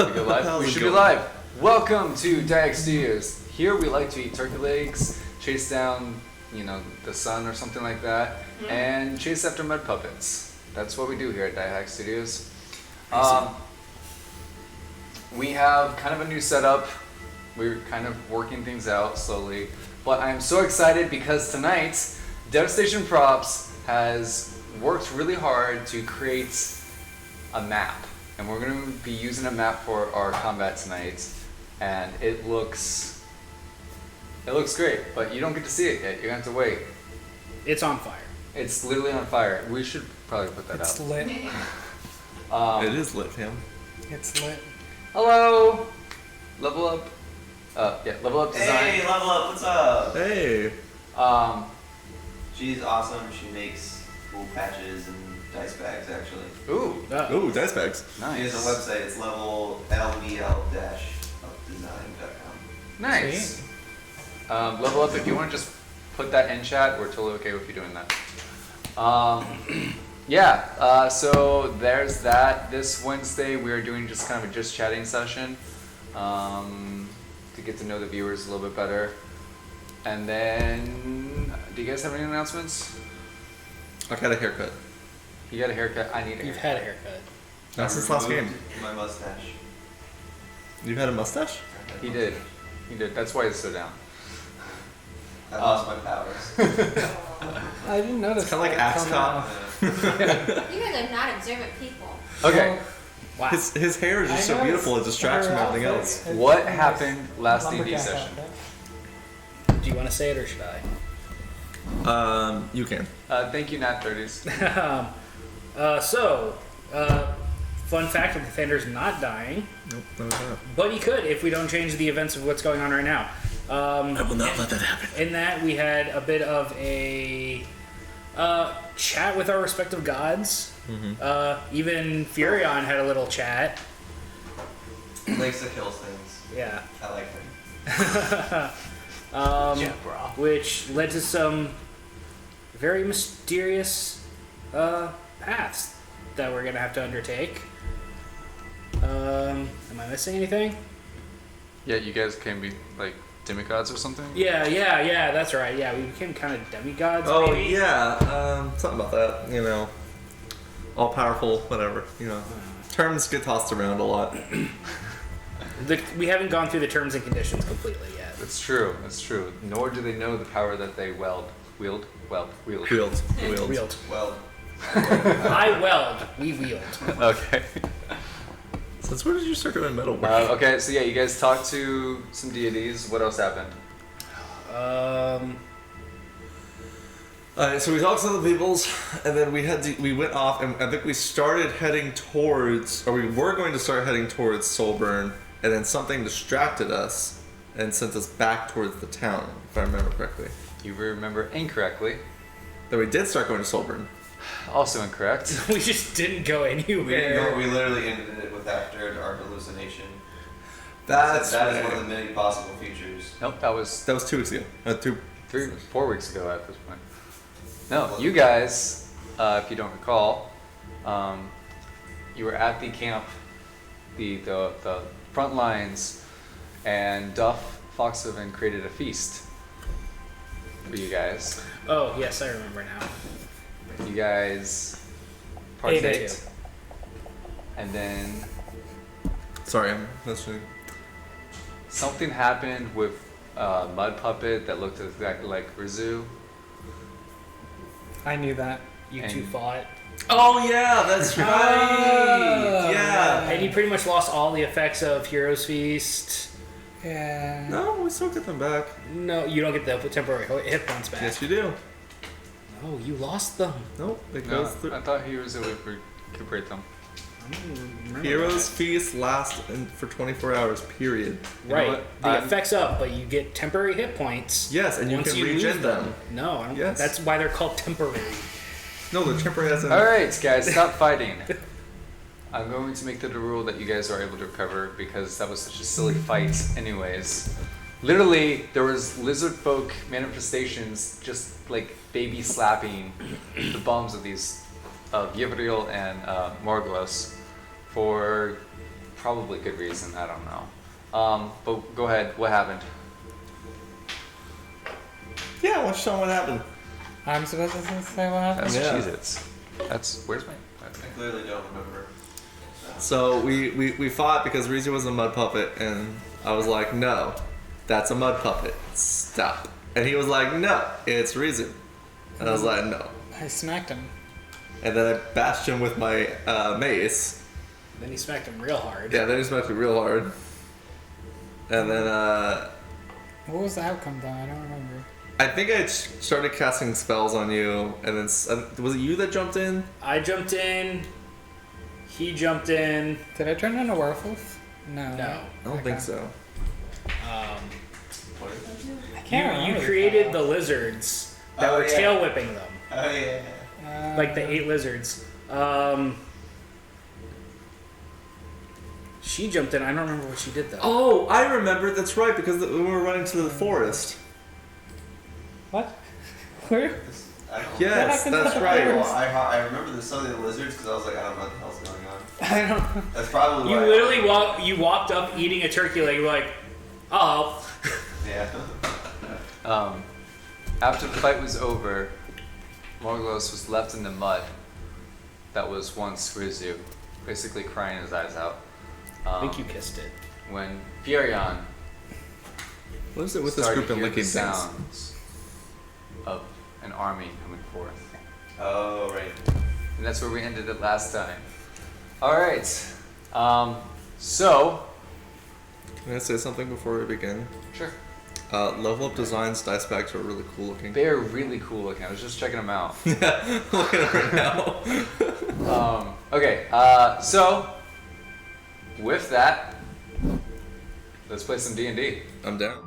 We go live? We should be live. Welcome to Diag Studios. Here we like to eat turkey legs, chase down, the sun or something like that, and chase after mud puppets. That's what we do here at Diag Studios. We have kind of a new setup. We're kind of working things out slowly, but I am so excited because tonight, Devastation Props has worked really hard to create a map. And we're going to be using a map for our combat tonight, and it looks great, but you don't get to see it yet. You're going to have to wait. It's on fire. It's literally on fire. We should probably put that It's up. lit. It is lit, Tim. It's lit. Hello! Level up. Level up design. Hey, Level Up, what's up? Hey. She's awesome. She makes cool patches and dice bags, actually. Ooh, Ooh, dice bags. nice. She has a website. It's lvl-updesign.com. Nice. Level up, if you want to just put that in chat, we're totally okay with you doing that. So there's that. This Wednesday we are doing just kind of a just chatting session to get to know the viewers a little bit better. And then, do you guys have any announcements? I got a haircut. You got a haircut? I need a haircut. You've had a haircut. Not since last game. My mustache. You had a mustache? He did. That's why he's so down. I lost my powers. I didn't notice. It's kind of like Axe Cop. You guys are not observant people. Okay, Wow. His hair is just so beautiful, it distracts from everything else. what happened last D&D session? Do you want to say it or should I? You can. Thank you, Nat 30s. Fun fact, the Defender's not dying, Nope, that was that. but he could if we don't change the events of what's going on right now. I will not let that happen. In that, we had a bit of a chat with our respective gods. Even Furion had a little chat. Likes to kill things. Yeah. I like him. Which led to some very mysterious paths that we're gonna have to undertake. Am I missing anything? Yeah, you guys can be like demigods or something? Yeah, that's right. Yeah, we became kind of demigods. Oh, maybe? yeah. Something about that. All powerful, whatever. Terms get tossed around a lot. We haven't gone through the terms and conditions completely yet. That's true. Nor do they know the power that they wield. Wield. Wield. Well, I weld. We wield. Okay. Since when did you start doing metal work? Okay, so yeah, you guys talked to some deities. What else happened? So we talked to the peoples, and then we went off, and I think we started heading towards, or we were going to start heading towards Solburn, and then something distracted us and sent us back towards the town, if I remember correctly. You remember incorrectly. Then we did start going to Solburn. Also incorrect. We just didn't go anywhere. we didn't go. We literally ended it with after our hallucination. That is right. one of the many possible futures. Nope, that was That was 2 weeks ago. 4 weeks ago at this point. No, you guys, if you don't recall, you were at the camp, the front lines, and Duff Foxhaven created a feast for you guys. Oh, yes, I remember now. You guys partaked, and then Sorry, I'm listening. something happened with a mud puppet that looked exactly like Rizu. I knew that. You And- two fought. Oh yeah, that's right. Yeah. And you pretty much lost all the effects of Hero's Feast. Yeah. No, we still get them back. No, you don't get the temporary hit points back. Yes, you do. No, you lost them. Nope, it No, goes through. I thought Rizu would recuperate them. Heroes Feast lasts for 24 hours, period. know Right. what? The I'm- effects up, but you get temporary hit points. Yes, and you once can you regen lose them. No, I don't. Yes. That's why they're called temporary. No, the temporary has All right, guys, stop fighting. I'm going to make that a rule that you guys are able to recover because that was such a silly fight anyways. Literally, there was lizard folk manifestations just like baby slapping the bums of these Yivriel and Morglos for probably good reason. I don't know. But go ahead. What happened? Yeah, why don't you tell me what happened? I'm supposed to say what happened? That's Yeah. Cheez-Its. That's where's my? I clearly don't remember. So we fought because Rizu was a mud puppet, and I was like, no, that's a mud puppet. Stop. And he was like, no, it's Rizu. And I was like, no. I smacked him. And then I bashed him with my mace. Then he smacked him real hard. Yeah, then he smacked me real hard. And then What was the outcome though? I don't remember. I think I started casting spells on you, and then was it you that jumped in? I jumped in. He jumped in. Did I turn into a werewolf? No. No. I don't think so. What is that? I can't remember. You created the lizards that Oh, were yeah. tail whipping them. Oh yeah. Like the 8 lizards. She jumped in. I don't remember what she did though. Oh, I remember. That's right, because we were running to the forest. What? Where? I don't Yes, happened to that's the right. forest? Well, I remember the some of the lizards because I was like, I don't know what the hell's going on. I don't. That's probably You why. literally walked up eating a turkey leg. You were like, oh. Yeah. After the fight was over, Morglos was left in the mud that was once Rizu, basically crying his eyes out. I think you kissed it. When Furion What is it with this started group and to hear licking the things? sounds of an army coming forth. Oh right. And that's where we ended it last time. Alright. So Can I say something before we begin? sure. Level Up Designs dice packs are really cool looking. They're really cool looking. I was just checking them out. Yeah, look at it right now. Okay, so with that, let's play some D&D. I'm down.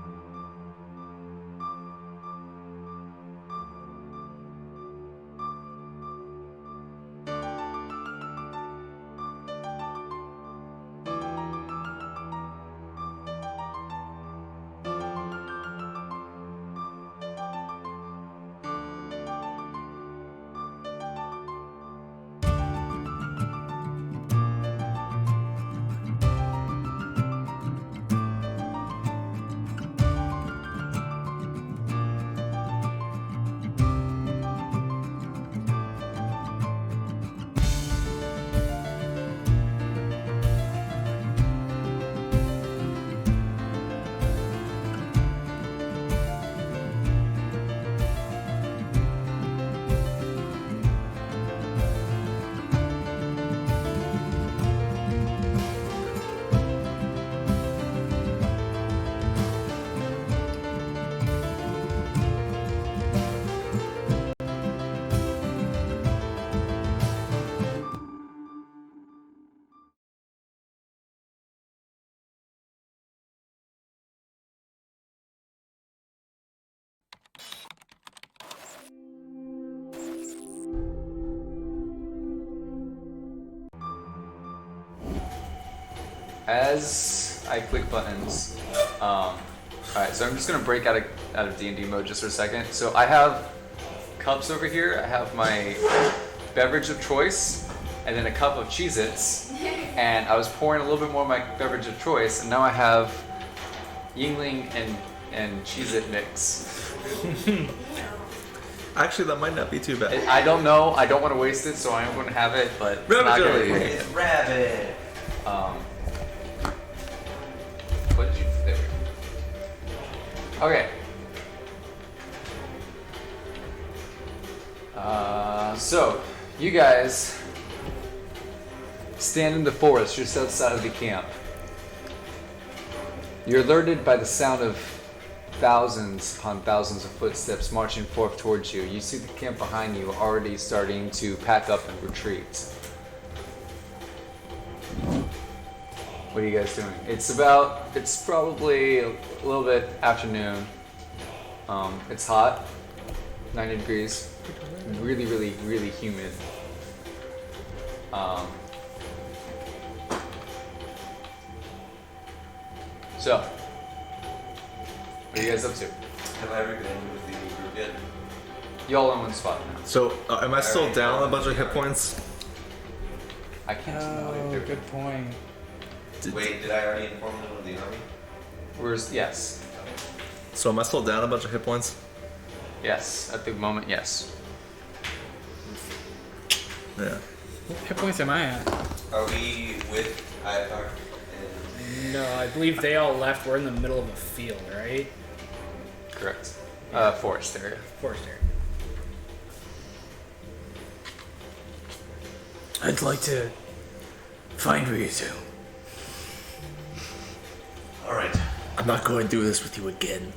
As I click buttons, alright, so I'm just gonna break out of D&D mode just for a second. So I have cups over here. I have my beverage of choice, and then a cup of Cheez-Its. And I was pouring a little bit more of my beverage of choice, and now I have Yingling and Cheez-It mix. Actually, that might not be too bad. I don't know. I don't want to waste it, so I am going to have it, but it's Rabbit not gonna jelly. be great. Rabbit. What did you? There we go. Okay. So you guys stand in the forest just outside of the camp. You're alerted by the sound of thousands upon thousands of footsteps marching forth towards you. You see the camp behind you already starting to pack up and retreat. What are you guys doing? It's probably a little bit afternoon. It's hot, 90 degrees, really, really, really humid. So, what are you guys up to? Have I ever been with the group yet? Y'all in one spot now. So, am I still down a bunch of hit points? I can't know what Oh, you're doing. good point. Wait, did I already inform them of the army? Yes. So am I still down a bunch of hit points? Yes. At the moment, yes. Yeah. What hit points am I at? Are we with Ivar? No, I believe they all left. We're in the middle of a field, right? Correct. Forest area. Forest area. I'd like to find Ryuzu. Alright. I'm not going through this with you again.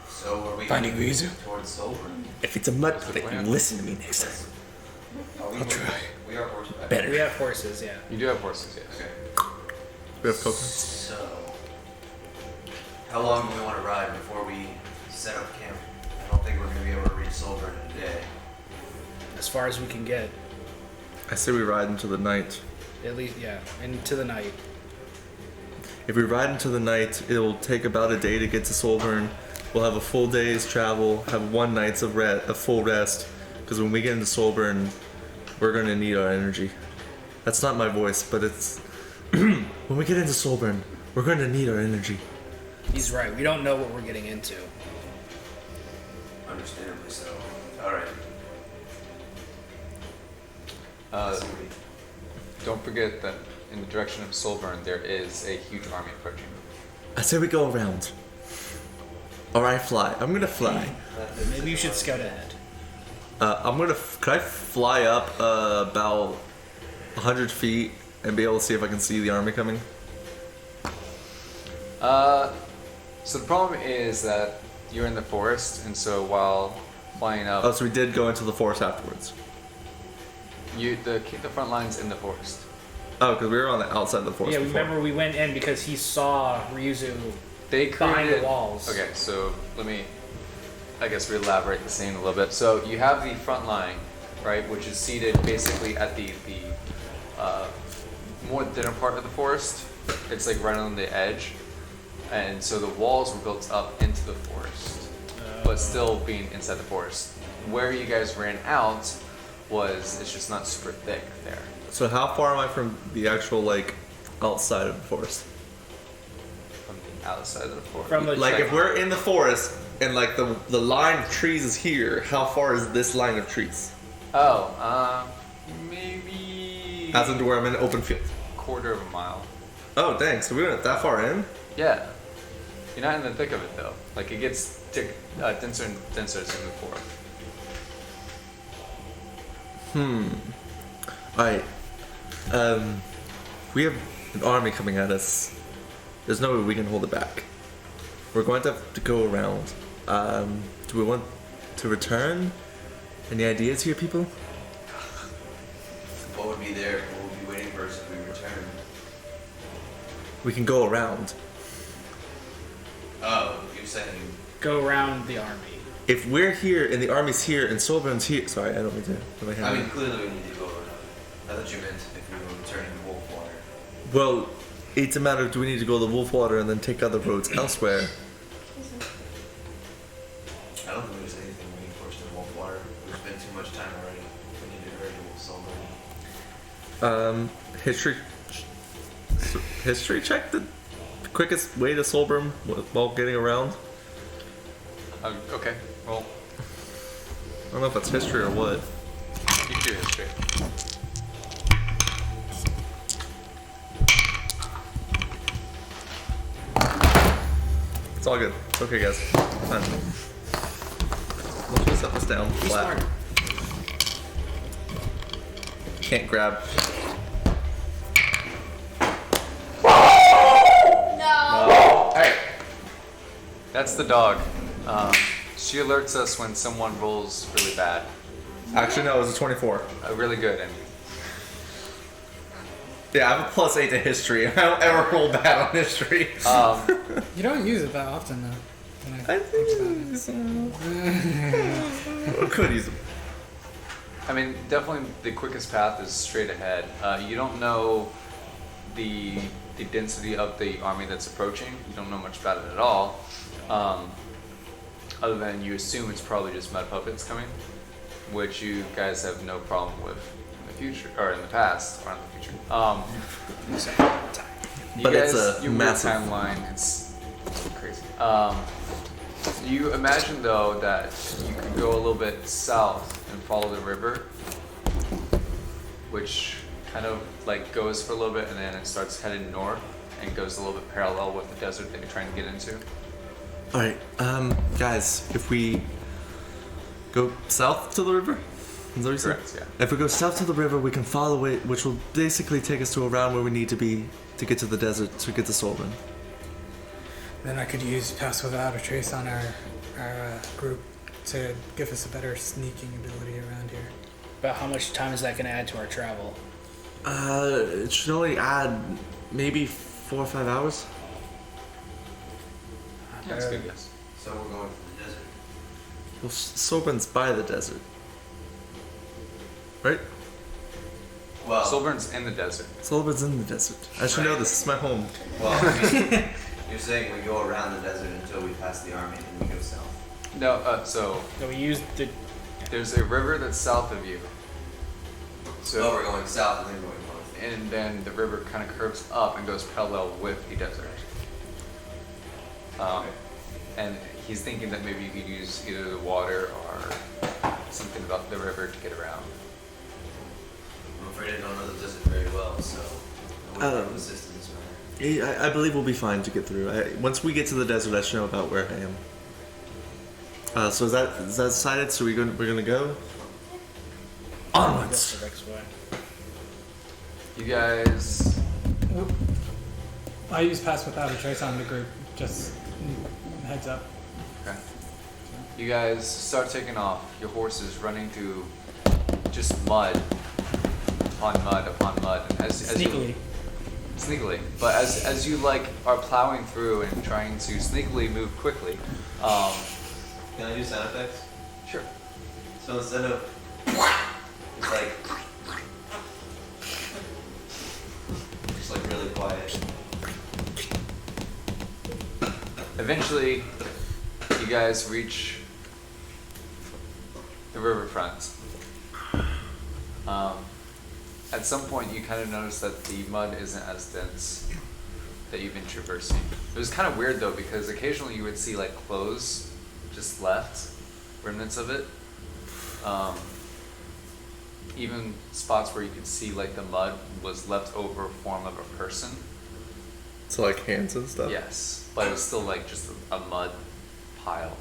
So are we Finding moving Ryuzu? towards Solburn? If it's a mud the pit, you plan. listen to me next time. Are we I'll moving? try. We are horseback. Better. We have horses, yeah. You do have horses, yes. Okay. We have coconuts. So, how long do we want to ride before we set up camp? I don't think we're going to be able to reach Solburn in a day. As far as we can get. I say we ride into the night. At least, yeah. Into the night. If we ride into the night, it'll take about a day to get to Solburn. We'll have a full day's travel, have one night's of a full rest. Because when we get into Solburn, we're going to need our energy. That's not my voice, but it's... when we get into Solburn, we're going to need our energy. He's right. We don't know what we're getting into. Understandably so. Alright. Don't forget that in the direction of Solburn, there is a huge army approaching. I say we go around. Or I fly. I'm going to fly. Maybe you should scout ahead. I'm going to... Could I fly up about 100 feet and be able to see if I can see the army coming? So the problem is that you're in the forest, and so while flying up, Oh, so we did go into the forest afterwards. the front line's in the forest. Oh, because we were on the outside of the forest Yeah, before. remember we went in because he saw Ryuzu They behind the created walls. Okay, so let me, I guess, re-elaborate the scene a little bit. So you have the front line, right, which is seated basically at the more thinner part of the forest. It's like right on the edge, and so the walls were built up into the forest, but still being inside the forest. Where you guys ran out it's just not super thick there. So how far am I from the actual, like, outside of the forest? From the outside of the forest. From the Like, if we're in the forest and, like, the line of trees is here, how far is this line of trees? Maybe As into where I'm in an open field. quarter of a mile. Oh, dang. So we went that far in? Yeah. You're not in the thick of it though. Like it gets denser and denser as you move forward. Alright. We have an army coming at us. There's no way we can hold it back. We're going to have to go around. Do we want to return? Any ideas here, people? What would be there? What would be waiting for us if we return? We can go around. Oh, you're saying... go around the army. If we're here and the army's here and Solburn's here... Sorry, I don't mean to... put my hand I on mean, it. clearly we need to go around. I thought you meant if we were returning to Wolfwater. Well, it's a matter of do we need to go to the Wolfwater and then take other roads elsewhere? I don't think there's anything waiting for us in Wolfwater. We've spent too much time already. We need to hurry to Solburn. History check the quickest way to Solburn while getting around? Okay. Well, I don't know if that's history or what. you do history. It's all good. It's okay, guys. Fine. Let's just set this down Be flat. smart. Can't grab. No. Hey, that's the dog. She alerts us when someone rolls really bad. Actually, no, it was a 24. Really good, I mean. Yeah, I have a +8 to history. I don't ever roll bad on history. You don't use it that often, though. When I think about it. could use them. I mean, definitely the quickest path is straight ahead. You don't know the density of the army that's approaching. You don't know much about it at all. Other than you assume it's probably just mud puppets coming, which you guys have no problem with in the future, or in the past, or in the future. You But guys, it's a your massive- weird timeline. It's crazy. You imagine though that you could go a little bit south and follow the river, which kind of like goes for a little bit and then it starts heading north and goes a little bit parallel with the desert that you're trying to get into. All right, guys, if we go south to the river, is that what you said? Correct, yeah. If we go south to the river, we can follow it, which will basically take us to around where we need to be to get to the desert to get to Solburn. Then I could use Pass Without a Trace on our group to give us a better sneaking ability around here. About how much time is that going to add to our travel? It should only add maybe 4 or 5 hours. Yeah, that's a good guess. So we're going to the desert. Well, Solburn's by the desert, right? Well, Solburn's in the desert. Solburn's in the desert. I should know this. It's my home. well, I mean, you're saying we go around the desert until we pass the army and we go south. No, so So we used the. there's a river that's south of you. So So we're going south and then going north. and then the river kind of curves up and goes parallel with the desert. And he's thinking that maybe you could use either the water or something about the river to get around. I'm afraid I don't know the desert very well, so I wouldn't have assistance matter. I believe we'll be fine to get through. Once we get to the desert, I should know about where I am. So is that decided? So we're gonna go onwards. the next way. You guys, I use Pass Without a Trace on the group, just heads up. okay. You guys start taking off. Your horse is running through just mud upon mud upon mud. And sneakily. But as you like are plowing through and trying to sneakily move quickly, Can I do sound effects? sure. So instead of, it's like, just like really quiet. Eventually, you guys reach the riverfront. At some point, you kind of notice that the mud isn't as dense that you've been traversing. It was kind of weird though, because occasionally you would see like clothes just left, remnants of it. Even spots where you could see like the mud was left over form of a person. So like hands and stuff. Yes, but it was still like just a mud pile,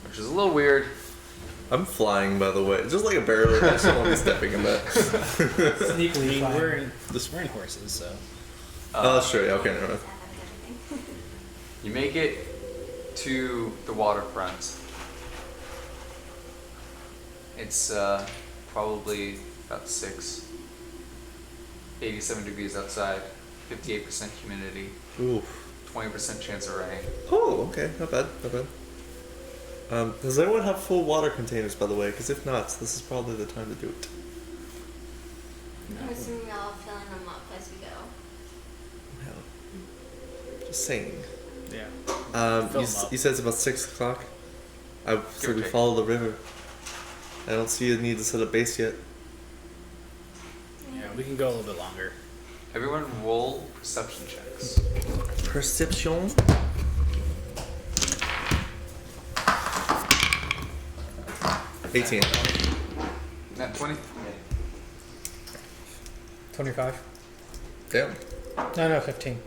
which is a little weird. I'm flying, by the way, just like a barrel. I still won't be stepping in that. Sneakily I mean, flying. we're in horses, so. Oh, that's true. Yeah, okay, never mind. You make it to the waterfront. It's probably about 87 degrees outside, 58% humidity, Ooh. 20% chance of rain. Oh, okay. Not bad. Not bad. Does anyone have full water containers, by the way? Because if not, this is probably the time to do it. I'm assuming we're all filling them up as we go. Yeah. Just saying. Yeah. You Fill 'em up. said it's about 6 o'clock. I said we take. follow the river. I don't see a need to set up base yet. Yeah, we can go a little bit longer. Everyone roll perception checks. Perception. Yeah. 18. Nat 20? 25. Damn. No, 15.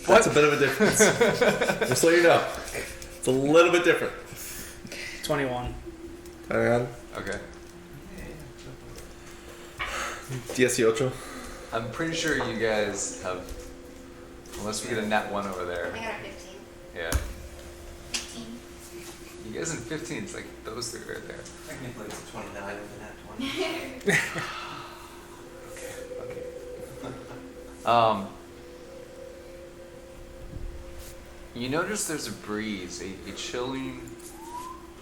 That's a bit of a difference. Just so you know. It's a little bit different. 21. Hang on. Okay. 18. I'm pretty sure you guys have, unless we get a nat 1 over I there. got a 15. Yeah. 15. You guys in 15, it's like those three right there. Technically it's a 29 with a nat 20. You notice there's a breeze, a chilling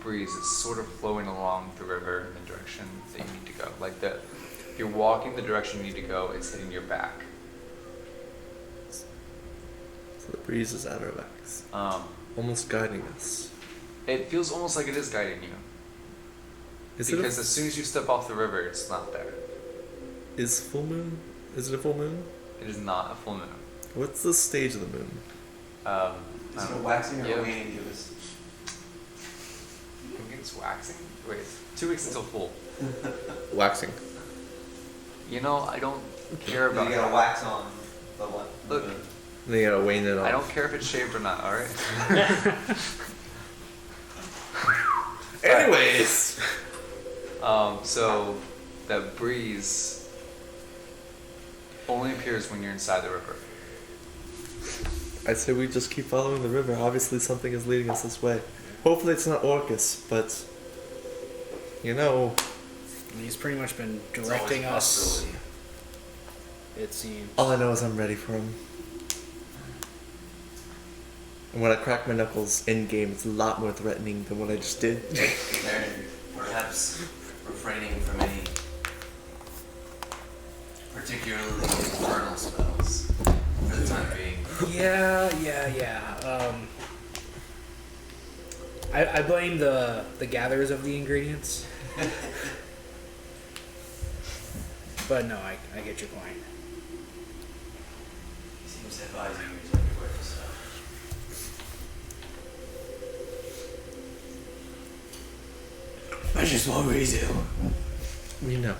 breeze that's sort of flowing along the river in the direction that you need to go. Like that, if you're walking the direction you need to go, it's hitting your back. So the breeze is at our backs. Almost guiding us. It feels almost like it is guiding you. Is Because it as soon as you step off the river, it's not there. is full moon? Is it a full moon? It is not a full moon. What's the stage of the moon? Is it a waxing or yeah. a waning gibbous? I think it's waxing. Wait, 2 weeks until full. Waxing. You know, I don't care You about gotta it. wax on the what? Look. Then you gotta wane it off. I don't care if it's shaved or not, alright? Anyways. So the breeze only appears when you're inside the river. I say we just keep following the river. Obviously something is leading us this way. Hopefully it's not Orcus, but you know. He's pretty much been It's directing always a us. possibility. It seems. All I know is I'm ready for him. And when I crack my knuckles in game, it's a lot more threatening than what I just did. And perhaps refraining from any particularly infernal spells for the time being. Yeah. I blame the gatherers of the ingredients. But no, I get your point. He seems to have eyes and ears everywhere, so. That's just what we do. We know.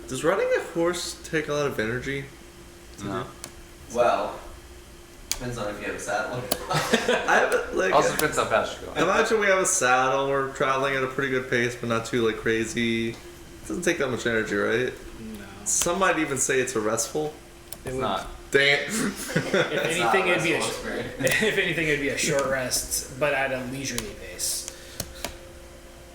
Does riding a horse take a lot of energy? No. Well, depends on if you have a saddle. I haven't, like, Also depends how fast you go. imagine we have a saddle, we're traveling at a pretty good pace, but not too like crazy. It doesn't take that much energy, right? No. Some might even say it's a restful. It's not. Dang it. If anything, it'd be a experience. if anything, it'd be a short rest, but at a leisurely pace.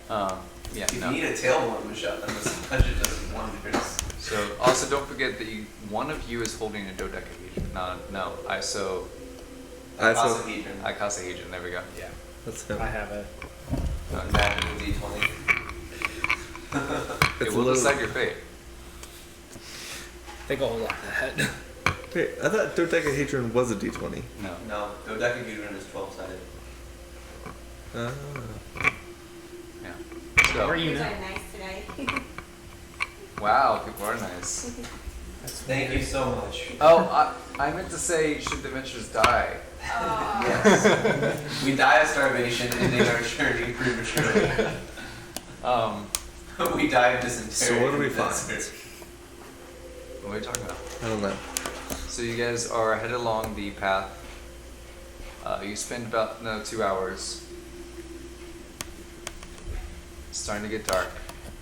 Yeah, If no. you need a tailbone massage, then massage it does wonders. So also don't forget that one of you is holding a dodecahedron. No. Icosahedron. Icosahedron. There we go. Yeah, That's him. I have it. Magical D20. It It's will a decide little. your fate. Think a whole lot of that. Wait, I thought dodecahedron was a d20. No. No, dodecahedron is 12-sided. Ah. Yeah. How are So, you You now? are nice today. wow, people are nice. Thank you so much. Oh, I meant to say, should the adventurers die? Yes. We die of starvation, ending our journey prematurely. We die of dysentery. So what do we in the find? desert. What are you talking about? I don't know. So you guys are headed along the path. You spend about 2 hours. It's starting to get dark.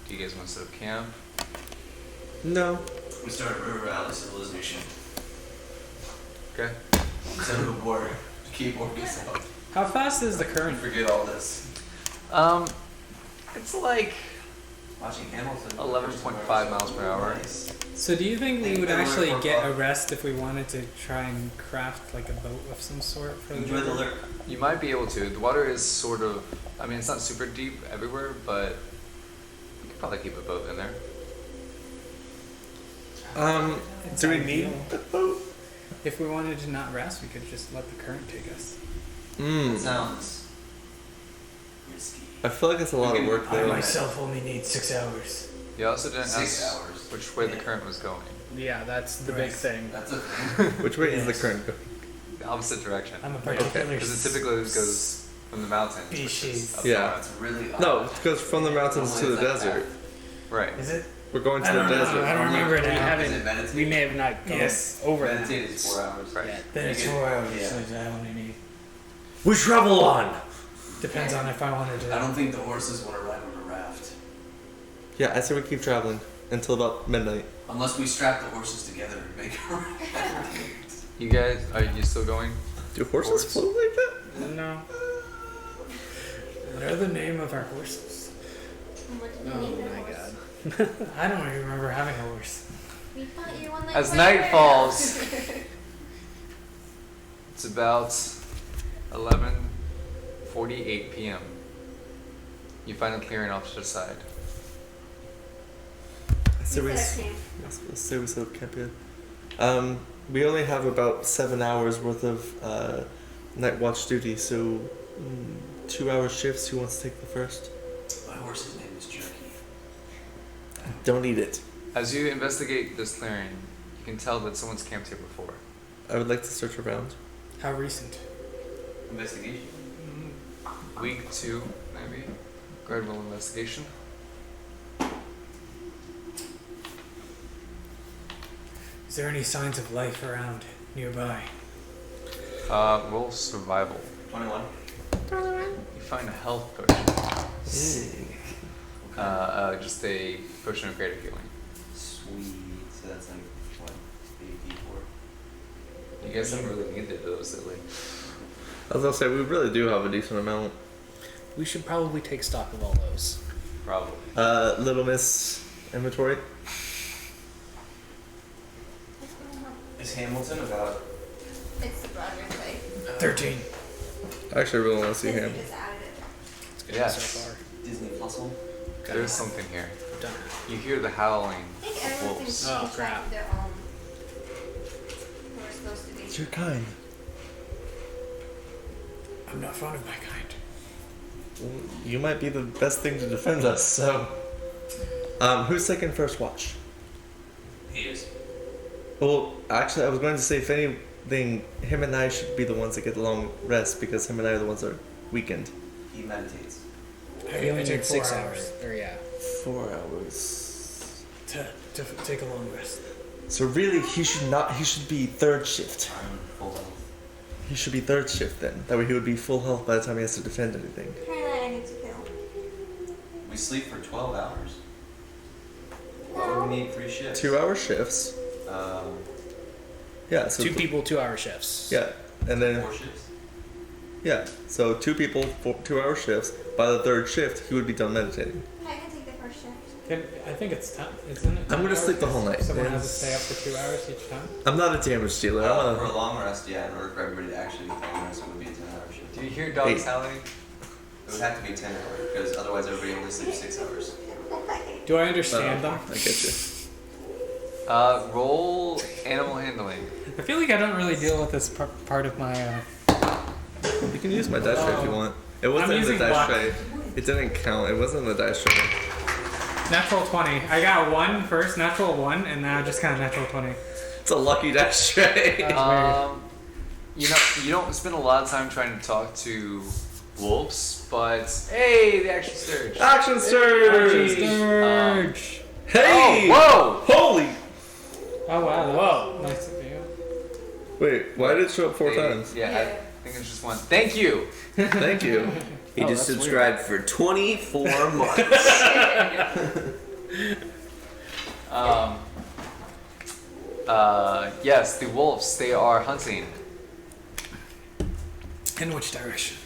Do you guys want to set up camp? No. We started River Valley Civilization. Okay. Set up a border to keep Orcus out. How fast is the current? Forget all this. It's like Watching Hamilton. 11.5 miles per hour. Nice. So do you think we Think would that we're actually for get fun. a rest if we wanted to try and craft like a boat of some sort for Enjoy the river? lurk. You might be able to. The water is sort of, I mean, it's not super deep everywhere, but you could probably keep a boat in there. Do we ideal. need a boat? If we wanted to not rest, we could just let the current take us. That sounds risky. I feel like it's a lot of work I though. myself only need 6 hours. You also didn't 6 ask hours. which way the current was going. Yeah, that's the big Right. thing. That's a thing. Which way is the Yes. current going? The opposite direction. I'm a particular Because it typically goes from the mountains. which is species. up Yeah. north. That's really odd. No, it goes from the mountains to the Normally it's that desert. Right. Is it? We're going to I the don't know. desert. I don't remember We now. Is haven't. it meditate? We may have not gone Yes. over that. Meditate is 4 hours. Right. Yeah. Then You it's get- 4 hours. yeah. So I only need. We travel on. Depends on if I wanted to. I don't think the horses want to ride on a raft. Yeah, I say we keep traveling until about midnight. Unless we strap the horses together and make a raft. You guys, are you still going? Do horses Horse. float like that? No. What are the name of our horses? What did Oh you name my your god. horse? I don't even remember having a horse. We thought you won that As quiz. night falls, it's about 11:48 p.m. You find a clearing off to the side. I say we We set up camp. let's say we set up camp here. We only have about 7 hours worth of night watch duty, so 2 hour shifts. Who wants to take the first? My horse's name is Jerky. Don't eat it. As you investigate this clearing, you You can tell that someone's camped here before. I would like to search around. How recent? Investigation. Week 2, maybe. Go ahead and roll investigation. Is there any signs of life around nearby? Roll survival. 21. You find a health potion. Just a potion of greater healing. Sweet. So that's like, what, 8d4? You guys haven't really needed those lately. I was gonna say we really do have a decent amount. We should probably take stock of all those. Probably. Little Miss inventory. Is Hamilton about? It's the Broderick way. 13. I actually really want to see Disney him. just added it. It's good Yes. so far. Disney Plusle? There's something here. I've done it. You hear the howling I think of everyone wolves. thinks Oh, each crap. have their own. We're supposed to be. It's your kind. I'm not fond of my kind. Well, you might be the best thing to defend us. So, who's taking first watch? He is. Well, actually, I was going to say if anything, him and I should be the ones that get the long rest because him and I are the ones that are weakened. He meditates. We only take need 4 6 hours hours. Or yeah. 4 hours. to take a long rest. So really, he should not. He should be third shift. I'm full health. He should be third shift then. That way he would be full health by the time he has to defend anything. Apparently, I need to kill. We sleep for 12 hours. Why would we need 3 shifts? 2-hour shifts. Yeah. So 2 people, 2-hour shifts. Yeah, and then 4 shifts? yeah. So 2 people, 2-hour shifts. By the third shift, he would be done meditating. I can take the first shift. I think it's 10, isn't it? I'm gonna 10 sleep the hours? whole night. Someone Yeah. has to stay up for 2 hours each time. I'm not a damage dealer. For I'm a long rest, yeah, in order for everybody to actually be long rest, it would be a 10-hour shift. Do you hear dogs 8. howling? It would have to be 10 hours, because otherwise everybody only sleeps 6 hours. Do I understand them? I get you. Roll animal handling. I feel like I don't really deal with this part of my. You can use my dice tray if you want. It wasn't in the using dice black. tray. It didn't count. It wasn't in the dice tray. Natural 20. I got 1 first, natural 1, and now just kind of natural 20. It's a lucky dice tray. You know, you don't spend a lot of time trying to talk to wolves, but hey, the action surge. Action surge! Sturge! Hey! Oh, Holy! Oh wow. Whoa. Nice of you. Wait, why did it show up 4 Hey, times? Yeah, I think it's just one. Thank you. Thank you. He Oh, just that's subscribed for 24 months. Yes, the wolves. They are hunting. In which direction?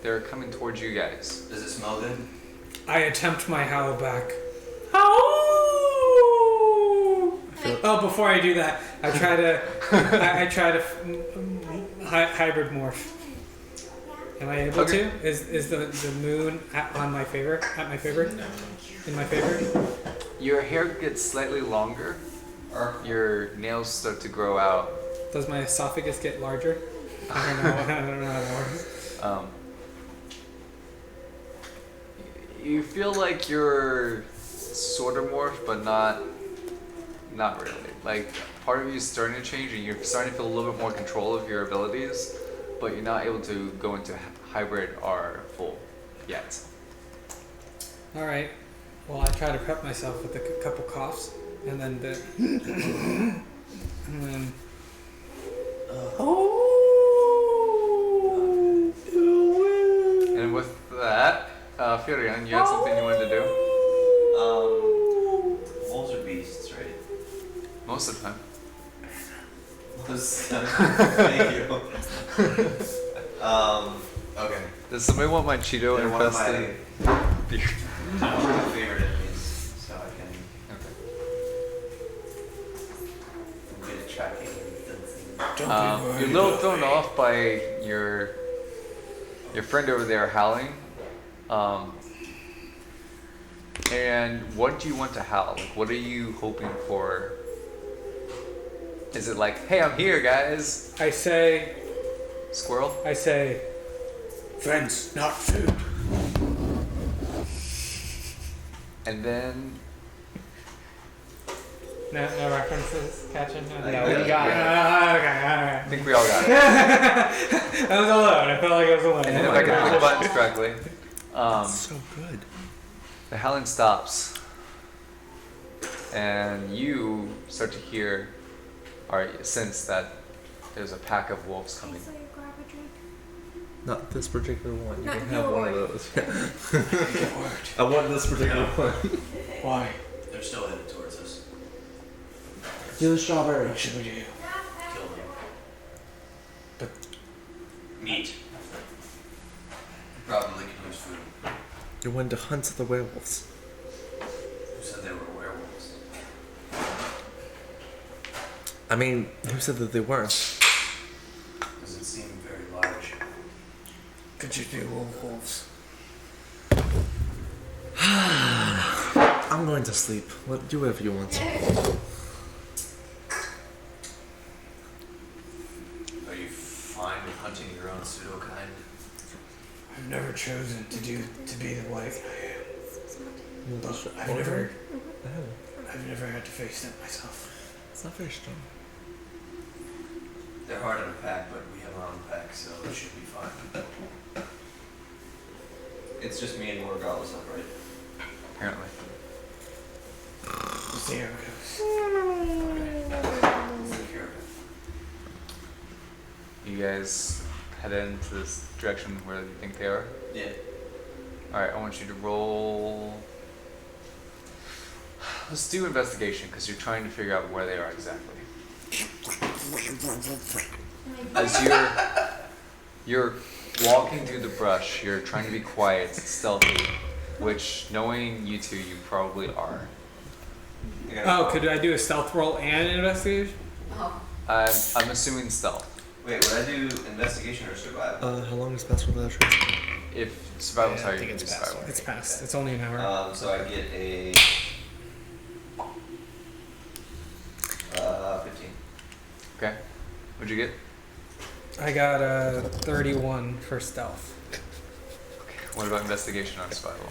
They're coming towards you guys. Does it smell good? I attempt my howl back. Oh, before I do that, I try to, I try to hybrid morph. Am I able Okay. to? Is the moon on my favor? At my favor? In my favor? Your hair gets slightly longer. Your nails start to grow out. Does my esophagus get larger? I don't know. I don't know how that works. You feel like you're sort of morphed, but not really. Like part of you is starting to change, and you're starting to feel a little bit more control of your abilities, but you're not able to go into hybrid or full yet. All right. Well, I try to prep myself with a couple coughs, and then and then. And with that, Furion, you had something you wanted to do? Wolves are beasts, right? Most of the time. Thank you. Okay. Does somebody want my Cheeto They're one of infested beer? One of my favorite enemies, so I can Okay. get tracking. You're a little thrown off by your friend over there howling. And what do you want to howl? Like, what are you hoping for? Is it like, hey, I'm here, guys? I say, Squirrel? friends, not food. And then No references catching? No, we got it. Okay, I alright. think we all got it. I was alone. I felt like I was alone. And if I can push the buttons correctly. So good. The howling stops, and you start to hear, or sense that there's a pack of wolves coming. So you grab a drink. Not this particular one. You Not can have one of yours. those. I want this particular one. Why? They're still headed towards us. Do the strawberry. What should we do? Kill them. But Meat. Probably can use food. You went to hunt the werewolves. Who said they were werewolves? I mean, who said that they weren't? Doesn't seem very large. could you do wolves? I'm going to sleep. Do whatever you want. Are you fine with hunting your own pseudo kind? I've never chosen to be the way I am. But I've never had to face that myself. It's not very strong. They're hard to pack, but we have our own pack, so it should be fine. It's just me and you regardless of, right? Apparently. We'll see how it goes. We'll take care of it. You guys head into this direction where you think they are. Yeah. Alright, I want you to roll. Let's do investigation because you're trying to figure out where they are exactly. As you're walking through the brush, you're trying to be quiet, stealthy, which, knowing you two, you probably are. Oh, could I do a stealth roll and an investigation? Oh. I'm assuming stealth. Wait, would I do investigation or survival? How long is best without trace? If survival's Yeah, I higher, you think can do it's passed. survival. It's past. It's only an hour. So I get a 15. Okay. What'd you get? I got a 31 for stealth. What about investigation on survival?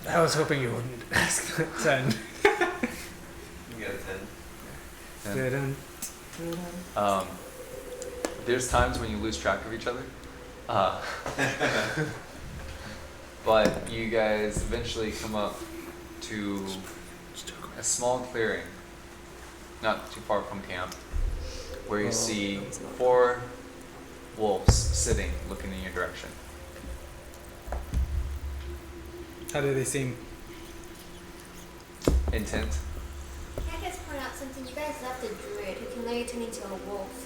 I was hoping you wouldn't ask that 10. You got a 10. And, Dun-dun. there's times when you lose track of each other. But you guys eventually come up to a small clearing, not too far from camp, where you see 4 wolves sitting, looking in your direction. How do they seem? Intent. Can I just point out something? You guys left a druid who can later turn into a wolf.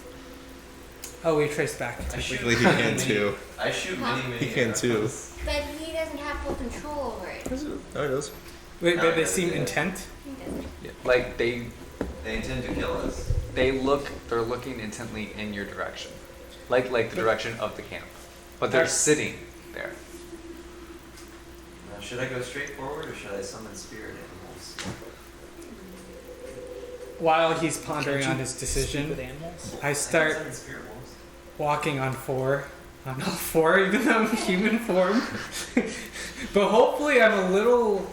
Oh, we traced back. Technically, he can too. I shoot many. He can too. arrows. But he doesn't have full control over it. Oh, it does. Wait, No, but they yeah, seem yeah. intent? He doesn't. Yeah. Like They intend to kill us. they're looking intently in your direction, like the direction of the camp, but they're sitting there. Now, should I go straight forward or should I summon spirit animals? While he's pondering on his decision, With animals? I I start can summon spirit wolves. walking on all 4, even though I'm in human form. But hopefully I'm a little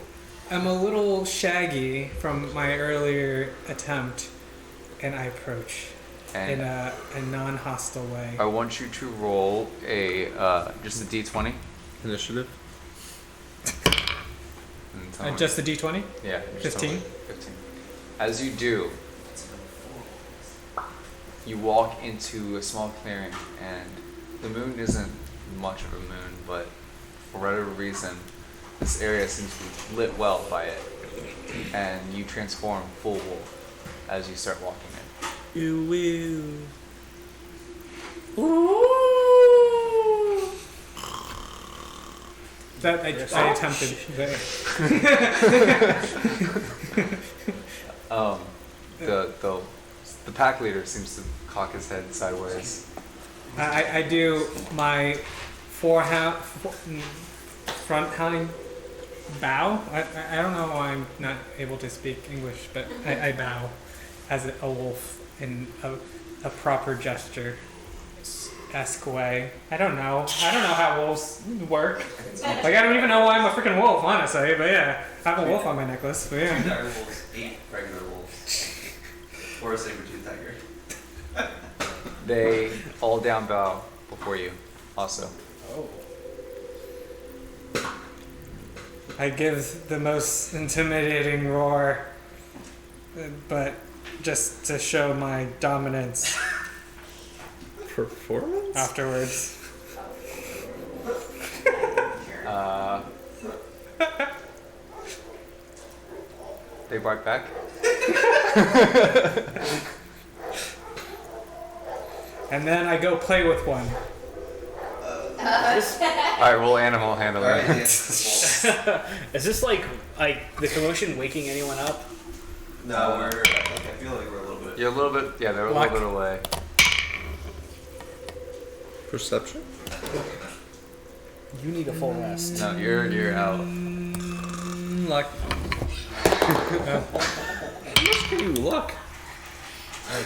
shaggy from my earlier attempt, and I approach in And a non-hostile way. I want you to roll just a d20. Initiative. And tell me- Just a d20? yeah, just 15? tell me. 15. As you do, you walk into a small clearing, and the moon isn't much of a moon, but for whatever reason, this area seems to be lit well by it, and you transform full wolf as you start walking in. You will. Ooh! That I attempted. The pack leader seems to cock his head sideways. I do my front hind bow. I don't know why I'm not able to speak English, but I bow as a wolf in a proper gesture. wolf-esque way. I don't know. I don't know how wolves work. Like, I don't even know why I'm a freaking wolf, honestly. But yeah, I have a wolf on my necklace. But Two yeah. dire wolves, 8 regular wolves. Or a saber-tooth tiger. They all down bow before you. Also, Oh. I give the most intimidating roar, but just to show my dominance Performance? afterwards. they bark back. And then I go play with one. All right, roll animal handling. Alright, yeah. Wolf. Is this like the commotion waking anyone up? No, I feel like we're a little bit. You're a little bit. Yeah, they're a Luck. little bit away. Perception? You need a full rest. No, you're out. Luck. Can you look?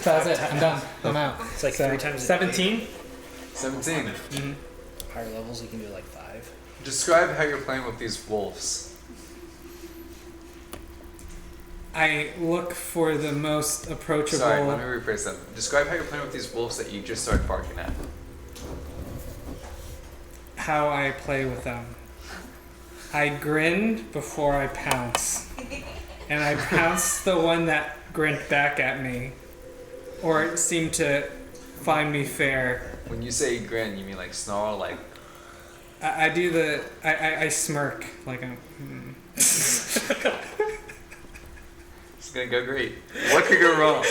That's it. I'm done. I'm out. It's like 3 times a day. 17. 17. Higher levels, you can do like 5. Describe how you're playing with these wolves. I look for the most approachable. Sorry, let me rephrase that. Describe how you're playing with these wolves that you just started barking at. How I play with them. I grin before I pounce. And I pounce the one that grinned back at me. Or it seemed to find me fair. When you say grin, you mean like snarl, like I do the. I smirk. Like I'm. it's gonna go great. What could go wrong?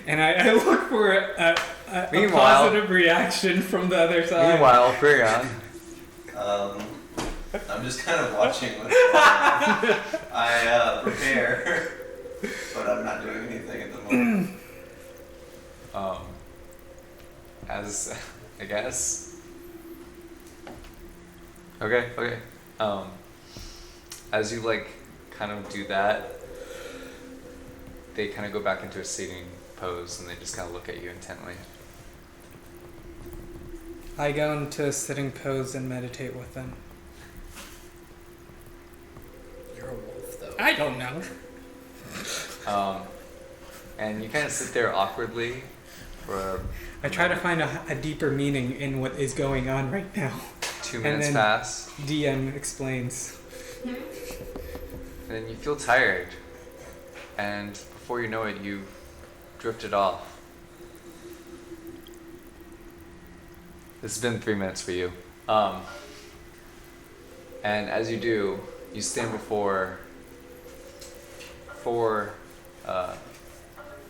And I look for a Meanwhile- positive reaction from the other side. Meanwhile, Furion. I'm just kind of watching what's going on. I prepare, but I'm not doing anything at the moment. As I guess. Okay. As you like kind of do that, they kind of go back into a sitting pose and they just kind of look at you intently. I go into a sitting pose and meditate with them. You're a wolf, though. I don't know. And you kind of sit there awkwardly for I try to find a deeper meaning in what is going on right now. 2 And minutes then- pass, DM explains. and then you feel tired, and before you know it, you've drifted off. This has been 3 minutes for you. And as you do, you stand before 4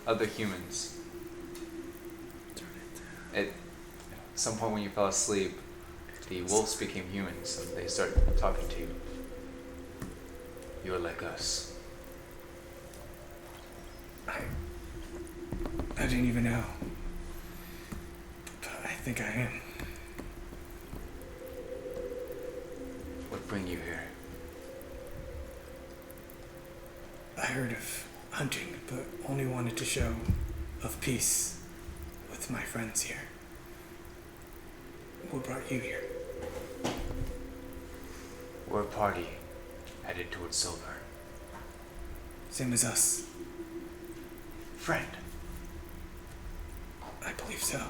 other humans. At some point when you fell asleep, the wolves became humans and they start talking to you. You're like us. I didn't even know. But I think I am. What bring you here? I heard of hunting, but only wanted to show of peace with my friends here. What brought you here? We're a party headed towards Solburn. Same as us. Friend. I believe so.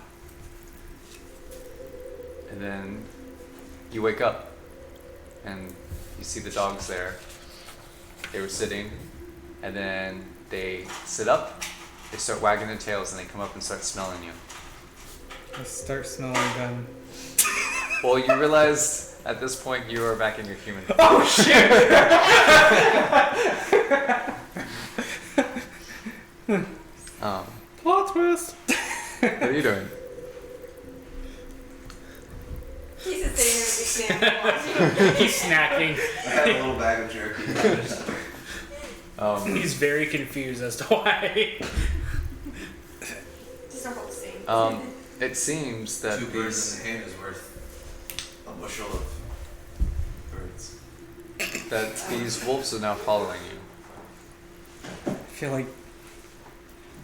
And then you wake up and you see the dogs there. They were sitting, and then they sit up, they start wagging their tails, and they come up and start smelling you. I start smelling them. Well, you realized at this point you are back in your human form. Oh shit! Plot twist! What are you doing? He's just sitting there with his watching. He's snacking. I had a little bag of jerky. He's very confused as to why. Just a whole scene. It seems that 2 birds these in the hand is worth a bushel of birds. these wolves are now following you. I feel like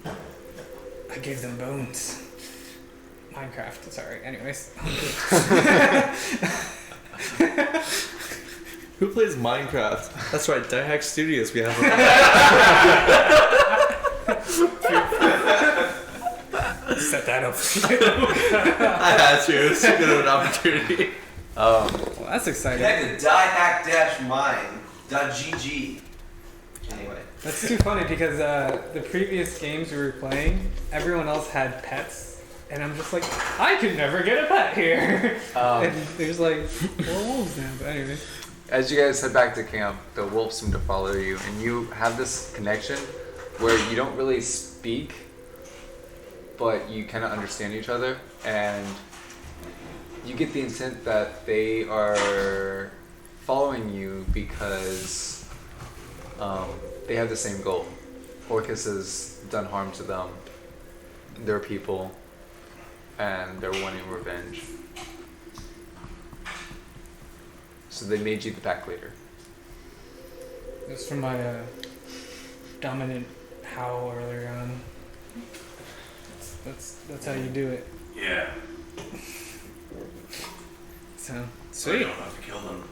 I gave them bones. Minecraft. Sorry. Anyways. Who plays Minecraft? That's right, Dihack Studios. We have. Set that up. I had to. It's a good of an opportunity. Well, that's exciting. Connect to diehack-mine.gg. Anyway. That's too funny because the previous games we were playing, everyone else had pets, and I'm just like, I could never get a pet here. And there's like 4 wolves now. But anyways. As you guys head back to camp, the wolves seem to follow you, and you have this connection where you don't really speak, but you kind of understand each other, and you get the intent that they are following you because they have the same goal. Orcus has done harm to them, their people, and they're wanting revenge. So they made you the pack leader. It's from my dominant howl earlier on. That's how you do it. Yeah. So So you sweet. don't have to kill them.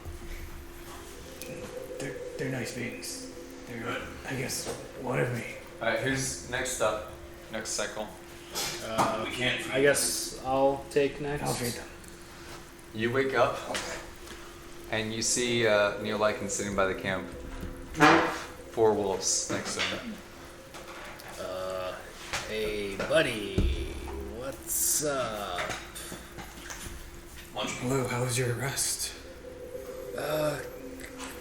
They're nice beings. They're, Good. I guess, one of me. Alright, who's next up? Next cycle. We can't feed I guess I'll take next. I'll feed them. You wake up and you see Neil Lycan sitting by the camp. 4 wolves next to him. Hey, buddy. What's up? Hello, how was your rest?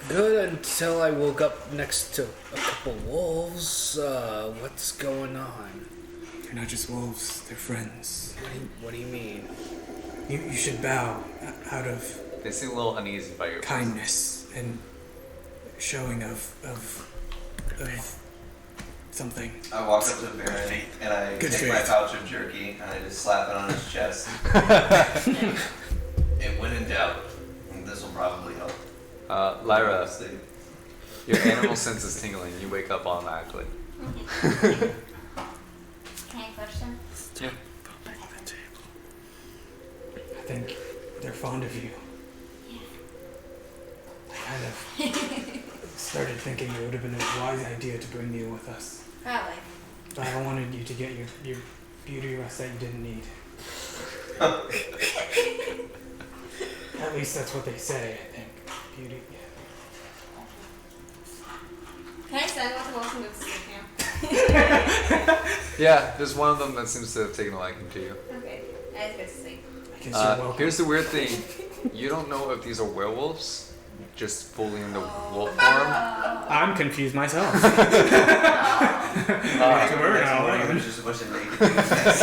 Good until I woke up next to a couple wolves. What's going on? They're not just wolves, they're friends. What do you mean? You should bow out of They seem a little uneasy by your kindness and showing of something. I walk up to Baron and I Good take my faith. pouch of jerky and I just slap it on his chest. And when in doubt, this will probably help. Lyra, Sleep. your animal sense is tingling. You wake up automatically. Can I question? Yeah. I think they're fond of you. Yeah. I kind of started thinking it would have been a wise idea to bring you with us. Probably. But I wanted you to get your beauty rest that you didn't need. At least that's what they say, I think. Beauty. Can I send one to Wilson to sleep camp? Yeah, there's one of them that seems to have taken a liking to you. Okay. I just go to sleep. I guess you're welcome. Here's the weird thing. You don't know if these are werewolves, just fully in the wolf form. I'm confused myself. Next morning, there's just a bunch of naked dudes.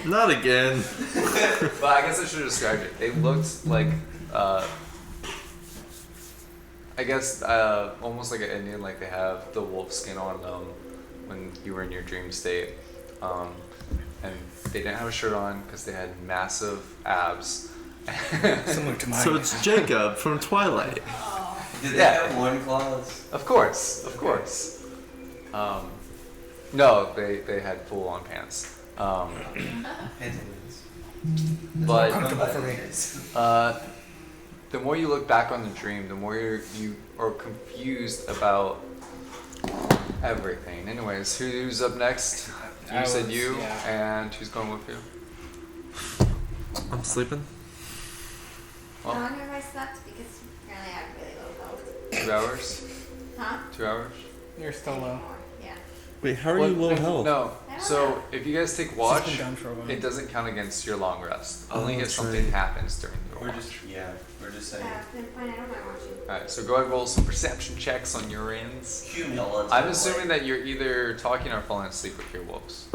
Not again. But I guess I should have described it. They looked like, I guess, almost like an Indian, like they have the wolf skin on them when you were in your dream state. And they didn't have a shirt on because they had massive abs. Similar to mine. So it's Jacob from Twilight. Did they Yeah. have loincloths? Of course, of course. No, they had full on pants. Pantaloons. But comfortable for me. the more you look back on the dream, the more you are confused about everything. Anyways, who's up next? You I said was- you, yeah. and who's going with you? I'm sleeping. I wonder if I slept because apparently I have really low health. 2 hours? Huh? 2 hours? You're still low. More. Yeah. Wait, how are Well, you low health? No. I don't So know. if you guys take She's watch, been down for a while. it doesn't count against your long rest. Only if that's something right. happens during your We're watch. just saying. Then fine, I don't mind watching. Alright, so go ahead and roll some perception checks on your ends. Cumulative. I'm assuming that you're either talking or falling asleep with your wolves.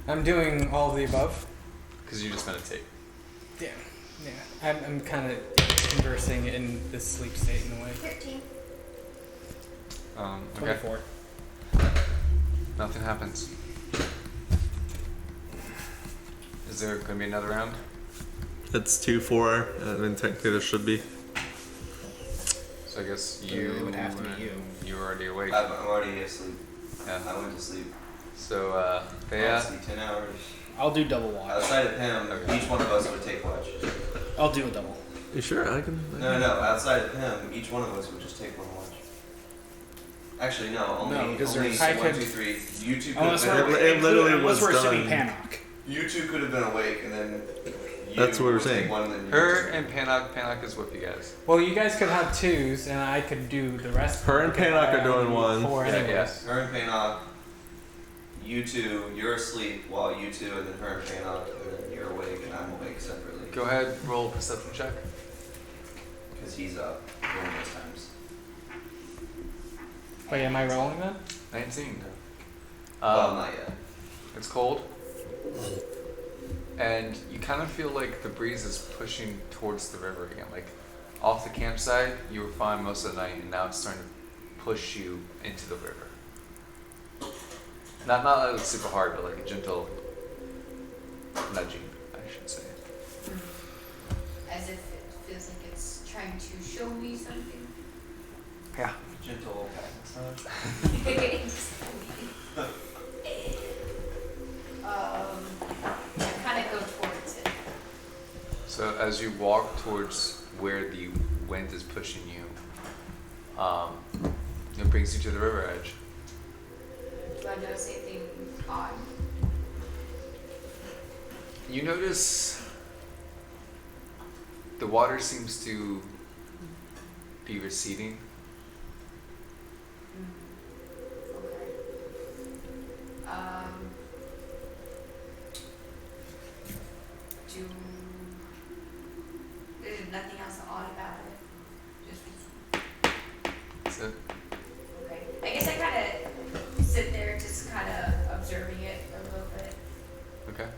I'm doing all of the above. Because you just meditate. Yeah. I'm kind of conversing in this sleep state in a way. 13. Okay. 24. Nothing happens. Is there going to be another round? It's 2-4. I mean, technically there should be. So I guess It you would have to be you. You're already awake. I'm already asleep. Yeah. I went to sleep. So, Thea, Honestly, 10 hours. I'll do double watch. Outside of him, Okay. each one of us would take watch. I'll do a double. You sure? I can. No, outside of him, each one of us would just take one watch. Actually, no, only, No, because only there's- I 1, could- 2, 3. You two could Unless have we're, been It literally unless was we're assuming done. Panok. You two could have been awake, and then you That's what we're would take saying. one, then you her would and Panak is with you guys. Well, you guys could have twos, and I could do the rest. Her and because Panak I are doing only need one. 4 Yeah, anyways. yeah. Her and Panok, you two, you're asleep while you two, and then her and Panok, and then you're awake, and I'm awake separately. Go ahead, roll a perception check. Because he's up during those times. Wait, am I rolling then? 19. Well, not yet. It's cold. And you kind of feel like the breeze is pushing towards the river again. Like off the campsite, you were fine most of the night, and now it's starting to push you into the river. Not like super hard, but like a gentle nudging, I should say. As if it feels like it's trying to show me something. Yeah. Gentle pat. I kind of go towards it. So as you walk towards where the wind is pushing you, it brings you to the river edge. Do I notice anything odd? You notice the water seems to be receding. Okay. There's nothing else odd about it. Just So okay. I guess I kind of sit there, just kind of observing it a little bit. okay.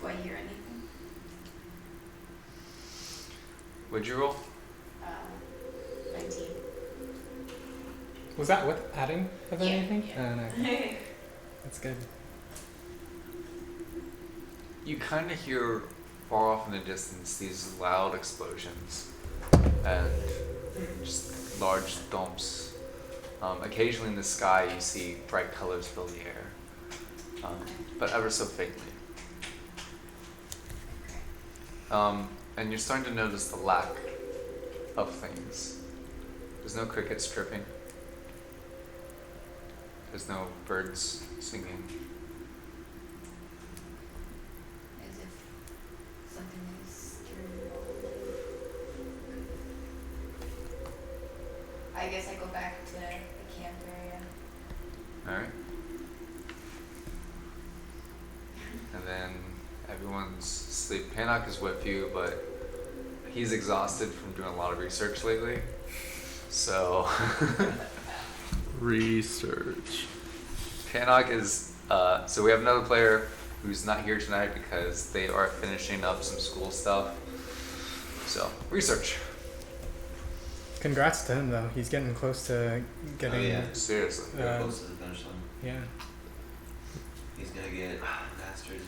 Do I hear anything? Would you roll? 19. Was that with adding of Yeah, anything? yeah. Oh, no. That's good. You kind of hear far off in the distance these loud explosions and just large thumps. Occasionally in the sky you see bright colors fill the air, but ever so faintly. And you're starting to notice the lack of things. There's no crickets chirping. There's no birds singing. As if something is scaring I guess I go back to the camp area. Alright. And then everyone's asleep. Panak is with you, but he's exhausted from doing a lot of research lately. So Research. Panak is so we have another player who's not here tonight because they are finishing up some school stuff. So research. Congrats to him though. He's getting close to getting. Oh, yeah. Seriously. Very close to the finish line. Yeah. He's gonna get masters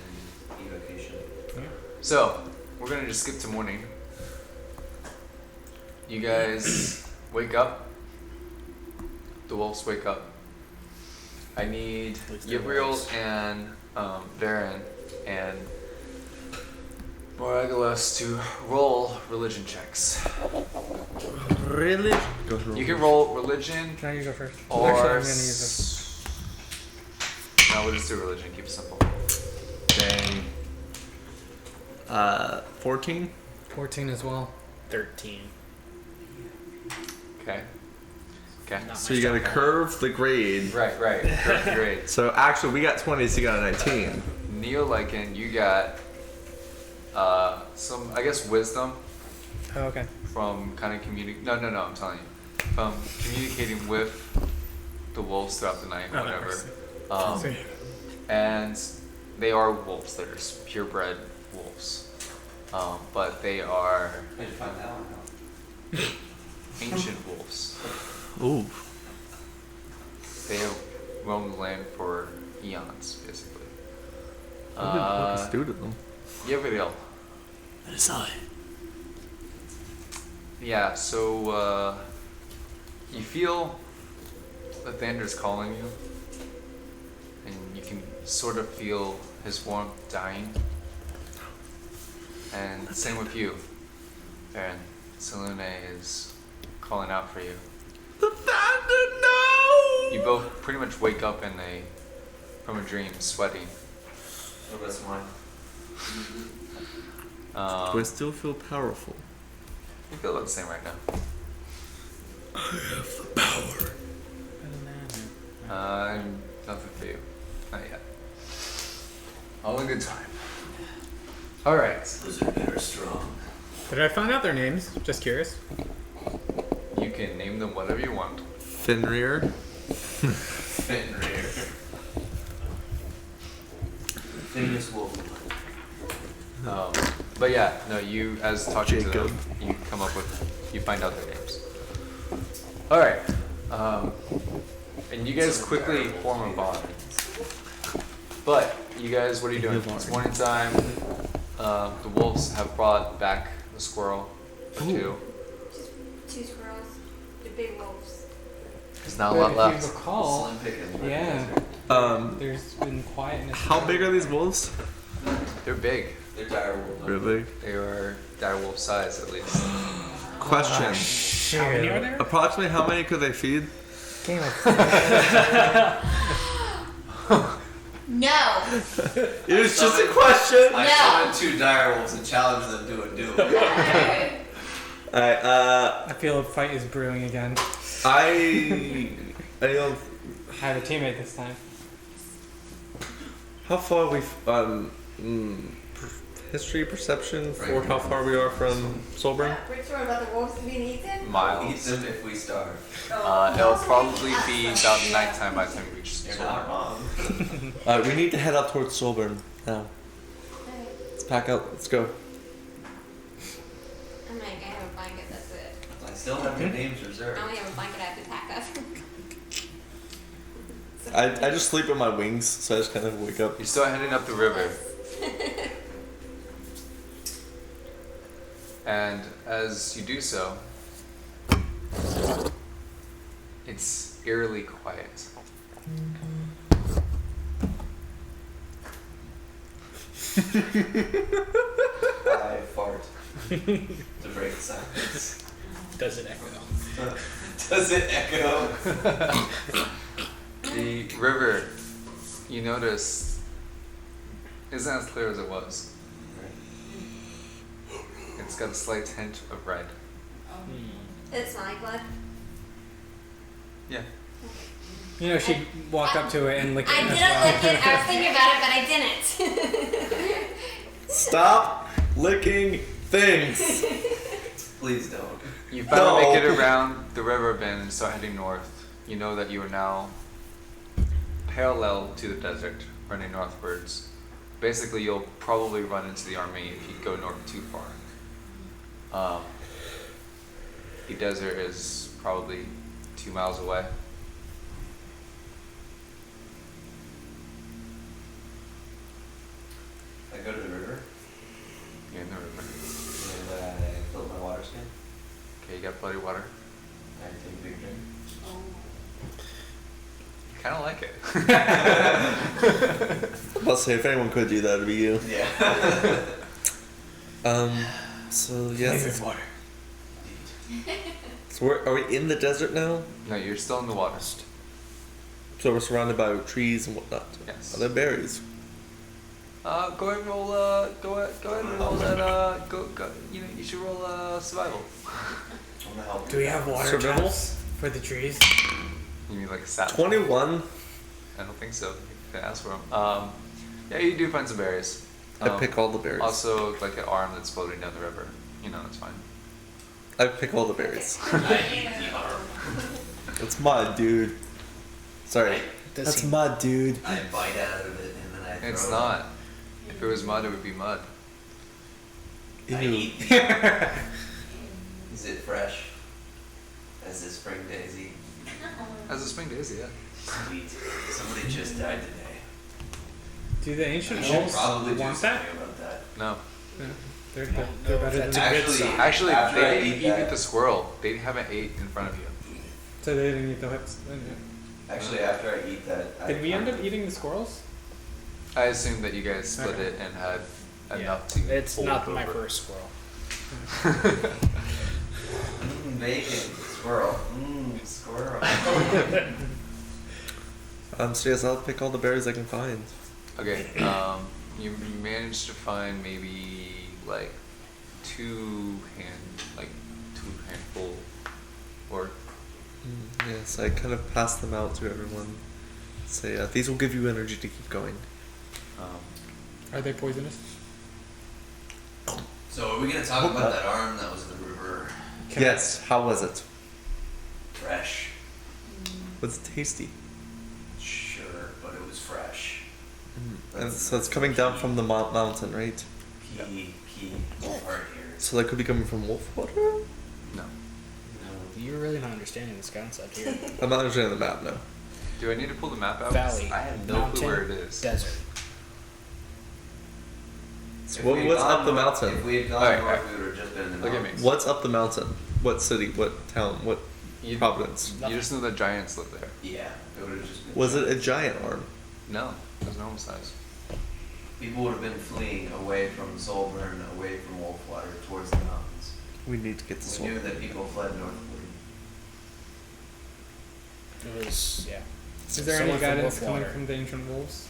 in evocation. Yeah. So we're gonna just skip to morning. You guys wake up. The wolves wake up. I need least they're Gabriel wolves. and Varen and Moragulas to roll religion checks. Really? You can roll religion Now you go first. or Actually, I'm gonna use this. No, we'll just do religion. Keep it simple. Dang. 14? 14 as well. 13. Okay. Okay. Not So my you gotta strong curve the grade. Right. Correct the grades. So actually, we got 20, so you got a 19. Neo-Lycan, you got some, I guess, wisdom Oh, okay. from kind of No, I'm telling you. From communicating with the wolves throughout the night, Oh, whatever. nice. Um, and they are wolves. They're just purebred wolves. But they are I did find that one out. ancient wolves. Ooh. They have roamed the land for eons, basically. What did Lucas do to them? Gabriel. Yeah, so you feel Lathander's calling you, and you can sort of feel his warmth dying. And same with you, Baron. Selune is calling out for you. Lathander, no! You both pretty much wake up from a dream, sweating. Oh, that's mine. Do I still feel powerful? You feel about the same right now. I have the power. Nothing for you. Not yet. All in good time. Alright. Lizard are strong. Did I find out their names? Just curious. You can name them whatever you want. Fenrir. Fenrir. Famous wolf. But yeah, no, you, as talking to Jacob. them, you come up with, you find out their names. Alright. And you guys quickly form a bond. But, you guys, what are you doing? It's morning time. The wolves have brought back the squirrel or two. Just 2 squirrels. The big wolves. There's not a But lot if left. you recall, Slim pickings. yeah, there's been quietness. How big are these wolves? They're big. They're dire wolves. Really? They are direwolf size, at least. Question. How many are there? Approximately how many could they feed? Game of No! It was just a question. I summoned 2 dire wolves and challenged them to a duel. Alright, I feel a fight is brewing again. I don't. I have a teammate this time. How far history perception for how far we are from Solburn? We're sure about the wolves being eaten? Eat Miles. them if we starve. It'll probably be about nighttime by the time you reach You're Solburn. not wrong. Alright, we need to head out towards Solburn now. Let's pack up. Let's go. I'm like, I have a blanket, that's it. I still have your names reserved. I only have a blanket I have to pack up. I just sleep in my wings, so I just kind of wake up. You're still heading up the river. And as you do so, it's eerily quiet. I fart to break the silence. Does it echo? Does it echo? The river, you notice, isn't as clear as it was. It's got a slight hint of red. It's my blood. Yeah. You know, she'd walk up to it and lick it I as didn't well. lick it. I was thinking about it, but I didn't. Stop licking things. Please don't. You finally No. make it around the river bend and start heading north. You know that you are now parallel to the desert, running northwards. Basically, you'll probably run into the army if you go north too far. The desert is probably 2 miles away. I go to the river You're in the river. and I fill my water skin. Okay, you got bloody water. I take a big drink. You kind of like it. I'll say if anyone could do that, it'd be you. Yeah. So yes. water. So are we in the desert now? No, you're still in the water. So we're surrounded by trees and whatnot. Yes. Are there berries? Go ahead and roll. Go ahead and roll that. Go. You know, you should roll survival. I'm gonna help Do we have water Survival? taps for the trees? You mean like a sap? 21. I don't think so. You can ask for them. Yeah, you do find some berries. I pick all the berries. Also, like an arm that's floating down the river. You know, it's fine. I pick all the berries. I eat the arm. It's mud, dude. Sorry. Does That's he- mud, dude. I bite out of it and then I throw It's it. not. If it was mud, it would be mud. I Ew. eat the arm. Is it fresh? As a spring daisy? As a spring daisy, yeah. Sweet. Somebody just died today. Do the ancient I should elves probably do want that? something about that. No. Yeah. They're better than That's the a good good sign. stuff. Actually, After I they eat eat that- the squirrel. They haven't ate in front of you. So they didn't eat the hips. Actually, after I eat that, Did we end up eating the squirrels? I assume that you guys split Okay. it and had Yeah. enough to. It's hold not my over. first squirrel. Bacon, squirrel. Squirrel. So yes, I'll pick all the berries I can find. Okay. You managed to find maybe like two handful, or Yes, I kind of pass them out to everyone. Say, these will give you energy to keep going. Are they poisonous? So are we gonna talk about that arm that was in the river? Yes, how was it? Fresh. Was it tasty? Sure, but it was fresh. And so it's coming down from the mountain, right? Key part here. So that could be coming from Wolfwater? no. You're really not understanding this concept here. I'm not understanding the map, no. Do I need to pull the map out? Valley, I have no mountain, clue where it is. desert. So If what, we had what's gone up the north- mountain? If we had gone Alright, north, alright. we would have just been in the Look at me. mountains. What's up the mountain? What city? What town? What You, province? you just know the giants live there. Yeah, it would have just been. Was it a giant arm? No, it was normal size. People would have been fleeing away from Solburn, away from Wolfwater, towards the mountains. We need to get to We knew Solburn. that people fled northward. It was, yeah. Is there Someone any from guidance coming Wolfwater. from the ancient wolves?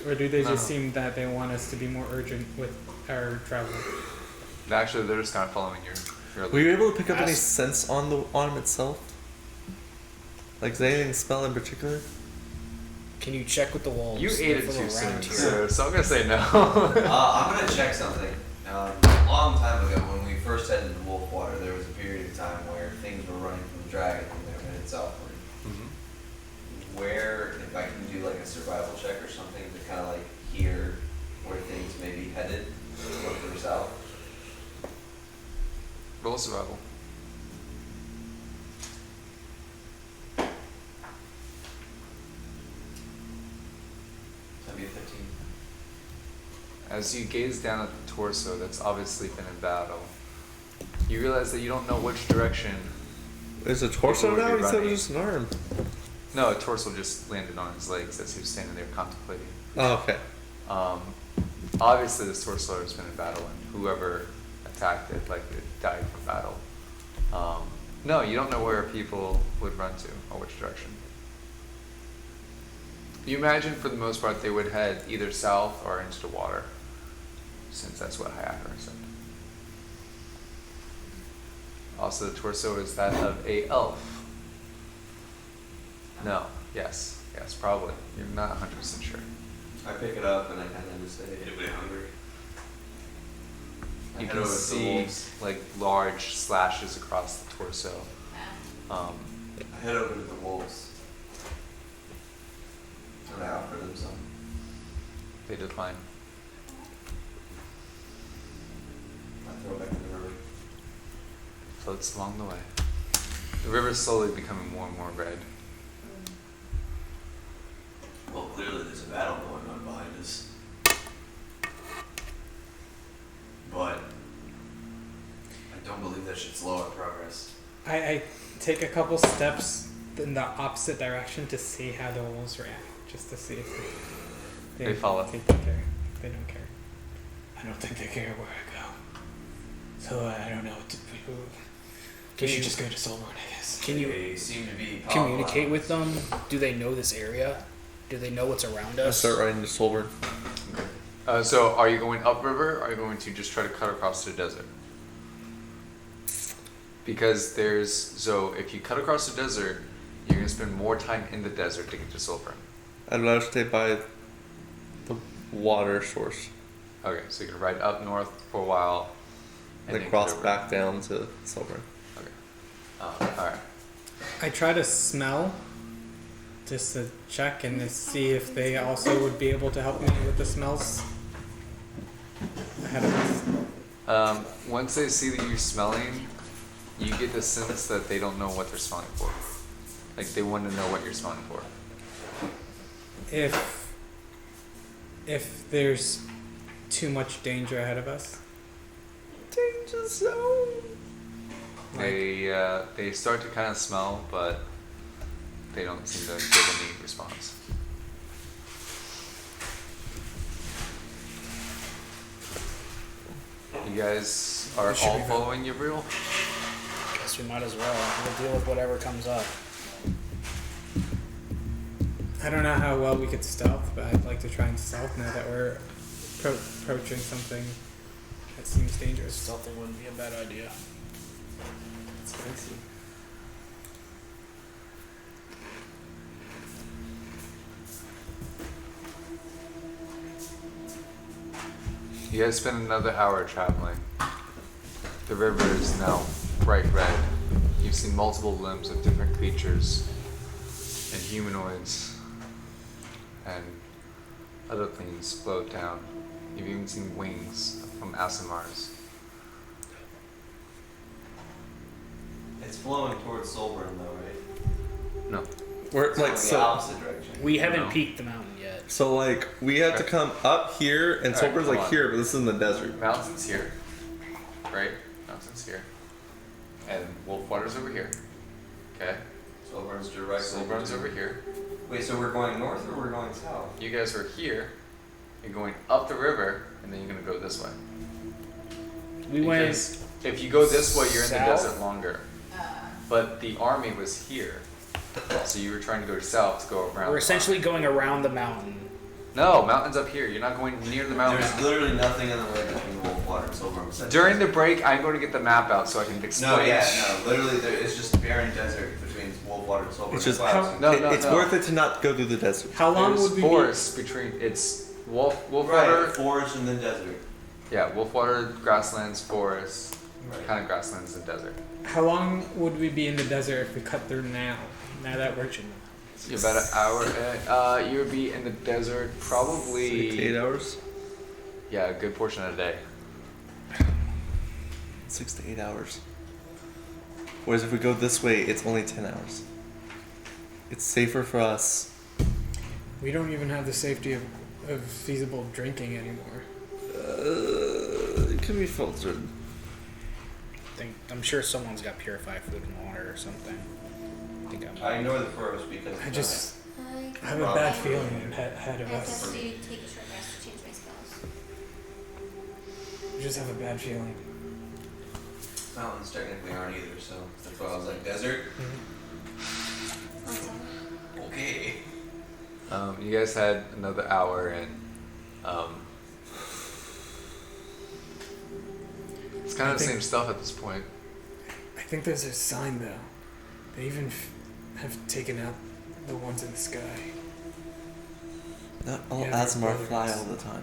Or do they No. just seem that they want us to be more urgent with our travel? Actually, they're just kind of following your Were you able to pick up any Ask- sense on the arm itself? Like, does anything smell in particular? Can you check with the wolves? You They're ate it from too soon, around here. so I'm gonna say no. I'm gonna check something. A long time ago, when we first headed into Wolfwater, there was a period of time where things were running from the dragon and they were headed southward. Where, if I can do like a survival check or something to kind of like hear where things may be headed, north or south. Roll survival. That'd be a 15. As you gaze down at the torso that's obviously been in battle, you realize that you don't know which direction. Is it a torso People would now? be He said it running. was just an arm. No, a torso just landed on his legs as he was standing there contemplating. Oh, okay. Obviously, this torso has been in battle, and whoever attacked it likely died from battle. No, you don't know where people would run to or which direction. You imagine, for the most part, they would head either south or into the water, since that's what Hacker said. Also, the torso is that of a elf. No. Yes. Yes, probably. You're not 100% sure. I pick it up and I kind of just say, anybody hungry? I You head can over to the see wolves. like large slashes across the torso. I head over to the wolves. And I offer them some. They decline. I throw it back in the river. Floats along the way. The river is slowly becoming more and more red. Well, clearly there's a battle going on behind us. But I don't believe that should slow our progress. I take a couple steps in the opposite direction to see how the wolves react, just to see if They follow. think they care. They don't care. I don't think they care where I go. So I don't know what to do. Can We should you- just go to Solburn, I guess. Can you They seem to be powerful communicate with animals. them? Do they know this area? Do they know what's around I us? start riding to Solburn. So, are you going upriver, or are you going to just try to cut across the desert? Because if you cut across the desert, you're going to spend more time in the desert to get to Solburn. I'd rather stay by the water source Okay, so you're going to ride up north for a while. and then get cross over. back down to Solburn. Okay. Alright. I try to smell, just to check and to see if they also would be able to help me with the smells ahead of us. Once they see that you're smelling, you get the sense that they don't know what they're smelling for. Like, they want to know what you're smelling for. If there's too much danger ahead of us. Danger zone. They start to kind of smell, but they don't seem to give any response. You guys are We should all be good. following Yavril? Guess we might as well. We'll deal with whatever comes up. I don't know how well we could stealth, but I'd like to try and stealth now that we're approaching something that seems dangerous. Stealthing wouldn't be a bad idea. It's spicy. You guys spend another hour traveling. The river is now bright red. You've seen multiple limbs of different creatures and humanoids and other things float down. You've even seen wings from Asimars. It's flowing towards Solburn though, right? No. We're It's like going the so. opposite direction. We haven't No. peaked the mountain yet. So like we have to come up here, and Alright, Solburn's come like on. here, but this is in the desert. Mountain's here, right? Mountain's here. And Wolfwater's over here. Okay? Solburn's directly. Solburn's over here. Wait, so we're going north or we're going south? You guys are here. You're going up the river, and then you're gonna go this way. We went. Because if you go this way, you're in the south? desert longer. But the army was here, so you were trying to go south to go around. We're the essentially going around the mountain. mountain. No, mountain's up here. You're not going near the mountain. There's literally nothing in the way between Wolfwater and Solburn. During the break, I'm going to get the map out so I can explain. No, yeah, no. Literally, it's just barren desert between Wolfwater and Solburn. It's just That's why I was- No, it's no. worth it to not go through the desert. How long There's would we forest between it's Right, Wolfwater. forest and then desert. Yeah, Wolfwater, grasslands, forest, Right. kind of grasslands and desert. How long would we be in the desert if we cut through now? Now that we're You're about an hour. You would be in the desert probably 6 to 8 hours. Yeah, a good portion of the day. 6 to 8 hours. Whereas if we go this way, it's only 10 hours. It's safer for us. we don't even have the safety of feasible drinking anymore. It can be filtered. I'm sure someone's got purified food and water or something. I ignore the first because I just I I have a bad feeling ahead I of have us. to take a short rest to change my spells. I just have a bad feeling. mountains technically aren't either, so that's why I was like desert. Also, Okay. You guys had another hour and it's kind I of the think- same stuff at this point. I think there's a sign though. They even have taken out the ones in the sky. Not all Yeah, they're Asmar fly brothers. all the time.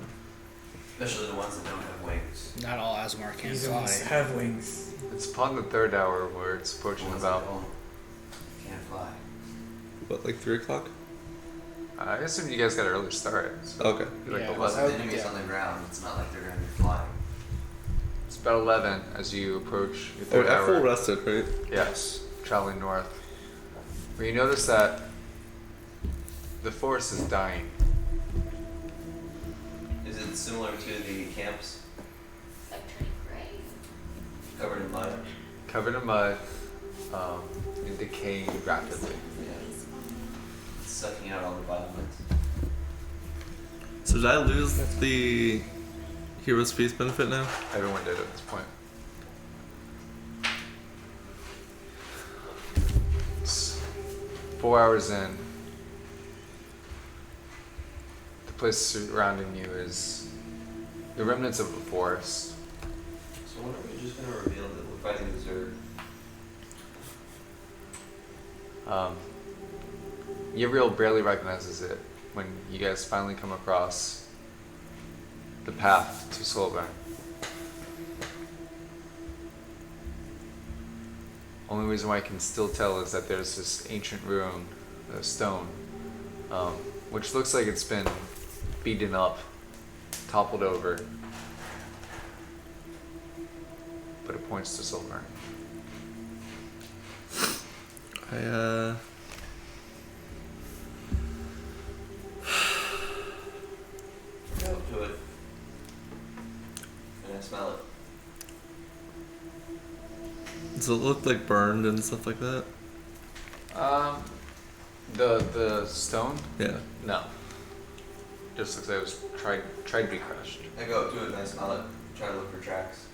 Especially the ones that don't have wings. Not all Asmar can These fly. ones have wings. It's upon the third hour where it's The approaching ones about. that don't can't fly. What, like 3 o'clock? I assume you guys got an early start. So Okay. it'd be like Yeah, Unless 11. the enemy's yeah. on the ground, it's not like they're gonna be flying. It's about 11 as you approach your Oh, third I full hour. rested, right? Yes, traveling north. Where you notice that the forest is dying. Is it similar to the camps Like turning gray. covered in mud? Covered in mud, and decaying rapidly. Yeah. It's sucking out all the vitamins. So did I lose the Hero's Feast benefit now? Everyone did at this point. It's 4 hours in. The place surrounding you is the remnants of a forest. So when are we just gonna reveal that we're fighting the Zerg? Yavriel barely recognizes it when you guys finally come across the path to Solburn. Only reason why I can still tell is that there's this ancient ruin, a stone, which looks like it's been beaten up, toppled over, but it points to Solburn. Go up to it. And I smell it. Does it look like burned and stuff like that? The stone? Yeah. No. Just looks like it was tried to be crushed. I go up to it and I smell it. Try to look for tracks.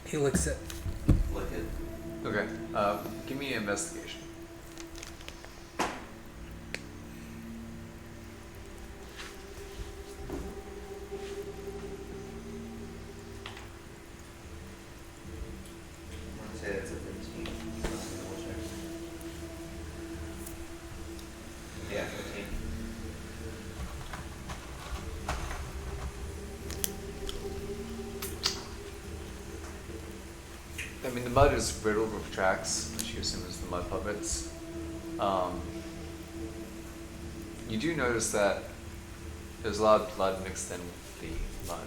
He licks it. Lick it. Okay. Give me an investigation. I'm gonna say that's a 15. Double check. Yeah, 15. I mean, the mud is riddled with tracks, which you assume is the mud puppets. You do notice that there's a lot of blood mixed in with the mud.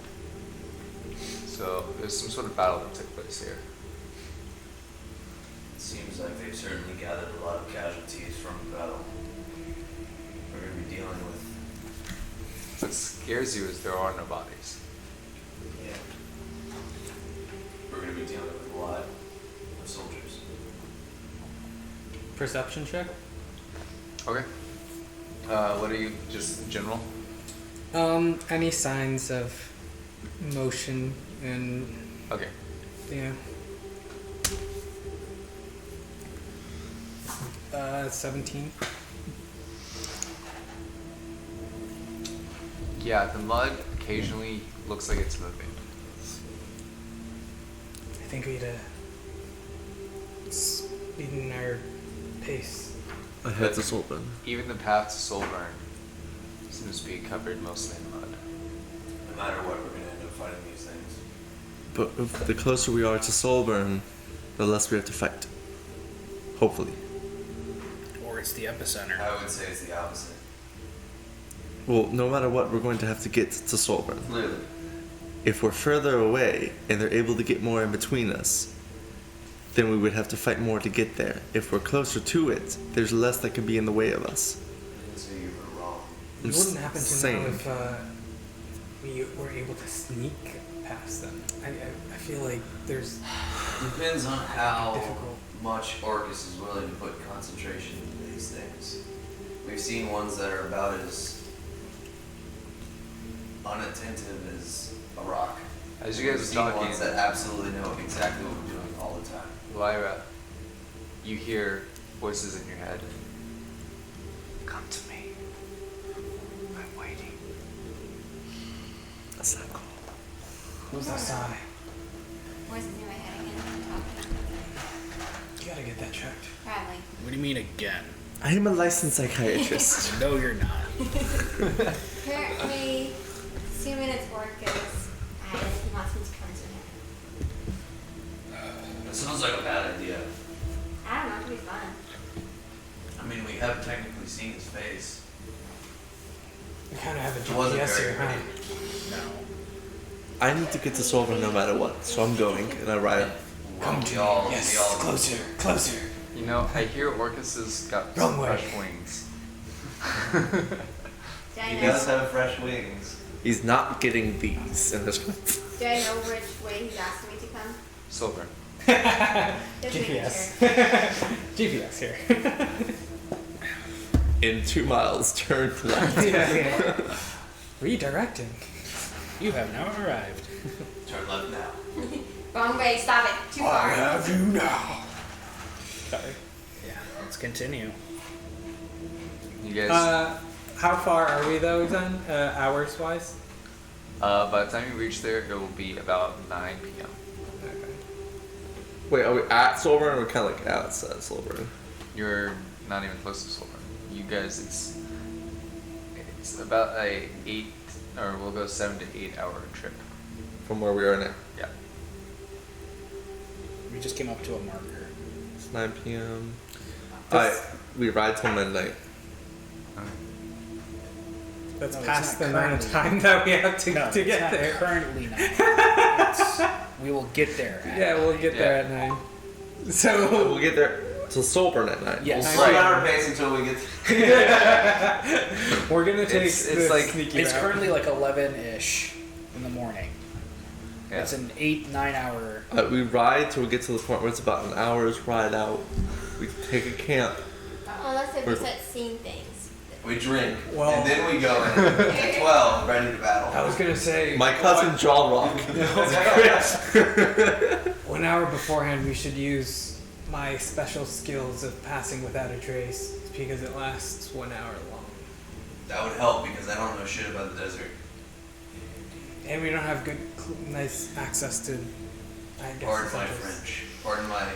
So there's some sort of battle that took place here. It seems like they've certainly gathered a lot of casualties from the battle. We're going to be dealing with. What scares you is there are no bodies. Yeah. We're going to be dealing with a lot of soldiers. Perception check. Okay. What are you, just general? Any signs of motion and Okay. yeah. 17. Yeah, the mud occasionally looks like it's moving. I think we'd speeding our pace. I head to Solburn. Even the path to Solburn seems to be covered mostly in mud. No matter what, we're going to end up fighting these things. But if the closer we are to Solburn, the less we have to fight. Hopefully. Or it's the epicenter. I would say it's the opposite. Well, no matter what, we're going to have to get to Solburn. Clearly. If we're further away and they're able to get more in between us, then we would have to fight more to get there. If we're closer to it, there's less that can be in the way of us. I didn't say you were wrong. It wouldn't happen to Same. know if we were able to sneak past them. I feel like there's Depends on how difficult. much Orcus is willing to put concentration into these things. We've seen ones that are about as unattentive as a rock. As you guys We've are seen talking, ones that absolutely know exactly what we're doing all the time. Lyra, you hear voices in your head. Come to me. I'm waiting. That's not cool. Who's that sigh? Voices in my head again. I'm talking. You gotta get that checked. Probably. What do you mean again? I am a licensed psychiatrist. No, you're not. Apparently, assuming it's Orcus, he wants me to come to him. That sounds like a bad idea. I don't know, it could be fun. I mean, we haven't technically seen his face. We kind of have a It wasn't GPS very here, huh? pretty. No. I need to get to Solburn no matter what, so I'm going, and I ride. Come to all. Yes, we all closer, closer. You know, I hear Orcus has got Wrong some way. fresh wings. Do I He know, does have fresh wings. He's not getting these, and there's do I know which way he's asking me to come? Solburn. Just making GPS. sure. GPS here. in 2 miles, turn left. yeah. Redirecting. You have now arrived. Turn left now. Wrong way, stop it. Too far. you now. Sorry. Yeah, let's continue. You guys, How far are we though, then, hours wise? by the time you reach there, it will be about 9 p.m. Okay. Wait, are we at Solburn or kind of like outside Solburn? You're not even close to Solburn. You guys, it's about a 8, or we'll go 7 to 8 hour trip. From where we are now. Yeah. We just came up to a marker. It's 9 p.m. That's- We ride till midnight. That's No, it's past not the amount of currently. time that we have to, No, to it's get not there. currently 9. It's- we will get there. At Yeah, we'll get there Yeah. at 9. So We'll get there to Solburn at 9. Yes. We'll slow down our pace until we get. we're gonna take It's the like- sneaky It's route. currently like 11-ish in the morning. Yeah. It's an 8-9 hour. We ride till we get to the point where it's about an hour's ride out. We take a camp. Oh, let's if we start seeing things? We drink, Well- and then we go in at 12, ready to battle. I was gonna say My cousin Jaw Rock. 1 hour beforehand we should use my special skills of passing without a trace because it lasts 1 hour long. That would help because I don't know shit about the desert. And we don't have good, nice access to. I guess Pardon my essentials. French. Pardon my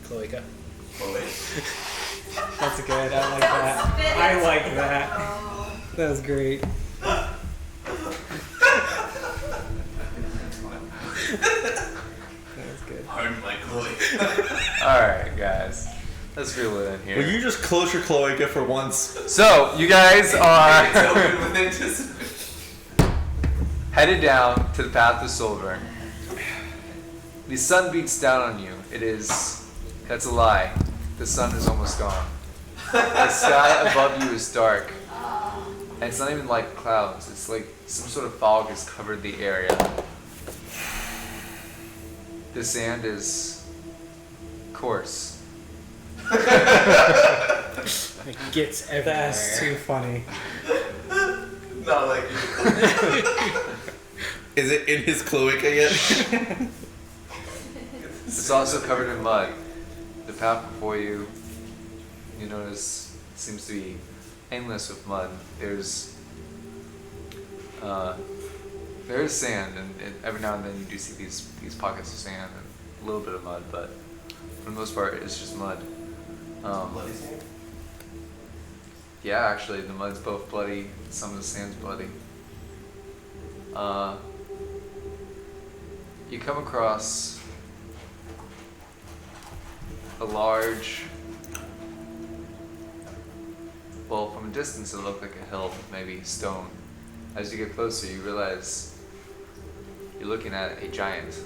Cloaca. Chloe. That's good. I like that. I like that. That was great. That was good. Pardon my Chloe. Alright, guys. Let's reel it in here. Will you just close your cloaca for once? So, you guys It's are open with anticipation. headed down to the path of Solburn. The sun beats down on you. That's a lie. The sun is almost gone. The sky above you is dark. And it's not even like clouds. It's like some sort of fog has covered the area. The sand is coarse. It gets everywhere. That's too funny. Not like you. Is it in his cloaca yet? It's also covered in mud. The path before you, you notice, seems to be endless with mud. There's sand, and every now and then you do see these pockets of sand and a little bit of mud, but for the most part, it's just mud. Bloody sand? Yeah, actually, the mud's both bloody. Some of the sand's bloody. You come across a large, well, from a distance it looked like a hill, maybe stone. As you get closer, you realize you're looking at a giant.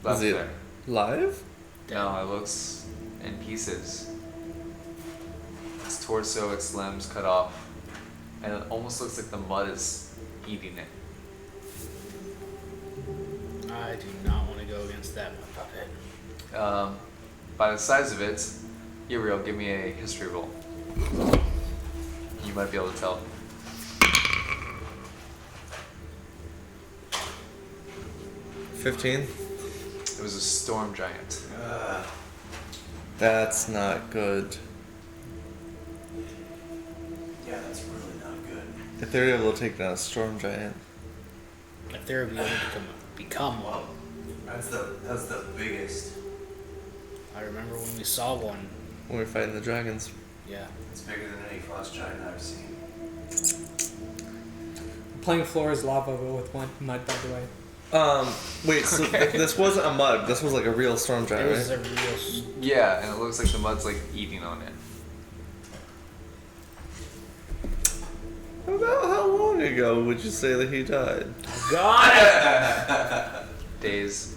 Left it- there. Live? No, it looks in pieces. Its torso, its limbs cut off, and it almost looks like the mud is eating it. I do not want to go against that mud puppet. By the size of it, Uriel, give me a history roll. You might be able to tell. 15? It was a storm giant. That's not good. Yeah, that's really not good. If they're able to take down a storm giant. If they're able to become one. Well, that's the biggest. I remember when we saw one. When we're fighting the dragons. Yeah. It's bigger than any frost giant I've seen. Playing floor is lava but with mud, by the way. Wait, so this wasn't a mud, this was like a real storm It giant, was right? a real. Yeah, and it looks like the mud's like eating on it. About how long ago would you say that he died? God! Days.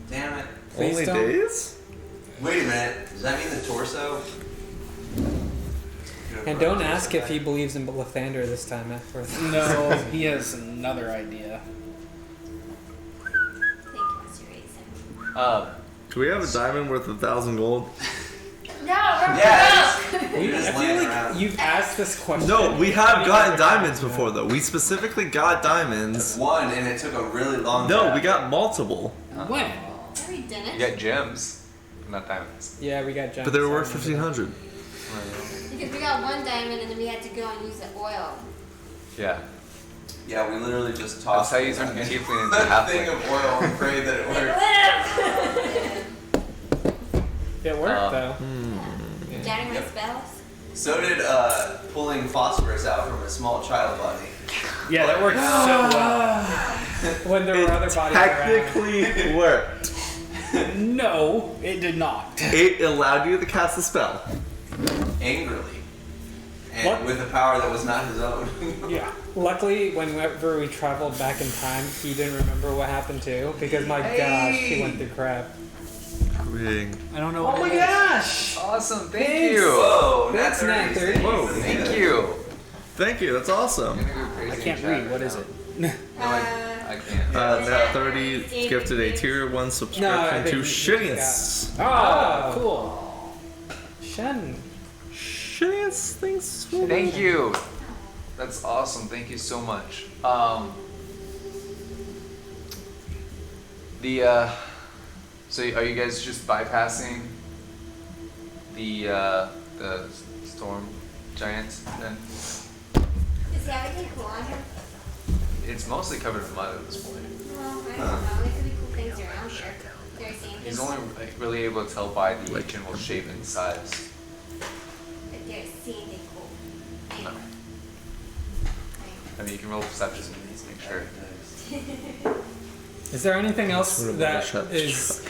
Damn it. Please Only don't. days? Wait a minute. Does that mean the torso? And don't ask if he believes in Lathander this time after. No, he has another idea. Thank you, Mr. Raisin. Do we have a diamond worth 1,000 gold? No, we're Yes. broke. I You're just feel laying like around. you've asked this question. No, we have many gotten other diamonds times. before though. We specifically got diamonds. One, and it took a really long No, time. we got multiple. When? No, we didn't. You got gems, not diamonds. Yeah, we got. But they were worth giants. 1,500. Because we got one diamond and then we had to go and use the oil. Yeah. Yeah, we literally just That's tossed how you turn a that tiefling into a thing halfling. of oil and prayed that it worked. It worked though. Jamming my Yep. spells. So did pulling phosphorus out from a small child body. Yeah, that worked so well. When there were other bodies around. Technically worked. No, it did not. It allowed you to cast a spell. Angrily. And What? with a power that was not his own. Yeah. Luckily, whenever we traveled back in time, he didn't remember what happened too. Because my gosh, he went through crap. Ring. I don't know. Oh my gosh! Awesome, thank Thanks. you. Whoa, Thanks, Nat 30. Whoa. Thank you. Thank you, that's awesome. I'm gonna go crazy I in can't chat read. right What is now. it? No, I can't. Nat 30 gifted a tier 1 subscription No, I to think Shittiness. Oh, cool. Shittiest things. Thank you. That's awesome. Thank you so much. So are you guys just bypassing the storm giant then? Does he have anything cool on him? It's mostly covered in mud at this point. Well, I don't know. There could be cool things around here. Did I see anything? He's only really able to tell by the general shape and size. If did I see anything cool? No. I mean, you can roll perception and make sure. Is there anything else Would've that shut the is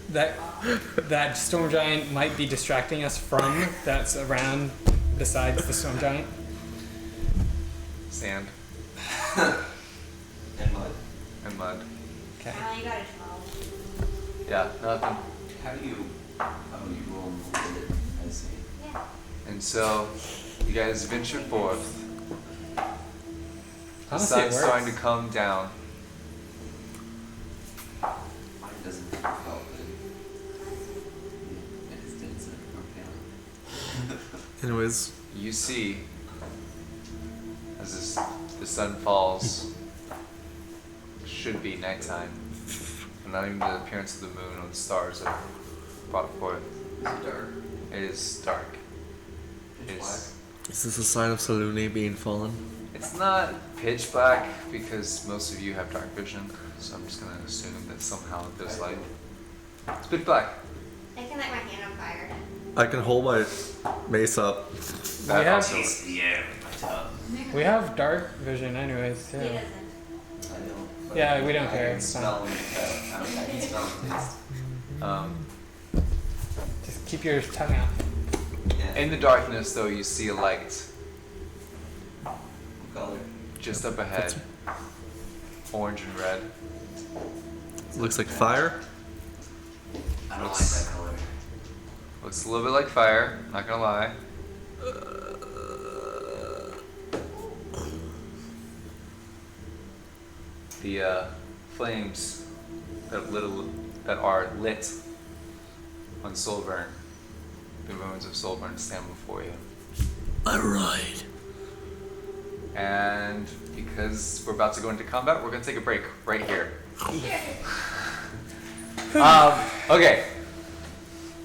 that storm giant might be distracting us from that's around besides the storm giant? Sand And mud. and mud. Okay. Oh, you got a 12. Yeah, nothing. How do you? Oh, you roll and roll it. I see. Yeah. And so, you guys venture forth. The Honestly, it sun's works. starting to come down. Mine doesn't help it. It is dense and broken. Anyways, You see, as the sun falls, should be nighttime, and not even the appearance of the moon or the stars are brought forth. It's dark. It is dark. Pitch black. is this a sign of Salune being fallen? It's not pitch black because most of you have dark vision, so I'm just gonna assume that somehow there's light. It's pitch black. I can light my hand on fire. I can hold my mace up. That have- also. Taste the air with my tongue. We have dark vision anyways, He too. doesn't. I don't. but Yeah, we don't I care, can it's smell and I can smell and taste. Just keep your tongue out. Yeah. In the darkness, though, you see a light What color? just up ahead, orange and red. Looks like fire. I don't like that color. Looks a little bit like fire. Not gonna lie. The flames that are lit on Solburn, the ruins of Solburn, stand before you. Alright. And because we're about to go into combat, we're gonna take a break right here. Okay.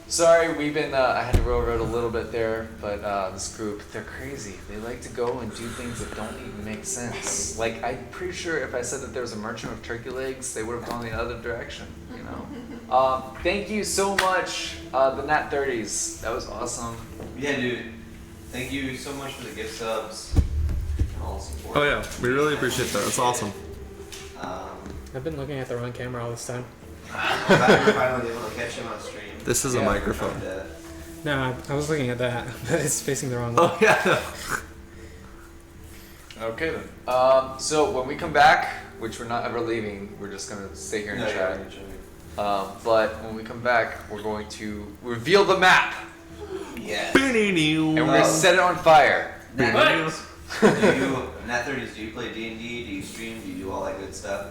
Sorry, we've been. I had to railroad a little bit there, but this group, they're crazy. They like to go and do things that don't even make sense. Like, I'm pretty sure if I said that there was a merchant of turkey legs, they would have gone the other direction, you know? Thank you so much, the Nat 30s. That was awesome. Yeah, dude. Thank you so much for the gift subs and all the support. Oh yeah, we really appreciate that. That's awesome. I've been looking at the wrong camera all this time. I'm glad we're finally able to catch him on stream. This is a Yeah. microphone. No, I was looking at that, but it's facing the wrong way. Oh yeah. Okay then. So when we come back, which we're not ever leaving, we're just gonna stay here and No, chat. yeah, But when we come back, we're going to reveal the map, yes. and we're gonna set it on fire. Nat 30s, do you play D&D? Do you stream? Do you do all that good stuff?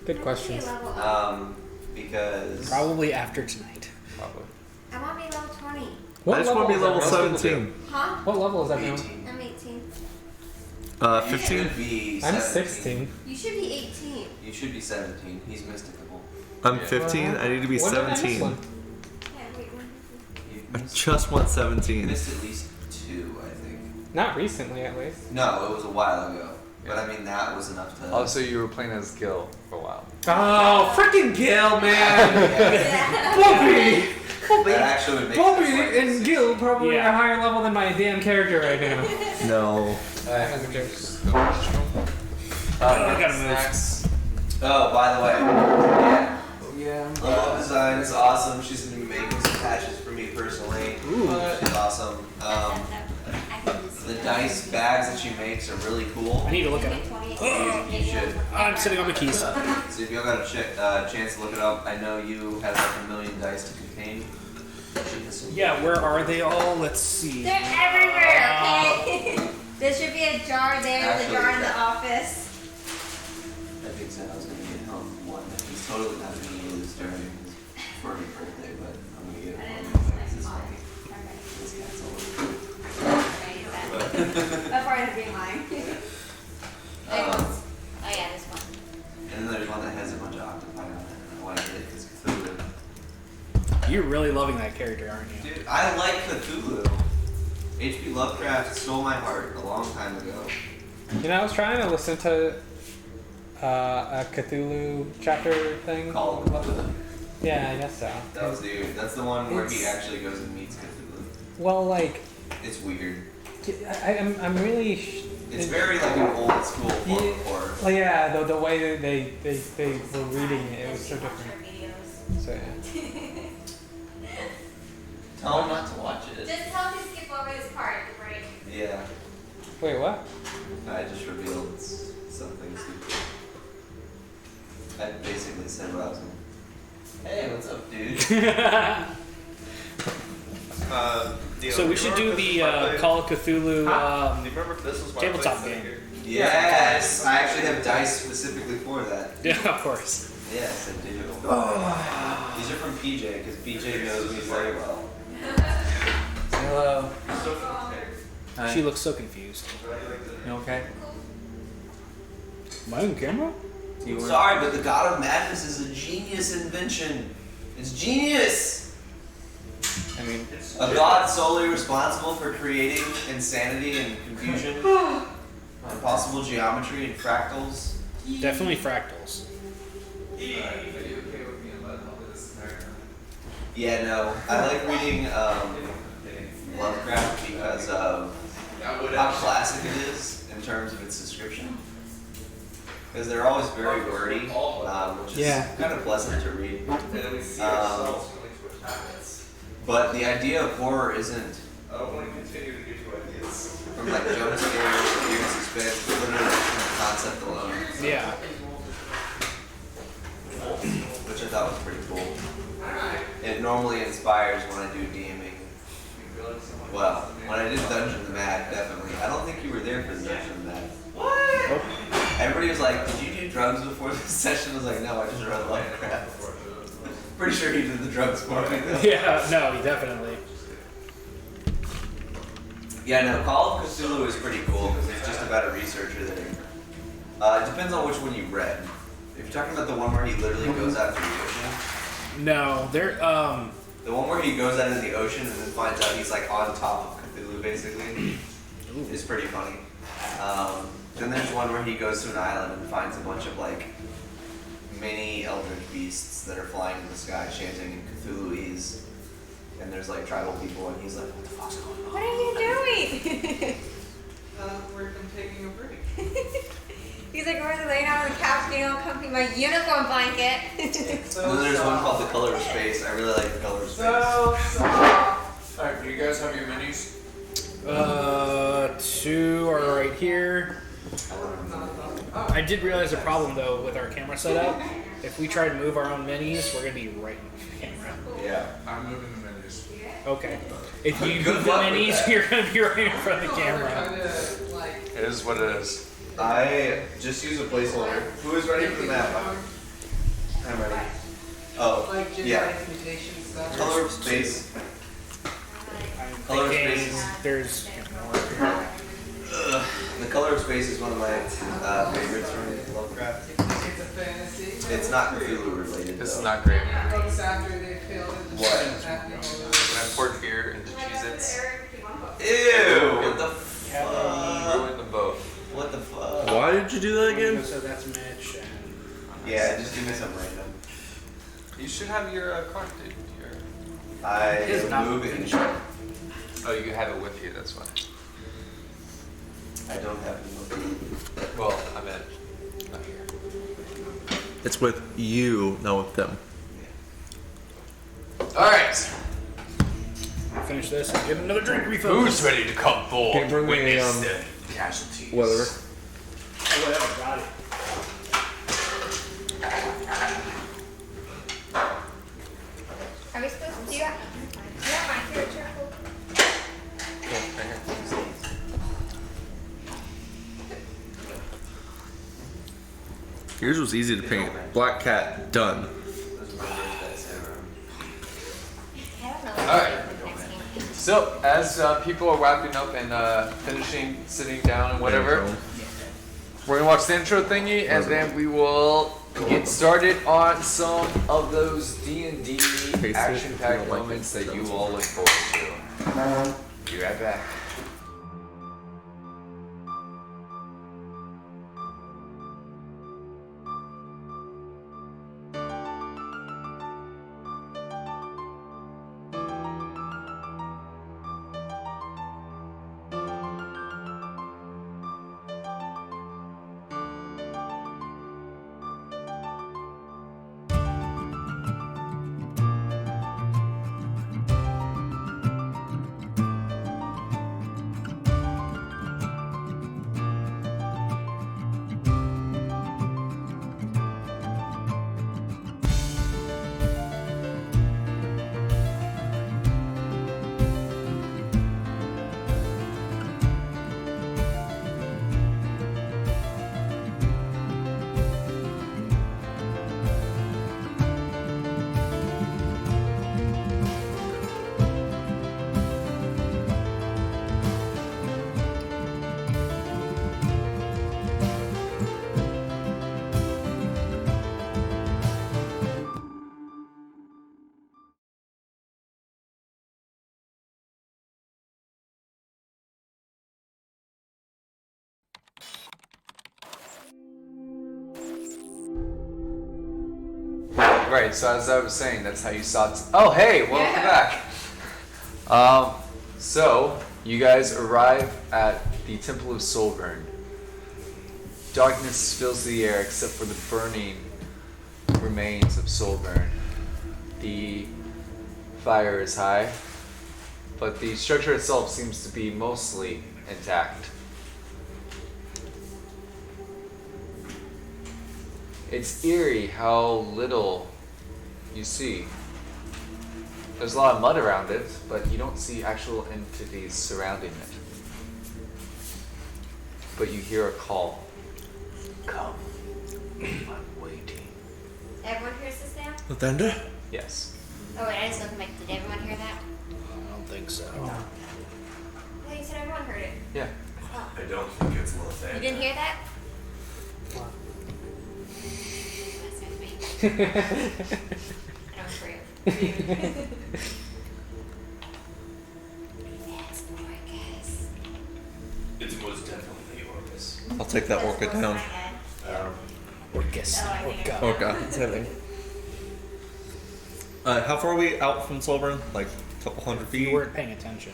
Good questions. Level up. Because Probably after tonight. Probably. I want to be level 20. What I just want to be is level that? 17. Huh? What level is that now? 18. I'm 18. You 15. should be I'm 17. 16. You should be 18. You should be 17. He's mystical. I'm Yeah. 15. I need to be When did I miss 17. one? Yeah, wait, when You I missed, just want you 17. missed at least 2, I think. Not recently, at least. No, it was a while ago. But I mean, that was enough to. Also, you were playing as Gil for a while. Oh, freaking Gil, man! Yeah. Bobby! That actually would make Bobby sense why and it's Gil probably Yeah. are a higher level than my damn character right now. No. I gotta move. Snacks. Oh, by the way, yeah. Yeah. Love design is awesome. She's gonna be making some patches for me personally. She's awesome. I can just The dice bags that she makes are really cool. I need to look at get it. 20. You should. I'm sitting on the keys. So if y'all got a chance to look it up, I know you have like 1 million dice to contain. Yeah, where are they all? Let's see. They're everywhere, okay? There should be a jar there, there's a jar in the office. That being said, I was gonna get home one that he's totally not gonna use during his birthday, but I'm gonna get it home. It's funny. That's part of the green line. Oh yeah, this one. And then there's one that has a bunch of octopi on it. I want to get it because Cthulhu. You're really loving that character, aren't you? Dude, I like Cthulhu. H.P. Lovecraft stole my heart a long time ago. You know, I was trying to listen to a Cthulhu chapter thing. Call of Cthulhu. Yeah, I guess so. That's the one where he It's- actually goes and meets Cthulhu. Well, like, It's weird. I'm really. It's very like an old school form of horror. Well, yeah, the way that they were reading it, it was so different. So yeah. Tell him not to watch it. Just tell him to skip over this part at the break. Yeah. Wait, what? I just revealed something stupid. I basically said what I was going to. Hey, what's up, dude? So we should do the Call of Cthulhu Do you remember if this was my tabletop place game. here? Yes! I actually have dice specifically for that. Yeah, of course. Yes, I do. These are from PJ, because PJ knows me very well. Hello. She looks so confused. You okay? Am I on camera? Sorry, but the God of Madness is a genius invention. It's genius! I mean, A god solely responsible for creating insanity and confusion, impossible geometry and fractals. Definitely fractals. Yeah, no, I like reading Lovecraft because of how classic it is in terms of its description. Because they're always very wordy, which is kind of pleasant to read. But the idea of horror isn't from like jump scares, fear and suspense, but literally from the concept alone. Yeah. Which I thought was pretty cool. It normally inspires when I do DMing. Well, when I did Dungeon of the Mad, definitely. I don't think you were there for the Dungeon of the Mad. What? Everybody was like, did you do drugs before this session? I was like, no, I just read Lovecraft. Pretty sure he did the drugs for me. Yeah, no, definitely. Yeah, no, Call of Cthulhu is pretty cool because it's just about a researcher that. It depends on which one you read. If you're talking about the one where he literally goes out into the ocean, No, they're the one where he goes out into the ocean and then finds out he's like on top of Cthulhu basically, is pretty funny. Then there's one where he goes to an island and finds a bunch of like mini eldritch beasts that are flying in the sky chanting in Cthulhuese. And there's like tribal people and he's like, what the fuck's going on? What are you doing? I'm taking a break. He's like, we're laying out on the couch, getting all comfy, my unicorn blanket. And then there's one called The Color of Space. I really like The Color of Space. alright, do you guys have your minis? 2 are right here. I did realize a problem though with our camera setup. If we try to move our own minis, we're gonna be right in the camera. Yeah. I'm moving the minis. Okay. If you Good move the luck with minis, that. you're gonna be right in front of the camera. It is what it is. I just use a placeholder. Who is ready for the map? I'm ready. Oh, yeah. Color of Space. Color of Thinking Space is, there's The Color of Space is one of my favorites from Lovecraft. It's not Cthulhu related This is though. not great. What? When I poured beer into Cheez-Its, Ew! What the you fuck? ruined the boat. What the fuck? Why did you do that again? So that's Mitch. And Yeah, just give me some random. You should have your card, dude. I It's not move it. Oh, you have it with you, that's why. I don't have any more. Well, I meant not here. It's with you, not with them. Alright, finish this and get another drink refill. who's ready to come forward? Okay, bring me, Witness the casualties. Whatever. Oh, whatever, got it. Are we supposed to do that? Yeah, my favorite charcoal. Cool, right here. Yours was easy to paint. Black cat, done. I don't know. Alright. Next game. So, as people are wrapping up and finishing, sitting down and whatever, we're gonna watch the intro thingy, and then we will get started on some of those D&D action-packed moments that you all look forward to. Be right back. Right, so as I was saying, that's how you saw. Oh, hey, welcome back. So you guys arrive at the Temple of Solburn. Darkness fills the air except for the burning remains of Solburn. The fire is high, but the structure itself seems to be mostly intact. It's eerie how little you see. There's a lot of mud around it, but you don't see actual entities surrounding it. But you hear a call. Come. I'm waiting. Everyone hears this now? The thunder? Yes. Oh wait, I just looked back. Did everyone hear that? I don't think so. Well, you said everyone heard it. Yeah. Oh. I don't think it's Little You didn't hear that? What? That's me. I don't approve. Yes, Marcus. It was definitely Orcus. I'll take that orca That's down. my head. Orcus. Oh, I think Orca. Orca, same thing. How far are we out from Solburn? Like a couple hundred If feet? you weren't paying attention.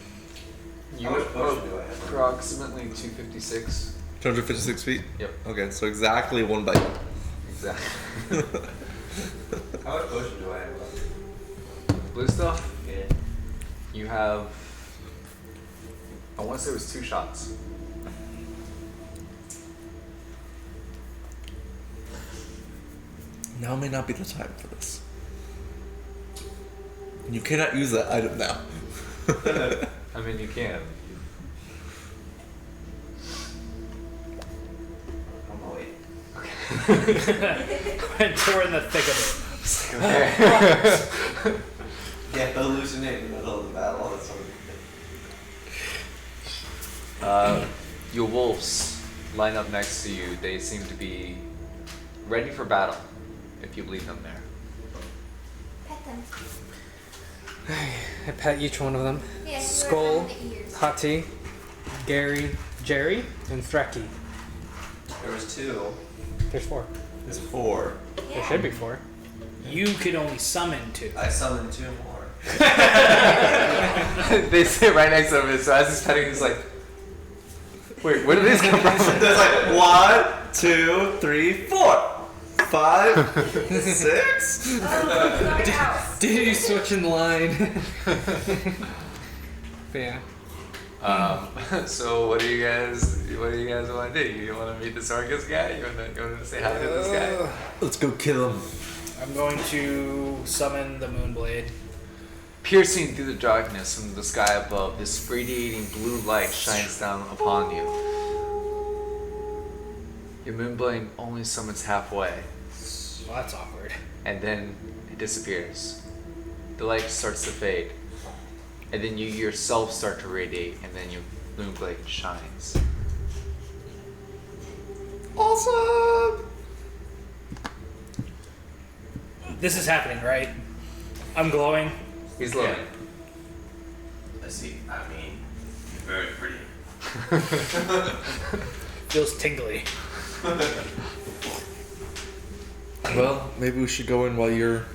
You How much are potion do I have? approximately 256. 256 feet? Yep. Okay, so exactly one bite. Exactly. How much potion do I have left? Blue stuff? Yeah. You have. I want to say it was 2 shots. Now may not be the time for this. You cannot use that item now. I mean, you can. I'm gonna wait. Until we're in the thick of Okay. Yeah, hallucinate in the middle of the battle. That's something. Your wolves line up next to you. They seem to be ready for battle, if you leave them there. Pet them. I pet each one of them. Yeah, Skull, the ears. Hati, Gary, Jerry, and Threcky. There was 2. There's 4. It's 4. There should be 4. it. You could only summon 2. I summoned 2 more. They sit right next to him, so as he's petting, he's like, wait, where did these come from? There's like 1, 2, 3, 4, 5, 6. Oh, it's house. Did you switch in line? But yeah. So what do you guys want to do? You want to meet this Argus guy? You want to say hi to this guy? Let's go kill him. I'm going to summon the Moonblade. Piercing through the darkness from the sky above, this radiating blue light shines down upon you. Your moonblade only summons halfway, Well, that's awkward. and then it disappears. The light starts to fade. and then you yourself start to radiate, and then your moon blade shines. Awesome! This is happening, right? I'm glowing. He's glowing. I see. I mean, you're very pretty. Feels tingly. Well, maybe we should go in while you're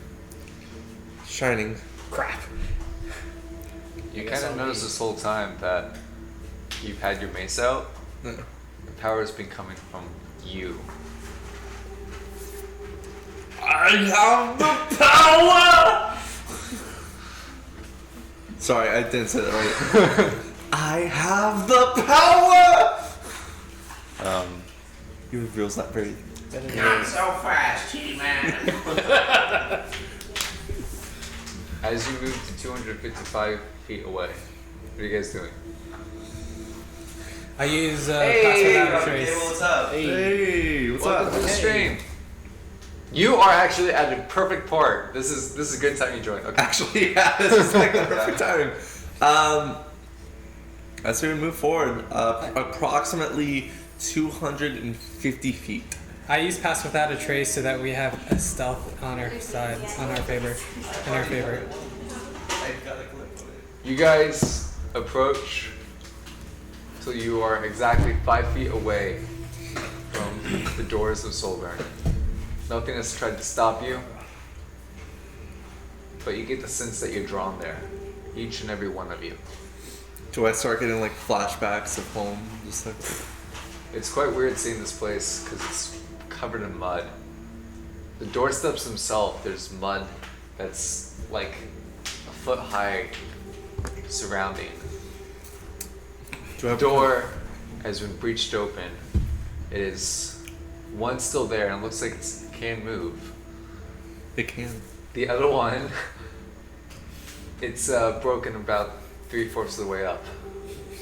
shining. Crap. You guess kind of I'll noticed be- this whole time that you've had your mace out. Yeah. The power has been coming from you. I have the power! Sorry, I didn't say that right. I have the power! He reveals that very... Not so fast, He-Man. As you move to 255 feet away, what are you guys doing? I use Hey, pass without a Cable, trace. what's up? Hey, what's Welcome up? to the stream. You are actually at a perfect part. This is a good time you joined. Okay. Actually, yeah, this is like the perfect timing. As we move forward, approximately 250 feet. I use pass without a trace so that we have a stealth on our side, on our favor, in our favor. You guys approach till you are exactly 5 feet away from the doors of Solburn. Nothing has tried to stop you, but you get the sense that you're drawn there, each and every one of you. Do I start getting like flashbacks of home? Just like, It's quite weird seeing this place because it's covered in mud. The doorsteps themselves, there's mud that's like a foot high surrounding. do I The have door has been breached open. It is one still there and it looks like it can move. It can. The other one, it's broken about 3/4 of the way up.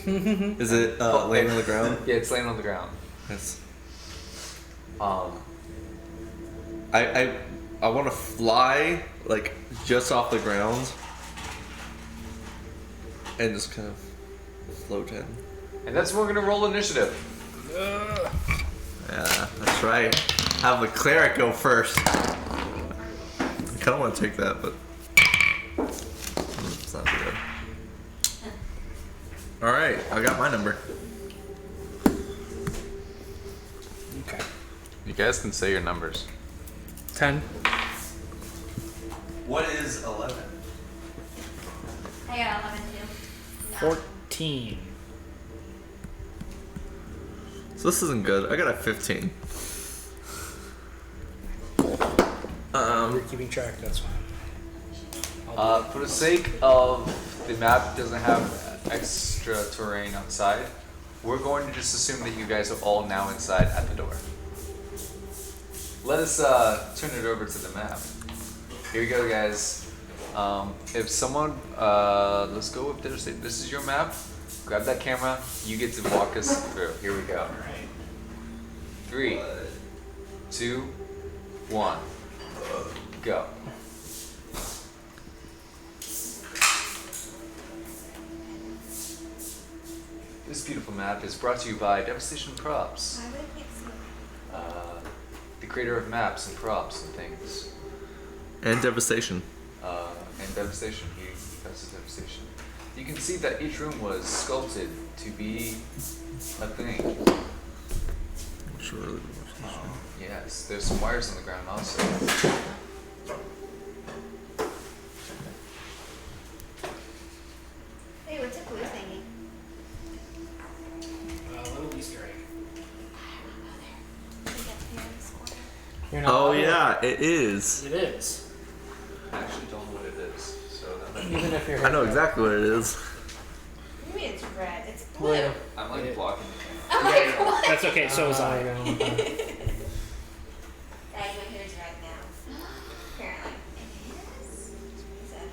Is it laying on the ground? Yeah, it's laying on the ground. Yes. Um, I want to fly like just off the ground and just kind of float in. and that's when we're gonna roll initiative. Yeah, that's right. Have the cleric go first. I kind of want to take that, but it's not so good. All right, I got my number. Okay. You guys can say your numbers. 10. What is 11? I got 11 too. No. 14. So this isn't good. I got a 15. You're keeping track, that's fine. For the sake of the map doesn't have extra terrain outside, we're going to just assume that you guys are all now inside at the door. Let us turn it over to the map. Here we go, guys. If someone, let's go with this. This is your map. Grab that camera. You get to walk us through. Here we go. 3, 2, 1, go. This beautiful map is brought to you by Devastation Props, Why would I can't see it? the creator of maps and props and things. And devastation. And Devastation, he does Devastation. You can see that each room was sculpted to be a thing. Sure. Yes, there's some wires on the ground also. Hey, what's a blue thingy? Little Easter egg. I think it's here in this corner. You're not Oh allowed to yeah, it is. It is. I actually don't know what it is, so that might look, Even if you're I know exactly what it is. What do you mean it's red? It's blue. Blue. I'm like Yeah. blocking the camera. I'm Yeah, like, what? That's okay, so is I. Guys, my hair's red now. Apparently. It is? Is that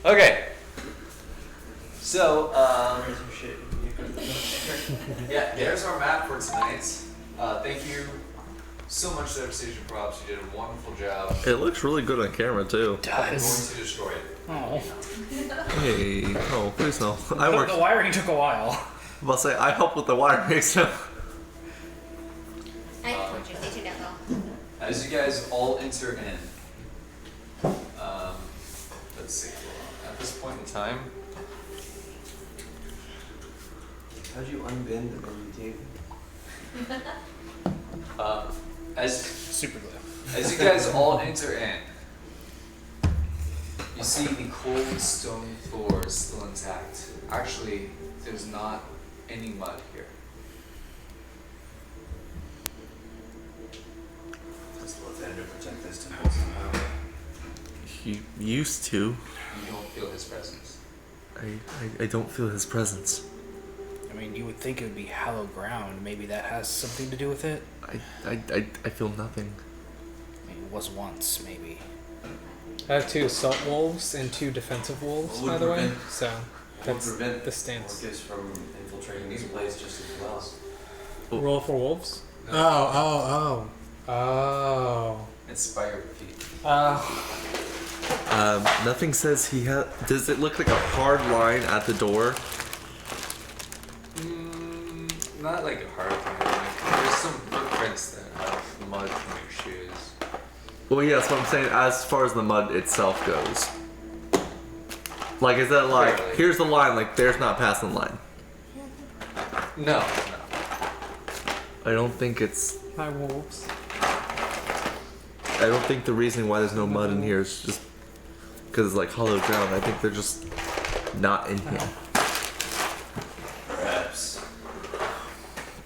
wrong? Okay. So, yeah, there's our map for tonight. Thank you so much, Devastation Props. You did a wonderful job. It looks really good on camera too. I'm going to destroy it. Oh. Hey, no, please no. I The worked. wiring took a while. I'm about to say I helped with the wiring, so. I told you, they should have go. As you guys all enter in, let's see. At this point in time, How'd you unbend the menu table? as Super glue. as you guys all enter in, you see the cold stone floor is still intact. Actually, there's not any mud here. Does Lathander protect this temple somehow? He used to. You don't feel his presence. I don't feel his presence. I mean, you would think it would be hallowed ground. Maybe that has something to do with it. I feel nothing. I mean, it was once, maybe. I have 2 assault wolves and 2 defensive wolves, What would by the way. prevent- So Would that's prevent the stance. Orcus from infiltrating this place just as well. Roll for wolves. No. Oh. It's by your feet. Nothing says he has. Does it look like a hard line at the door? Not like a hard thing. There's some footprints that have mud from your shoes. Well, yeah, that's what I'm saying. As far as the mud itself goes, like, is that like Barely. here's the line? Like, there's not passing the line. No. I don't think it's. My wolves. I don't think the reason why there's no mud in here is just because it's like hollow ground. I think they're just not in here. Perhaps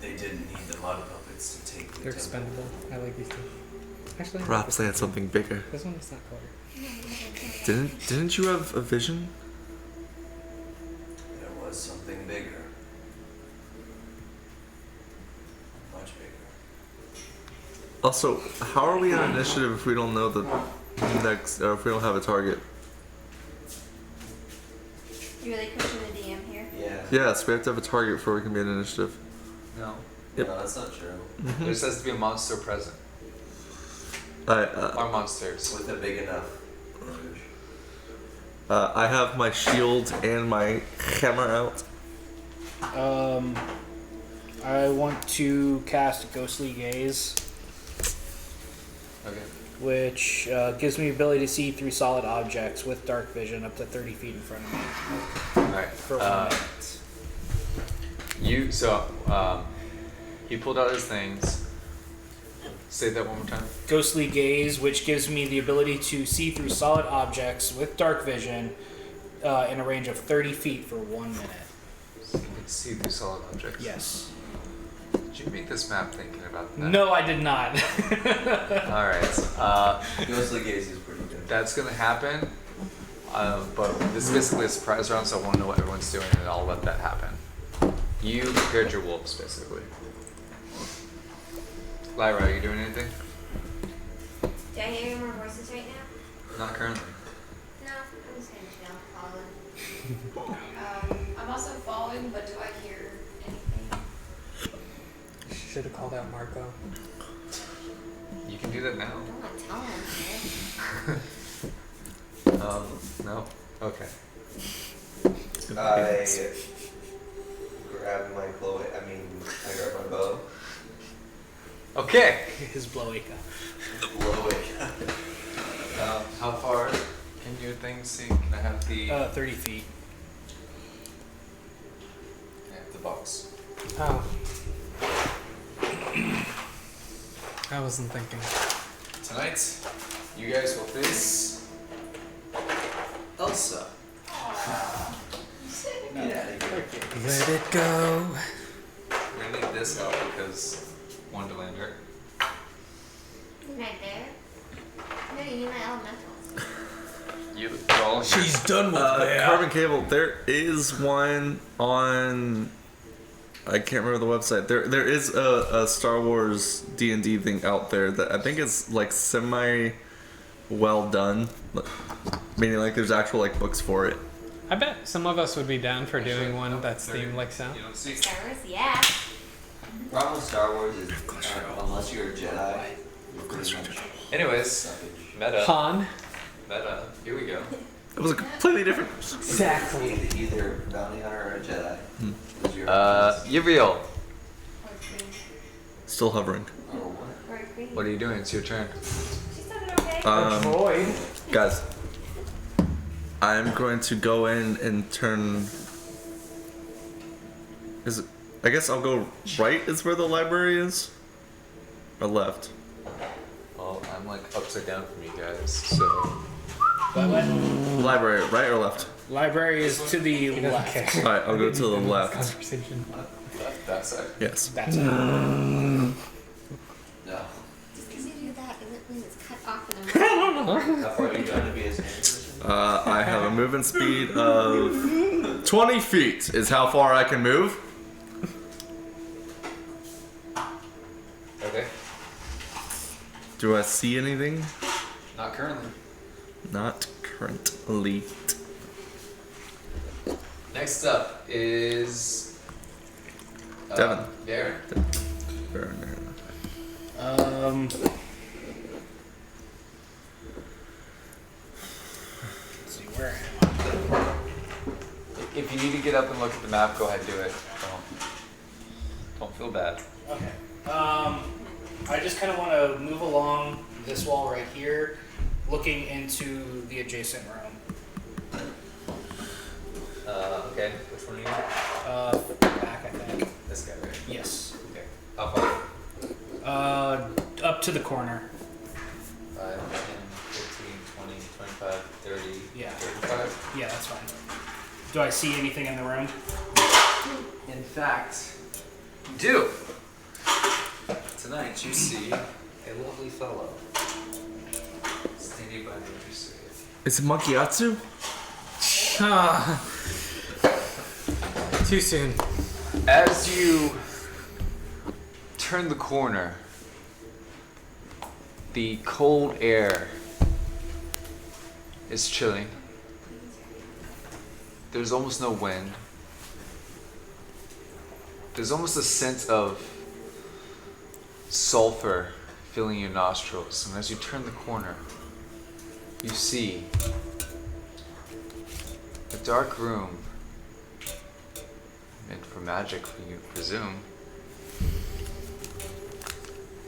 they didn't need the mud puppets to take the They're temple. expendable. I like these 2. Actually, I like Perhaps this they had one. something bigger. This one is not colored. Didn't you have a vision? There was something bigger. Much bigger. Also, how are we on initiative if we don't know the next, or if we don't have a target? You really pushing the DM here? Yeah. Yes, we have to have a target before we can be in initiative. No. Yep. No, that's not true. There has to be a monster present. I Or monsters. With a big enough. I have my shield and my hammer out. I want to cast Ghostly Gaze, Okay. which gives me ability to see through solid objects with dark vision up to 30 feet in front of me Alright. for 1 minute. He pulled out his things. Say that one more time. Ghostly Gaze, which gives me the ability to see through solid objects with dark vision in a range of 30 feet for 1 minute. So you can see through solid objects. Yes. Did you make this map thinking about that? No, I did not. Alright. Ghostly Gaze is pretty good. That's gonna happen. But this is basically a surprise round, so I want to know what everyone's doing, and I'll let that happen. You prepared your wolves, basically. Lyra, are you doing anything? Do I hear any more voices right now? Not currently. No, I'm just gonna chill, follow. I'm also following, but do I hear anything? Should have called out Marco. You can do that now. Don't want to tell him, No? Okay. I grab my I grab my bow. Okay. His blowy. Blow it. How far can your thing see? Can I have the 30 feet. the box? Oh. I wasn't thinking. Tonight, you guys will face Elsa. Get out of here. Let it go. We're gonna need this out because Wonderlander. He's right there. No, you need my elementals. You're all here. She's done with Carbon cable. There is one on. I can't remember the website. There is a Star Wars D&D thing out there that I think is like semi well done, meaning like there's actual like books for it. I bet some of us would be down for doing Actually, one no, that's 30. themed like so. You don't see. Star Wars, yeah. Problem with Star Wars is unless you're a Jedi, Anyways, meta. Han. Meta. Here we go. It was a completely different. Exactly. Either bounty hunter or a Jedi. Was your Uriel, Still hovering. or what? Or green. what are you doing? It's your turn. She sounded okay. Droid. Guys, I'm going to go in and turn. Is it? I guess I'll go right. Is where the library is, or left? Well, I'm like upside down from you guys, so. Library, right or left? Library is to the left. All right, I'll go to the left. Conversation. That side. Yes. That's it. No. Just because you do that doesn't mean it's cut off in the How far are you trying to be as hand position? I have a movement speed of 20 feet. Is how far I can move. Okay. Do I see anything? Not currently. Not currently. Next up is Devin. Darren. Let's see, where am I? If you need to get up and look at the map, go ahead and do it. Don't feel bad. Okay. I just kind of want to move along this wall right here, looking into the adjacent room. Okay. Which one are you? Back, I think. This guy, right? Yes. Okay. How far? Up to the corner. 5, 10, 15, 20, 25, 30, Yeah. 35. Yeah, that's fine. Do I see anything in the room? In fact, you do. Tonight you see a lovely fellow standing by the interstate. Is it Monkeyatsu? Ah. Too soon. As you turn the corner, the cold air is chilling. There's almost no wind. There's almost a sense of sulfur filling your nostrils, and as you turn the corner, you see a dark room meant for magic, you presume,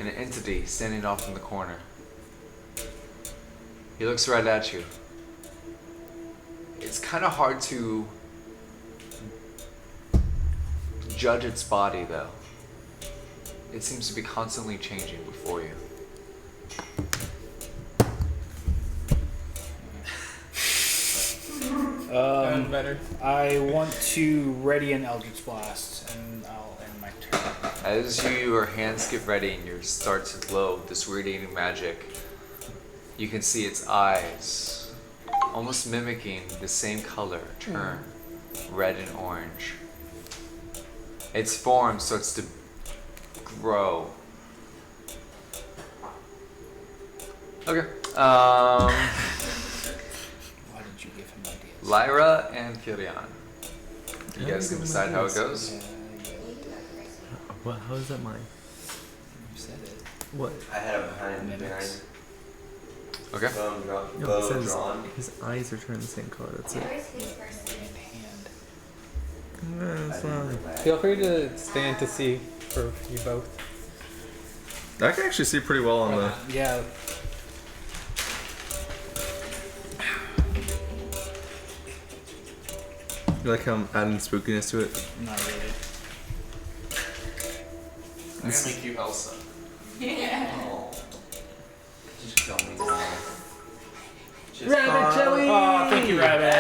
and an entity standing off in the corner. He looks right at you. It's kind of hard to judge its body, though. It seems to be constantly changing before you. Better. I want to ready an Eldritch Blast, and I'll end my turn. As your hands get ready and you start to glow this radiating magic, you can see its eyes, almost mimicking the same color, turn red and orange. Its form starts to grow. Okay. Why did you give him ideas? Lyra and Kilian. You guys can decide how it goes. What? How is that mine? You said it. What? I had it behind Mimics. Okay. Bone drawn. No, it Bow says drawn. his eyes are turning the same color. That's it. Where's his first name? Hand. It's not. Feel free to stand to see for you both. I can actually see pretty well on the. Yeah. You like how I'm adding spookiness to it? Not really. I'm gonna make you Elsa. Yeah. Oh. Just kill me now. Just Rabbit jelly! Oh, thank you, Rabbit.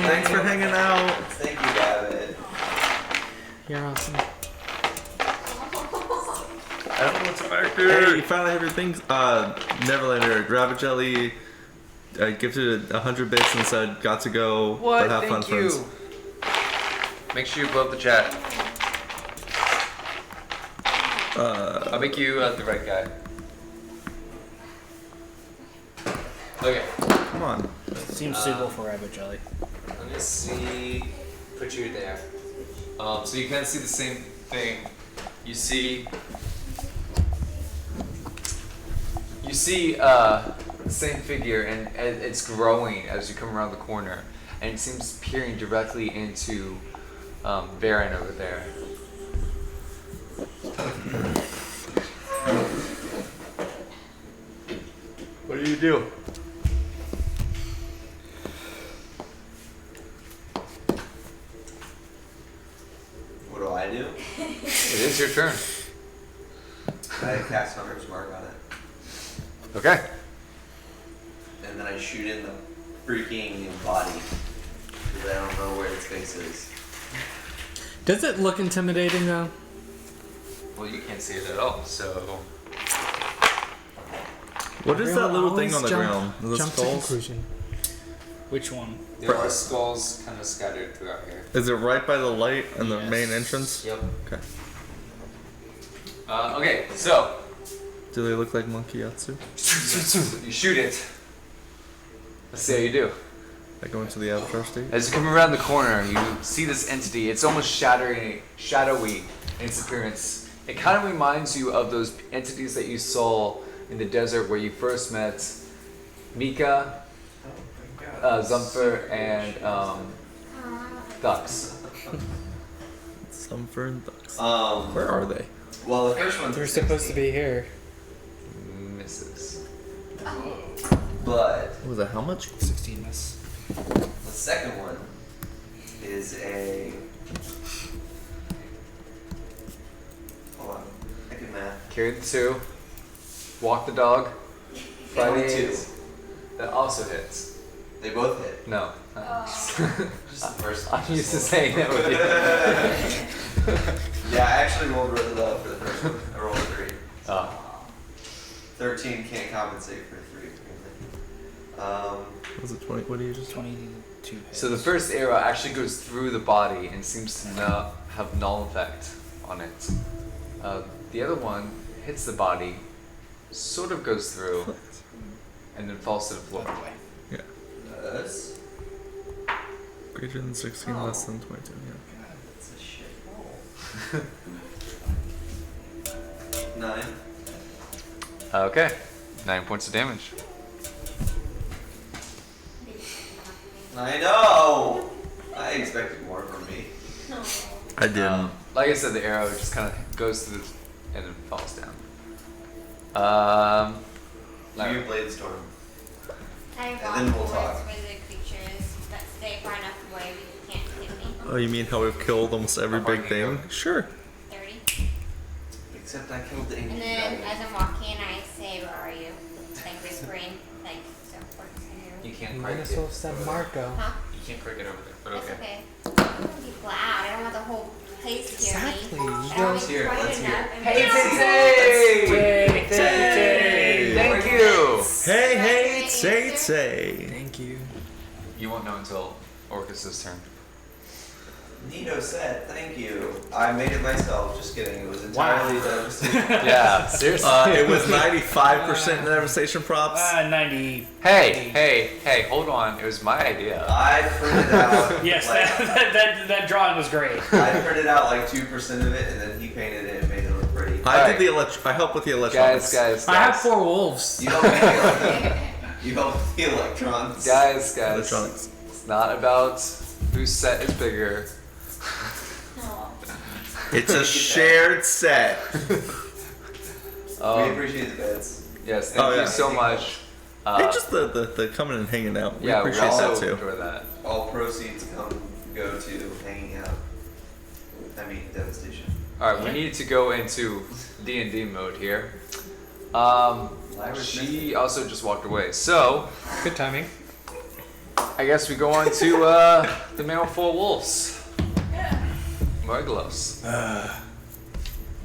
Thanks for hanging out. Thank you, Rabbit. You're awesome. I don't know what's back Hey, you finally have your things. Neverlander, Rabbit Jelly. I gifted 100 bits and said, got to go. What? But have Thank fun, you. friends. Make sure you blow up the chat. I'll make you the red guy. Okay. Come on. Seems suitable for Rabbit Jelly. Let me see. Put you there. So you kind of see the same thing. You see You see the same figure, and it's growing as you come around the corner, and it seems peering directly into Baron over there. What do you do? What do I do? It is your turn. I cast Hunter's Mark on it. Okay. And then I shoot in the freaking body. Because I don't know where its face is. Does it look intimidating though? Well, you can't see it at all, so. What is that little thing on the Jump- ground? Is it Jump to skulls? conclusion. Which one? There are skulls kind of scattered throughout here. Is it right by the light and the Yes. main entrance? Yep. Okay. Okay, so Do they look like monkey yatsu? you shoot it. Let's see how you do. I go into the avatar state? As you come around the corner, you see this entity. It's almost shadowy in its appearance. It kind of reminds you of those entities that you saw in the desert where you first met Mika, Zumfer, and Ducks. Sumfer and ducks. Um, Where are they? well, the first one's They're a supposed to 16, be here. Misses. But What was that? How much? 16 miss. the second one is a. Hold on. I can math. Carry the 2. Walk the dog. 22. That also hits. They both hit. No. Just the first one. I'm used to saying that with you. Yeah, I actually rolled really low for the first one. I rolled a 3. Oh. 13 can't compensate for 3. Was it 20? What do you just 22 hits. So the first arrow actually goes through the body and seems to not have null effect on it. The other one hits the body, sort of goes through, and then falls to the floor. Yeah. That's Greater than 16, less than 22. Yeah. God, that's a shit roll. 9. Okay. 9 points of damage. I know. I expected more from me. No. I didn't. Like I said, the arrow just kind of goes through and then falls down. You Blade Storm. I And walk then we'll towards talk. where the creatures that stay far enough away we can't hit me. Oh, you mean how we've killed almost every How far big can you thing? Sure. 30. Except I killed the English And then dragon. as I'm walking, I say, "Where are you?" Like whispering, like so orcs can hear me. You can't Might break as it. well send Marco. Huh? You can't break it over there, but That's okay. okay. I don't want to be loud. I don't want the whole place to hear Exactly. me. You I don't- don't Let's hear it, quiet let's hear enough it. and Hey, be- Tay! Thank you! Hey, hey, say, say. Thank you. You won't know until Orcus's turn. Nito said, "Thank you. I made it myself." Just kidding. It was entirely devastating. Yeah, seriously. It was 95% devastation props. 90. Hey, hold on. It was my idea. I printed out. Yes, like, that drawing was great. I printed out like 2% of it, and then he painted it and made it look pretty. I did the I helped with the electronics. Guys. I have 4 wolves. You helped me. You helped with the electrons. Guys. Electronics. It's not about whose set is bigger. No. It's a shared set. We appreciate the beds. Yes, thank Oh, you yeah. so much. Hey, just the coming and hanging out. We yeah, we appreciate also that too. enjoy that. All proceeds go to hanging out. I mean, devastation. All right, we need to go into D&D mode here. She also just walked away, so Good timing. I guess we go on to the male 4 wolves. Morglos.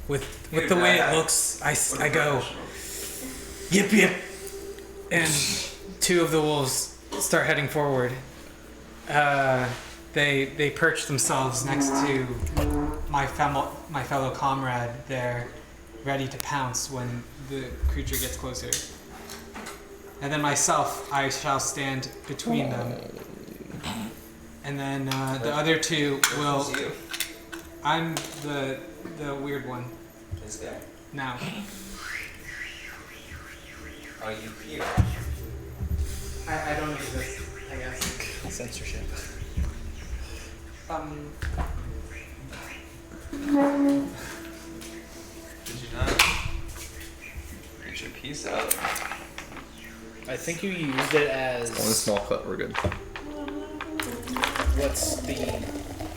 With the way it looks, I go, yip yip, and 2 of the wolves start heading forward. They perch themselves next to my fellow comrade there, ready to pounce when the creature gets closer. And then myself, I shall stand between them. And then the other 2 will. Who's you? I'm the weird one This guy. now. Are you here? I don't exist, I guess. Censorship. Did you not get your piece out? I think you used it as Only small cut, we're good. what's the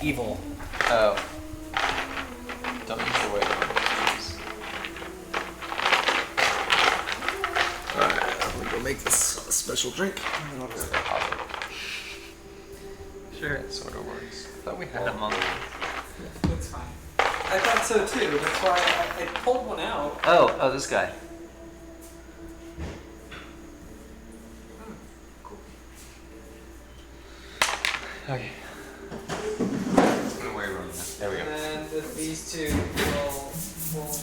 evil? Oh. Don't use the weight. Alright, I'm gonna go make this a special drink. Sure, it sort of works. I thought we had a monk. It's fine. I thought so too. That's why I pulled one out. Oh, this guy. Okay. Where are we running? There we go. And then these two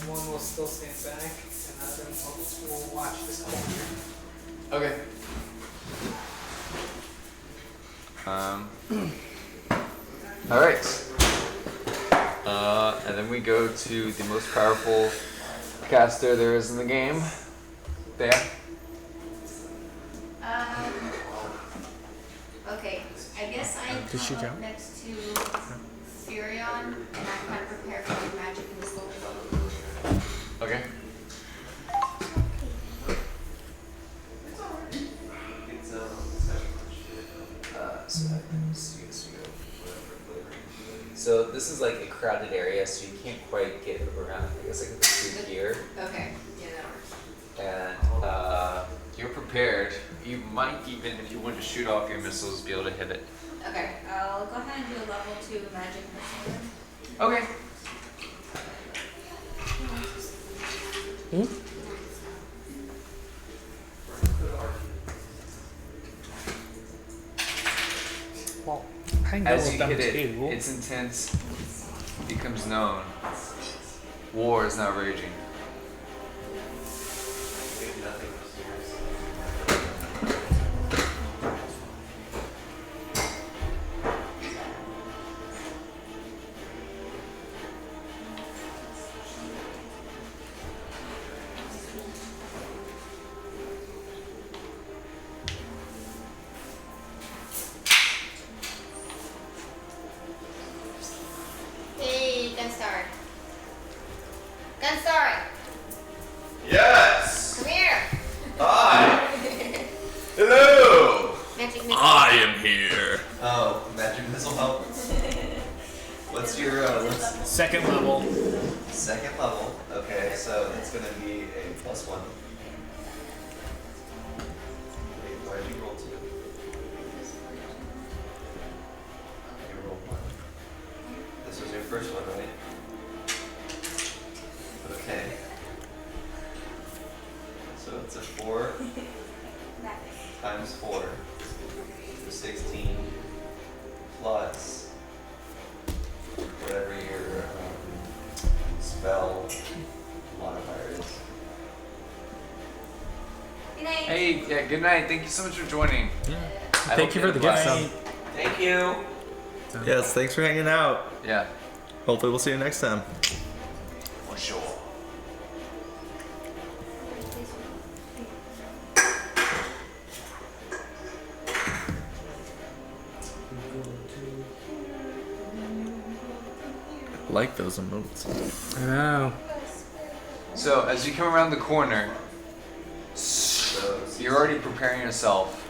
one will still stand back, and the other one will watch this corner. Okay. All right. And then we go to the most powerful caster there is in the game. There. Okay, I guess I Did she come up jump? next to Furion, and I'm kind of prepared for the magic missile. Okay. So this is like a crowded area, so you can't quite get around. I guess I can just do here. Okay, yeah, that works. And You're prepared. You might even, if you want to shoot off your missiles, be able to hit it. Okay, I'll go ahead and do a level 2 magic missile. Okay. Well, I know As you them hit it, too. its intent becomes known. War is now raging. Hey, Gunstar. Gunstar, Yes! come here. Hi! Hello! Magic missile. am here. Oh, magic missile help. What's your what's Second level. second level? Okay, so it's gonna be a +1. Wait, why did you roll 2? You rolled 1. This was your first one, right? Okay. So it's a 4 times 4. So 16 plus whatever your spell modifier is. Good night. Hey, yeah, good night. Thank you so much for joining. I Thank hope you for the gift had sub. Thank you! Yes, thanks for hanging out. fun. Yeah, Hopefully we'll see you next time. for sure. I like those emotes. I know. So as you come around the corner, So you're already preparing yourself.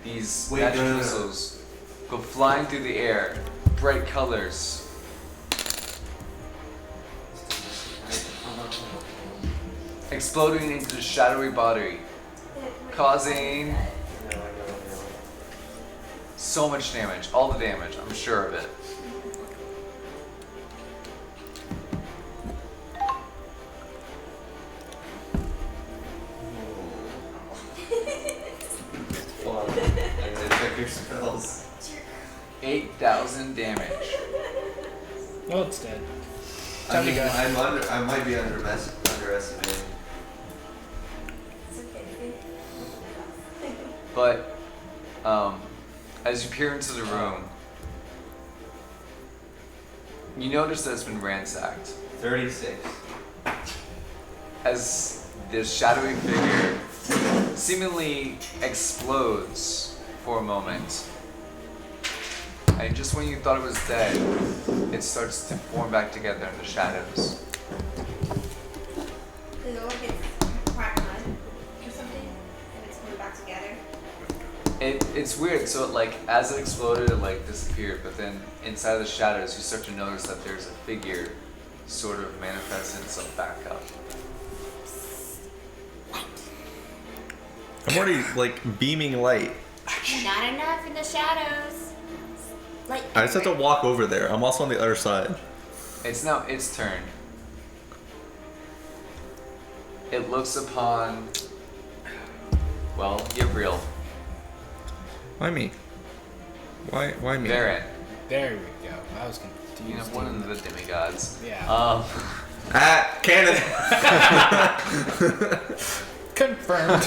These Wait, magic no. missiles go flying through the air, bright colors. Exploding into the shadowy body, causing so much damage. All the damage, I'm sure of it. hold on. I'm gonna check your spells. 8,000 damage. Oh, it's dead. I Time to mean, go. I might be underestimating. It's okay. But as you peer into the room, you notice that it's been ransacked. 36. As as this shadowy figure seemingly explodes for a moment. And just when you thought it was dead, it starts to form back together in the shadows. Does it look like it's cracked mud or something? And it's coming back together? It's weird. So like as it exploded, it like disappeared. But then inside of the shadows, you start to notice that there's a figure sort of manifesting itself back up. I'm already like beaming light. Not enough in the shadows. Like I just have to walk over there. I'm also on the other side. It's now its turn. It looks upon, well, Gabriel, Why me? Why me? Varen, There we go. I was confused. you know, one of the demigods. Yeah. Cannon. Confirmed.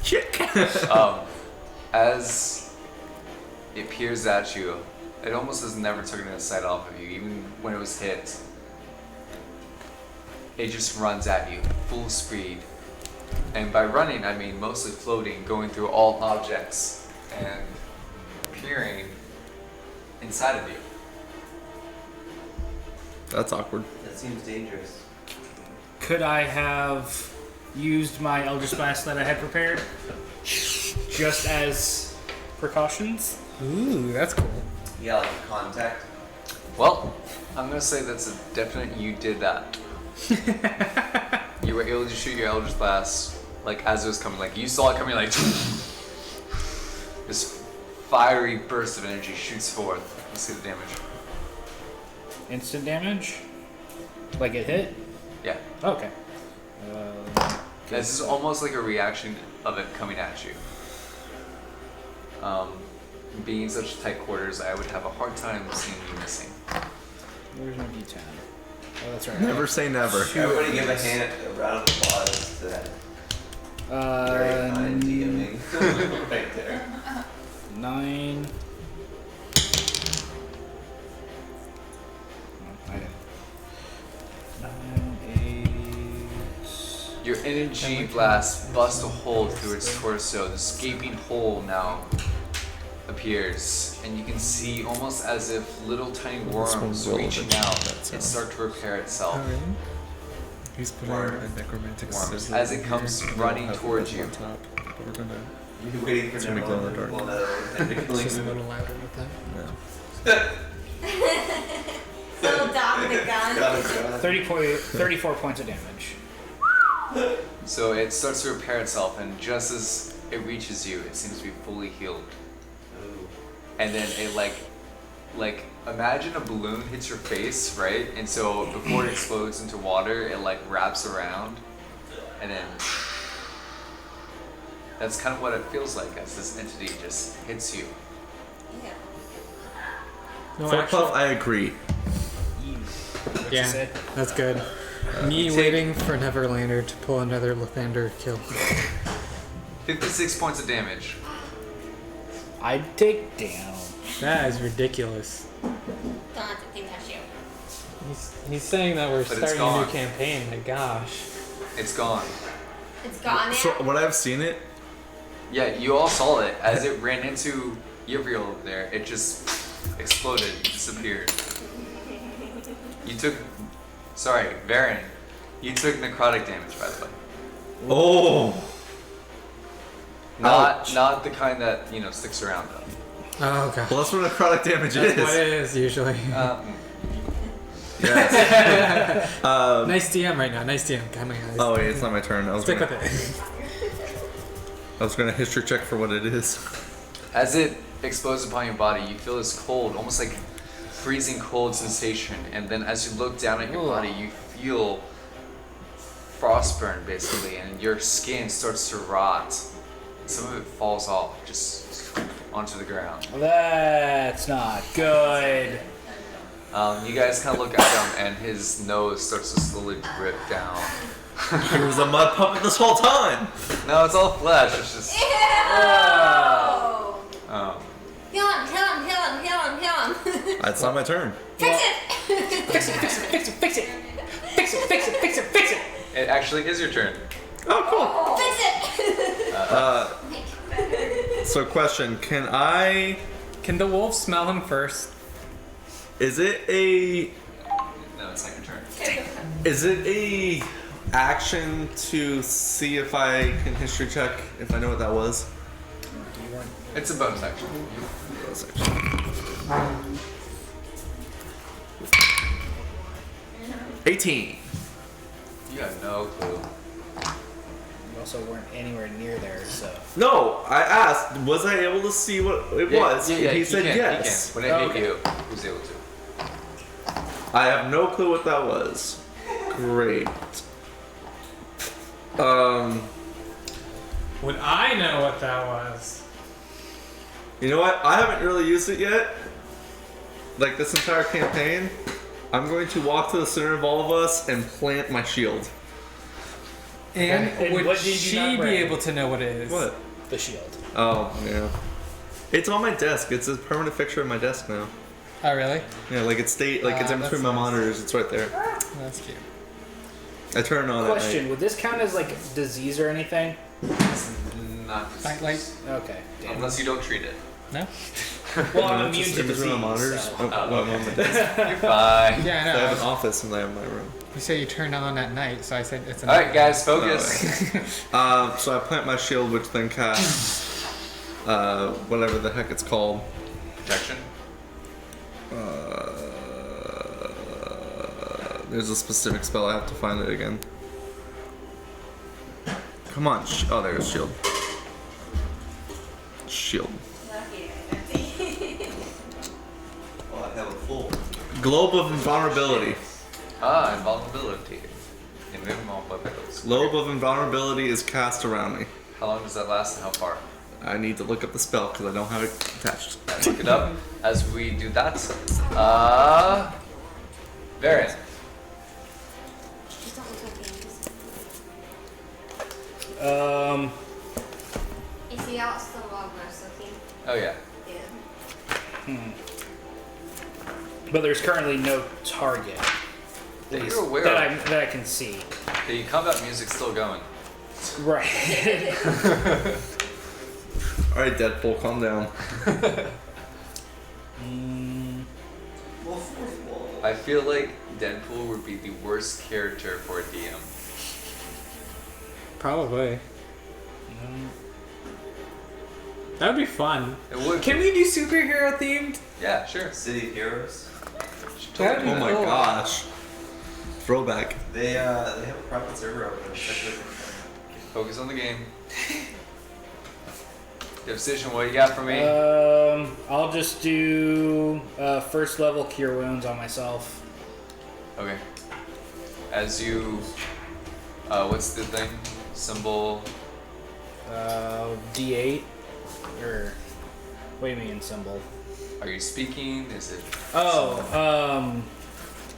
Chick. As it peers at you, it almost has never taken its sight off of you, even when it was hit. It just runs at you, full speed. And by running, I mean mostly floating, going through all objects, and peering inside of you. That's awkward. That seems dangerous. Could I have used my Eldritch Blast that I had prepared? Just as precautions? Ooh, that's cool. Yeah, like a contact. Well, I'm gonna say that's a definite you did that. You were able to shoot your Eldritch Blast like as it was coming, like you saw it coming, like this fiery burst of energy shoots forth. Let's see the damage. Instant damage? Like it hit? Yeah. Okay. This is almost like a reaction of it coming at you. Being in such tight quarters, I would have a hard time seeing you missing. Where's my D10? Oh, that's right. Never say never. Everybody give a round of applause to that. Very fine DMing. Right there. 9. Your energy blast busts a hole through its torso. This gaping hole now appears, and you can see almost as if little tiny worms reaching out. It starts to repair itself. He's putting a necromantic Worms as it comes running towards you. We're gonna. You're waiting for It's gonna be glow in the dark. It's just a little louder with that. Yeah. Little dot with a gun. 34 points of damage. So it starts to repair itself, and just as it reaches you, it seems to be fully healed. And then it like imagine a balloon hits your face, right? And so before it explodes into water, it like wraps around, and then that's kind of what it feels like as this entity just hits you. Yeah. No, Fork actually, Puff, I agree. What'd you yeah, say? that's good. Me waiting for Neverlander to pull another Lathander kill. 56 points of damage. I'd take down. That is ridiculous. Don't have to think that's you. He's saying that we're But it's starting a new gone. campaign. My gosh. It's gone. It's gone now? So what I've seen it. Yeah, you all saw it. As it ran into Yivriel over there, it just exploded, disappeared. You took... Sorry, Varen. You took necrotic damage, by the way. Oh. Not the kind that, you know, sticks around, though. Oh, okay. Well, that's what necrotic damage That's is. what it is usually. Yes. Nice DM right now. Nice DM. God, my guys. Oh wait, it's not my turn. Stick with it. I was gonna history check for what it is. As it explodes upon your body, you feel this cold, almost like freezing cold sensation. And then as you look down at your body, you feel frostburn, basically, and your skin starts to rot. Some of it falls off, just onto the ground. That's not good. You guys kind of look at him, and his nose starts to slowly drip down. He was a mud puppet this whole time. No, it's all flesh. It's just. Ew! Kill him, kill him, kill him, kill him, kill him. It's not my turn. Fix it! Fix it, fix it, fix it, fix it. Fix it, fix it, fix it, fix it. It actually is your turn. Oh, Fix it! cool. So, question: Can the wolf smell him first? Is it a No, it's not your turn. action to see if I can history check if I know what that was? It's a bonus action. Bonus action. 18. You have no clue. We also weren't anywhere near there, so. No, I asked, was I able to see what it was? Yeah, And he he said can, yes. He can. When it hit you, he was able to. I have no clue what that was. Great. Would I know what that was? You know what? I haven't really used it yet. Like this entire campaign. I'm going to walk to the center of all of us and plant my shield. And And would what did you she not be bring? able to know what it is? What? The shield. Oh, yeah. It's on my desk. It's a permanent fixture of my desk now. Oh, really? Yeah, like it's it's in that's between my nice. monitors. It's right there. That's cute. I turn it on Question: at night. would this count as like disease or anything? Not Like, Okay. Damn. unless you don't treat it. no? Well, I'm It's immune just to in between disease. my monitors. So. Oh, well, I'm on my desk. You're fine. Yeah, I I have an know. office and I have my room. You say you turn on at night, so I said it's a All right, guys, focus. So I plant my shield, which then casts whatever the heck it's called. Protection. There's a specific spell. I have to find it again. Come on. Oh, there's shield. Shield. Oh, I have a full. Globe of invulnerability. Invulnerability. Invulnerability. Globe of invulnerability is cast around me. How long does that last and how far? I need to look up the spell because I don't have it attached. Look it up as we do that. Variant. Just don't look at games. Is he out still while we're soaking? Oh yeah. Yeah. But there's currently no target That you're aware that of. I can see. The combat music's still going. Right. All right, Deadpool, calm down. Well, fourth wall. I feel like Deadpool would be the worst character for a DM. Probably. That would be fun. It would. Can we do superhero themed? Yeah, sure. City of Heroes. That'd be Oh my cool. gosh. Throwback. They have a private server open. Focus on the game. Devastation, what do you got for me? I'll just do first level cure wounds on myself. Okay. As you, what's the thing? Symbol. D8 or what do you mean symbol? Are you speaking? Is it?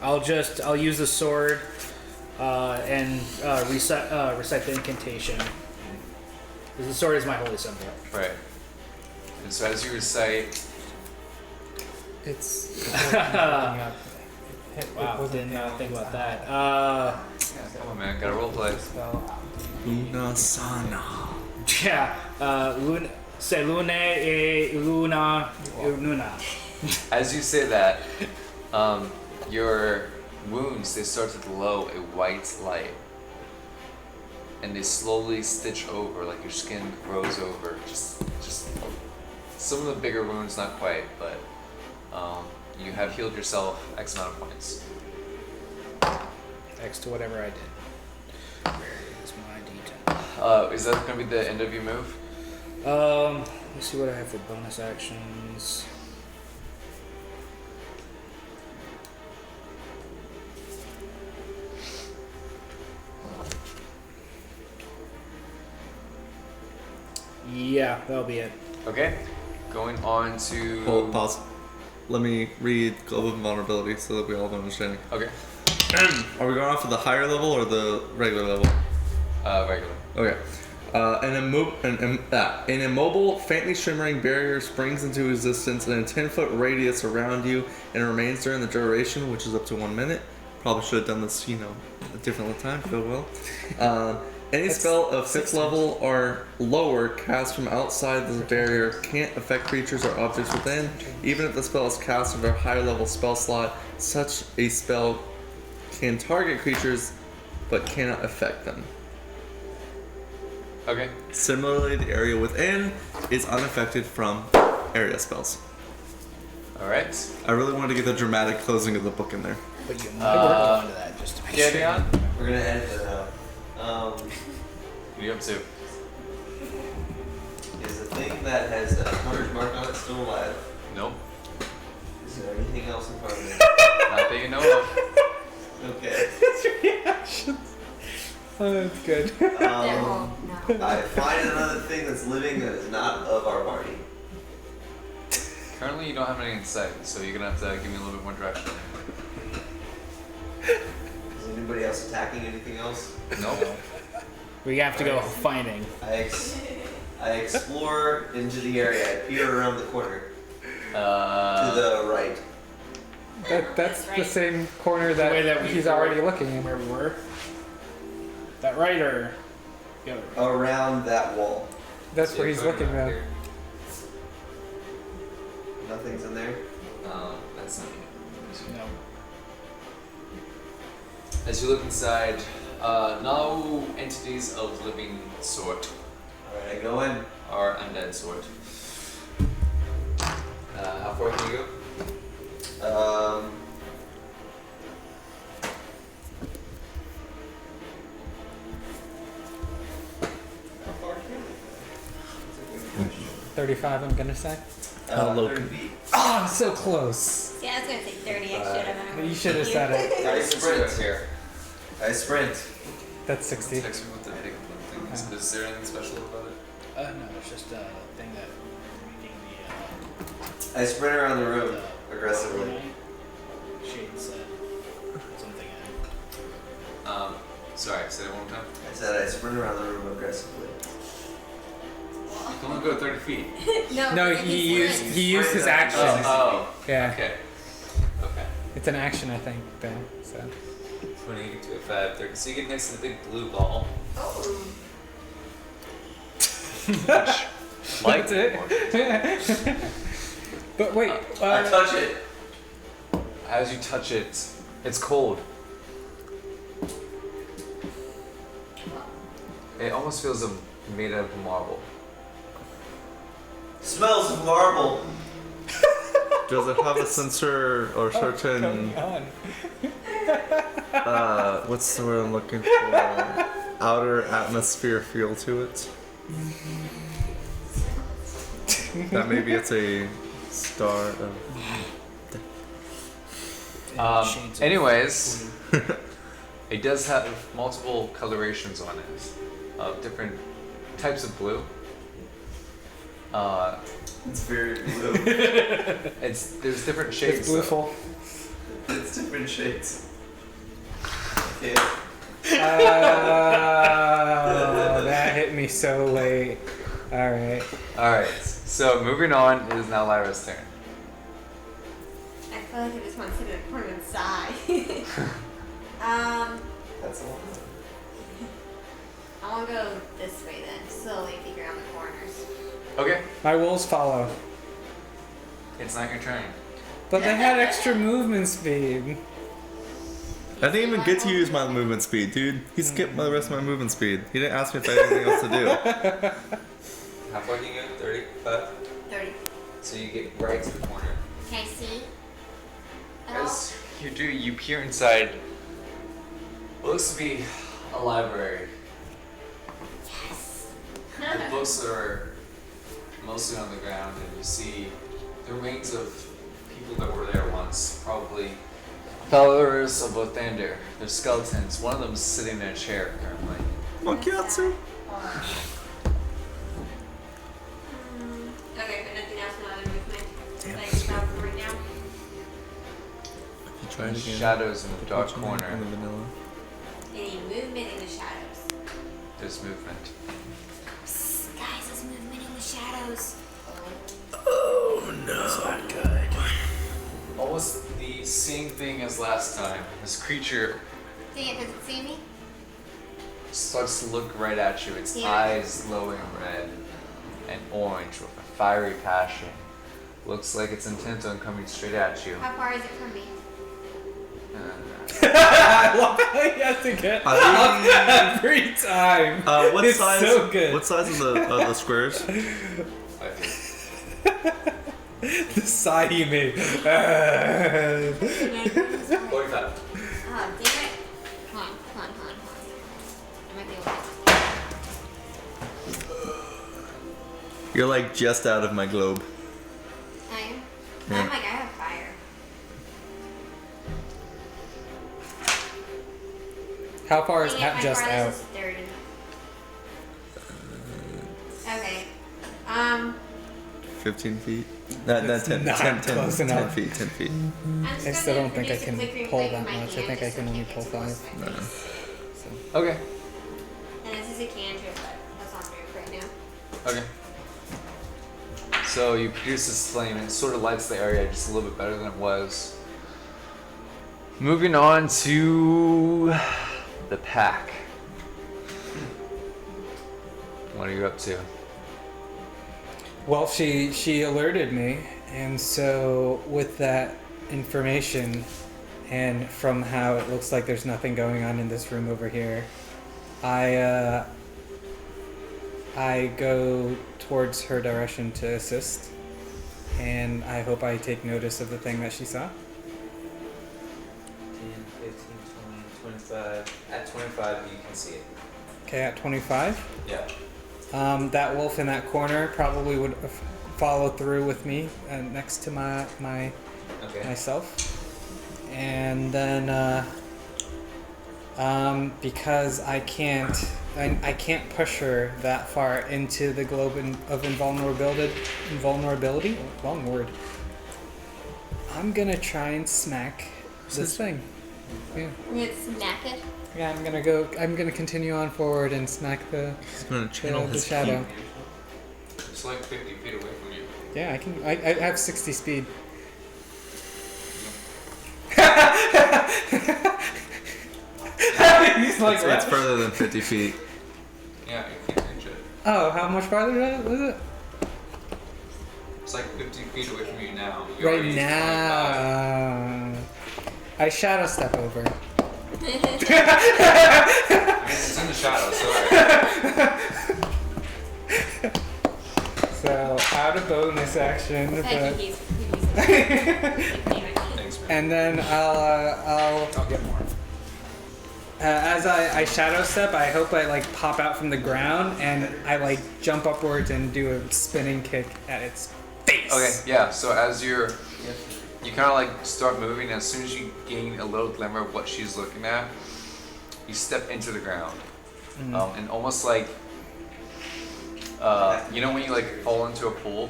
I'll use the sword and recite the incantation. 'Cause the sword is my holy symbol. Right. And so as you recite, It's. Wow, didn't think about that. yeah, come on, man, gotta roleplay. Unasana. Yeah, se lune e luna As you say that, your wounds they start to glow a white light, and they slowly stitch over, like your skin grows over. Just some of the bigger wounds, not quite, but you have healed yourself X amount of points. X to whatever I did. Where is my D10? Is that gonna be the end of your move? Let's see what I have for bonus actions. Yeah, that'll be it. Okay. Going on to. Hold, pause. Let me read Globe of Invulnerability so that we all have an understanding. Okay. Are we going off of the higher level or the regular level? Regular. Okay. An immobile, faintly shimmering barrier springs into existence in a 10-foot radius around you and remains during the duration, which is up to 1 minute. probably should have done this, a different time. Feel well. Any spell of 6th level or lower cast from outside the barrier can't affect creatures or objects within, even if the spell is cast under a higher level spell slot. Such a spell can target creatures, but cannot affect them. Okay. Similarly, the area within is unaffected from area spells. All right. I really wanted to get the dramatic closing of the book in there. But you might work onto that just to make sure. Gideon, We're gonna edit that out. what are you up to? Is the thing that has a hunter's mark on it still alive? Nope. Is there anything else in front of me? Not that you know of. Okay. His reactions. Oh, that's good. They're all no. I find another thing that's living that is not of our party. Currently, you don't have any in sight, so you're gonna have to give me a little bit more direction. Is anybody else attacking anything else? Nope. We have to go finding. I explore into the area. I peer around the corner to the right. That's the same corner The way that we he's were. already looking in. Where we were. That right or the other? Around that wall. That's where he's looking though. Here. Nothing's in there. That's not No. As you look inside, no entities of living sort Alright, I go in. or undead sort. How far can you go? How far can 35, I'm gonna say. Hello. 30 feet. Oh, so close. Yeah, I was gonna say 30. I should have. You should have said it. I sprint. here. I sprint. That's 60. Text me what the big thing is. Is there anything special about it? No, it's just a thing that reading I sprint around the the room aggressively. Shade said something. Sorry, say that one more time. I said I sprint around the room aggressively. You can only go 30 feet. No, he used his action. Oh, Yeah, okay. Okay. it's an action, I think. Then, so 20 to a 5, 30. So you get next to the big blue ball. Oh. that's it. But wait, I touch it. As you touch it, it's cold. It almost feels made out of marble. Smells of marble. Does it have a sensor or certain what's the word I'm looking for? Outer atmosphere feel to it? That maybe it's a star of Anyways, it does have multiple colorations on it of different types of blue. It's very blue. There's different shades. it's blueful. It's different shades. Okay. That hit me so late. All right. All right. So moving on, it is now Lyra's turn. I feel like I just want to sit in a corner and sigh. That's a lot. I want to go this way then, slowly peek around the corners. Okay. My wolves follow, It's not your turn. but they had extra movement speed. I didn't even get to use my movement speed, dude. He skipped the rest of my movement speed. He didn't ask me if I had anything else to do. How far can you go? 35? 30. So you get right to the corner. Can I see? At all? As you do, you peer inside what looks to be a library. Yes. The books are mostly on the ground, and you see the remains of people that were there once, probably followers of Othander. They're skeletons. One of them's sitting in a chair currently. Makiatsu. Okay, but nothing else, no other movement. Like travel right now. You tried again. Shadows in the dark In corner. the vanilla. Any movement in the shadows. There's movement. Psst, guys, there's movement in the shadows. All almost the same thing as last time. This creature See it? Does it see me? starts to look right at you. Its Yeah. eyes glowing red and orange with a fiery passion. Looks like it's intent on coming straight at you. How far is it from me? I love how you have to get up every time. What It's size? so good. What size are the squares? The sigh he made. 45. Oh, damn it. Hold on. I might be able to. You're like just out of my globe. I am? Yeah. I'm like, I have fire. How far is Dang it, my just out? farthest is 30. Okay. 15 feet? No, It's 10, not 10, close 10 enough. feet, 10 feet. I still don't think I can pull that much. I think I can only pull 5. No. Okay. And this is a cantrip, but that's not very right now. Okay. So you produce this flame and it sort of lights the area just a little bit better than it was. Moving on to the pack. What are you up to? Well, she alerted me, and so with that information, and from how it looks like there's nothing going on in this room over here, I go towards her direction to assist, and I hope I take notice of the thing that she saw. 10, 15, 20, 25. At 25, you can see it. Okay, at 25. Yeah. That wolf in that corner probably would follow through with me next to my Okay. myself, and then because I can't push her that far into the globe of invulnerability. Wrong word. I'm gonna try and smack this thing. Yeah. You're gonna smack it? Yeah, I'm gonna continue on forward and smack the He's gonna channel the his shadow. It's like 50 feet away from you. Yeah, I can. I have 60 speed. He's like, It's further than 50 feet. Yeah, you can't reach it. oh, how much farther was it? It's like 50 feet away from you now. Right now. I shadow step over. I mean, it's in the shadow, so So, out of bonus action, I think but, he's thanks, man. and then I'll I'll get more. as I shadow step, I hope I like pop out from the ground and I like jump upwards and do a spinning kick at its face. Okay, yeah, so as you kind of like start moving, as soon as you gain a little glimmer of what she's looking at, you step into the ground. And almost like, you know when you like fall into a pool?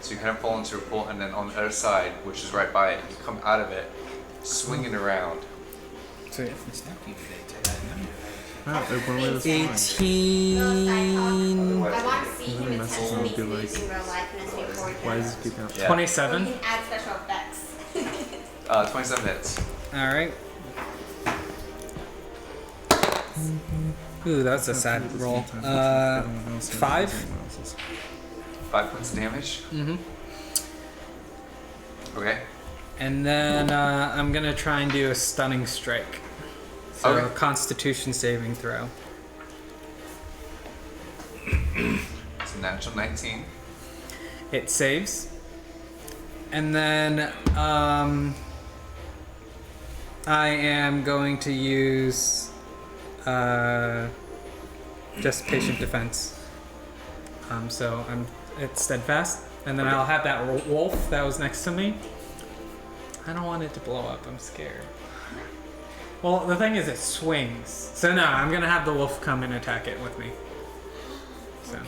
So you kind of fall into a pool, and then on the other side, which is right by it, you come out of it, swinging around. So, yeah. Oh, when we was 18. I want to see him intentionally be like, using real life in his new board. Why is it keep out? Yeah. 27. We can add special effects. 27 hits. All right. Ooh, that's a sad roll. 5. 5 points of damage. Mm-hmm. Okay. And then I'm gonna try and do a stunning strike. So Okay. Constitution saving throw. It's a natural 19. It saves. And then I am going to use just patient defense. So it's steadfast, and then I'll have that wolf that was next to me. I don't want it to blow up. I'm scared. Well, the thing is, it swings. So no, I'm gonna have the wolf come and attack it with me. So.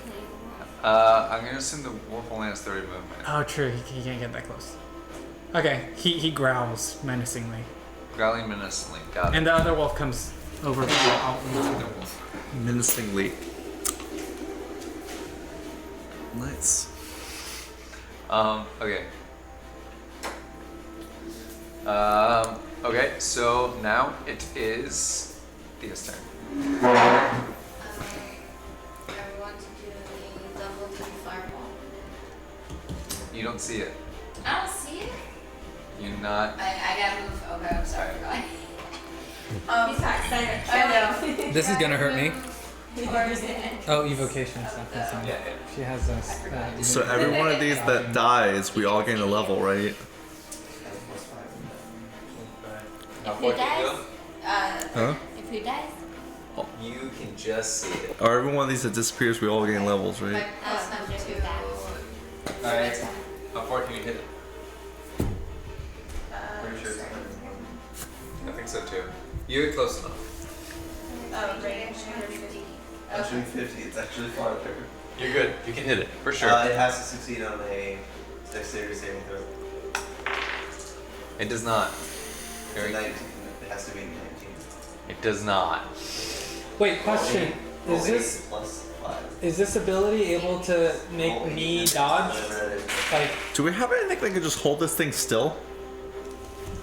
I'm gonna assume the wolf only has 30 movement. Oh, true. He can't get that close. Okay, he growls menacingly, Growling menacingly. Got it. and the other wolf comes over. Menacingly. Nice. Okay. Okay, so now it is Thea's turn. I want to do the double D fireball. You don't see it. I don't see it. You're not. I gotta move. Okay, I'm sorry. He's not excited. I know. This is gonna hurt me. Or is it? Oh, evocation stuff. That's fine. Yeah. She has a. So every one of these that dies, we all gain a level, right? How If far he can you dies, Huh? if he dies, You can just see it. Or every one of these that disappears, we all gain levels, right? I'm just with that. go? Alright. How far can you hit it? Pretty sure it's I think so too. You're close enough. Range 150. actually 50. It's actually farther. You're good. You can hit it for sure. It has to succeed on a dexterity saving throw. It does not. It's a Very. 19. It has to be 19. It does not. Wait, question. Roll Is eight this plus 5? is this ability able to make Roll me eight, dodge? whatever it is. Like, Do we have anything that can just hold this thing still?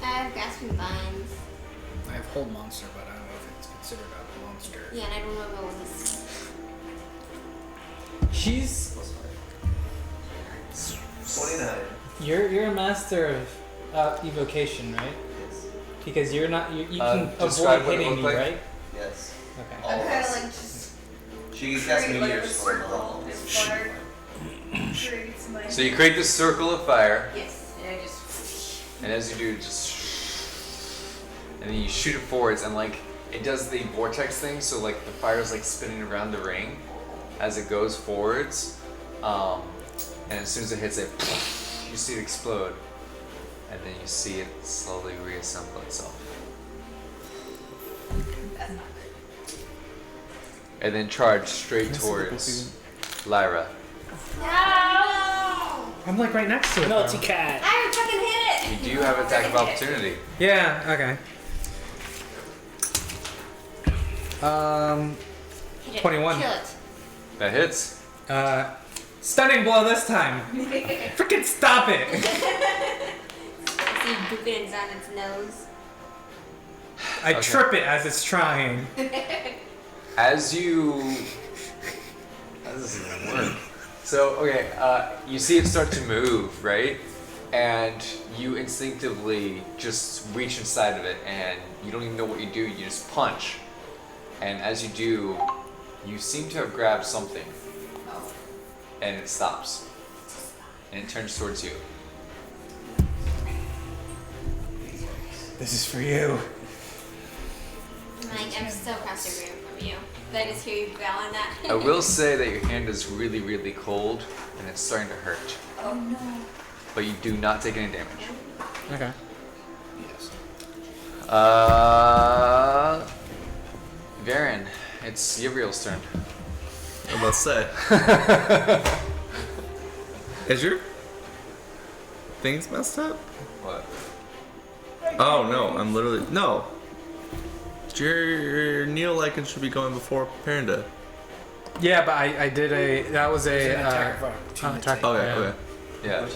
I have grasping vines. I have hold monster, but I don't know if it's considered a monster. Yeah, and I don't know what this. she's Plus 5. 29. you're a master of evocation, right? Yes. Because you're not you can describe avoid what it hitting looked me, like. right? Yes. Okay. All I'm of kind of us. like just She can cast create like meteor a storm circle all. and flutter. Creates my. So you create this circle of fire, Yes, and I just. and as you do, just and then you shoot it forwards, and like it does the vortex thing. So like the fire is like spinning around the ring as it goes forwards, and as soon as it hits it, you see it explode, and then you see it slowly reassemble itself, That's not good. and then charge straight towards Lyra. No! I'm like right next to it. Melty though. cat. I fucking hit it! You do have attack of opportunity. Yeah. Okay. Hit it. 21. Kill it. That hits. Stunning blow this time. Freaking stop it. See boopins on its nose. I Okay. trip it as it's trying. As you, how does this even work? So okay, you see it start to move, right? And you instinctively just reach inside of it, and you don't even know what you do. You just punch, and as you do, you seem to have grabbed something, and it stops, and it turns towards you. This is for you. Like, I'm so across the room from you. Did I just hear you growling that? I will say that your hand is really, really cold, and it's starting to hurt, Oh no. but you do not take any damage. Okay. Varen, it's Yivriel's turn. I must say. Is your things messed up? What? Oh no, I'm literally no. Your Neolycan should be going before Panda. Yeah, but I did that was There's a an attack of attack. Okay, yeah. okay.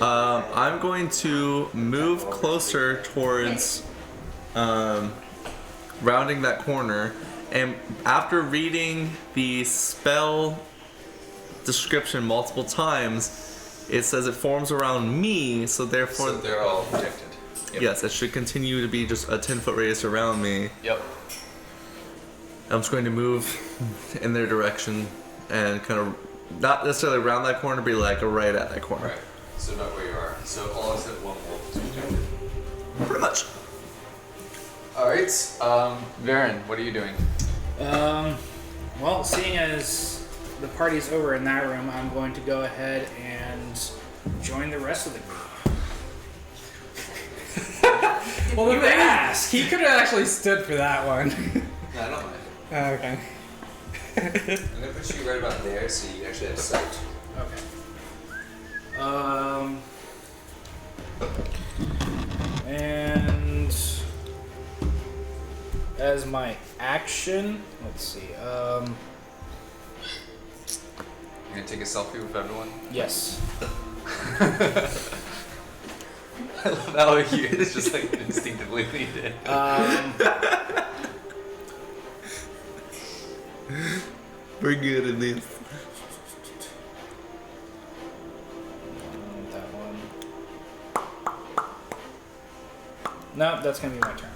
Yeah. I'm going to move closer towards rounding that corner, and after reading the spell description multiple times, it says it forms around me, so therefore, So they're all protected. Yep. yes, it should continue to be just a 10-foot radius around me. Yep. I'm just going to move in their direction and kind of not necessarily around that corner, but like right at that corner. Right. So not where you are. So all except one wolf is protected. Pretty much. All right. Varen, what are you doing? Well, seeing as the party's over in that room, I'm going to go ahead and join the rest of the group. Well, the You thing asked. is, he could have actually stood for that one. No, I don't mind. Okay. I'm gonna put you right about there, so you actually have sight. Okay. And as my action, let's see. You're gonna take a selfie with everyone. Yes. I love how you just like instinctively leaned in. We're good at this. That one. No, that's gonna be my turn.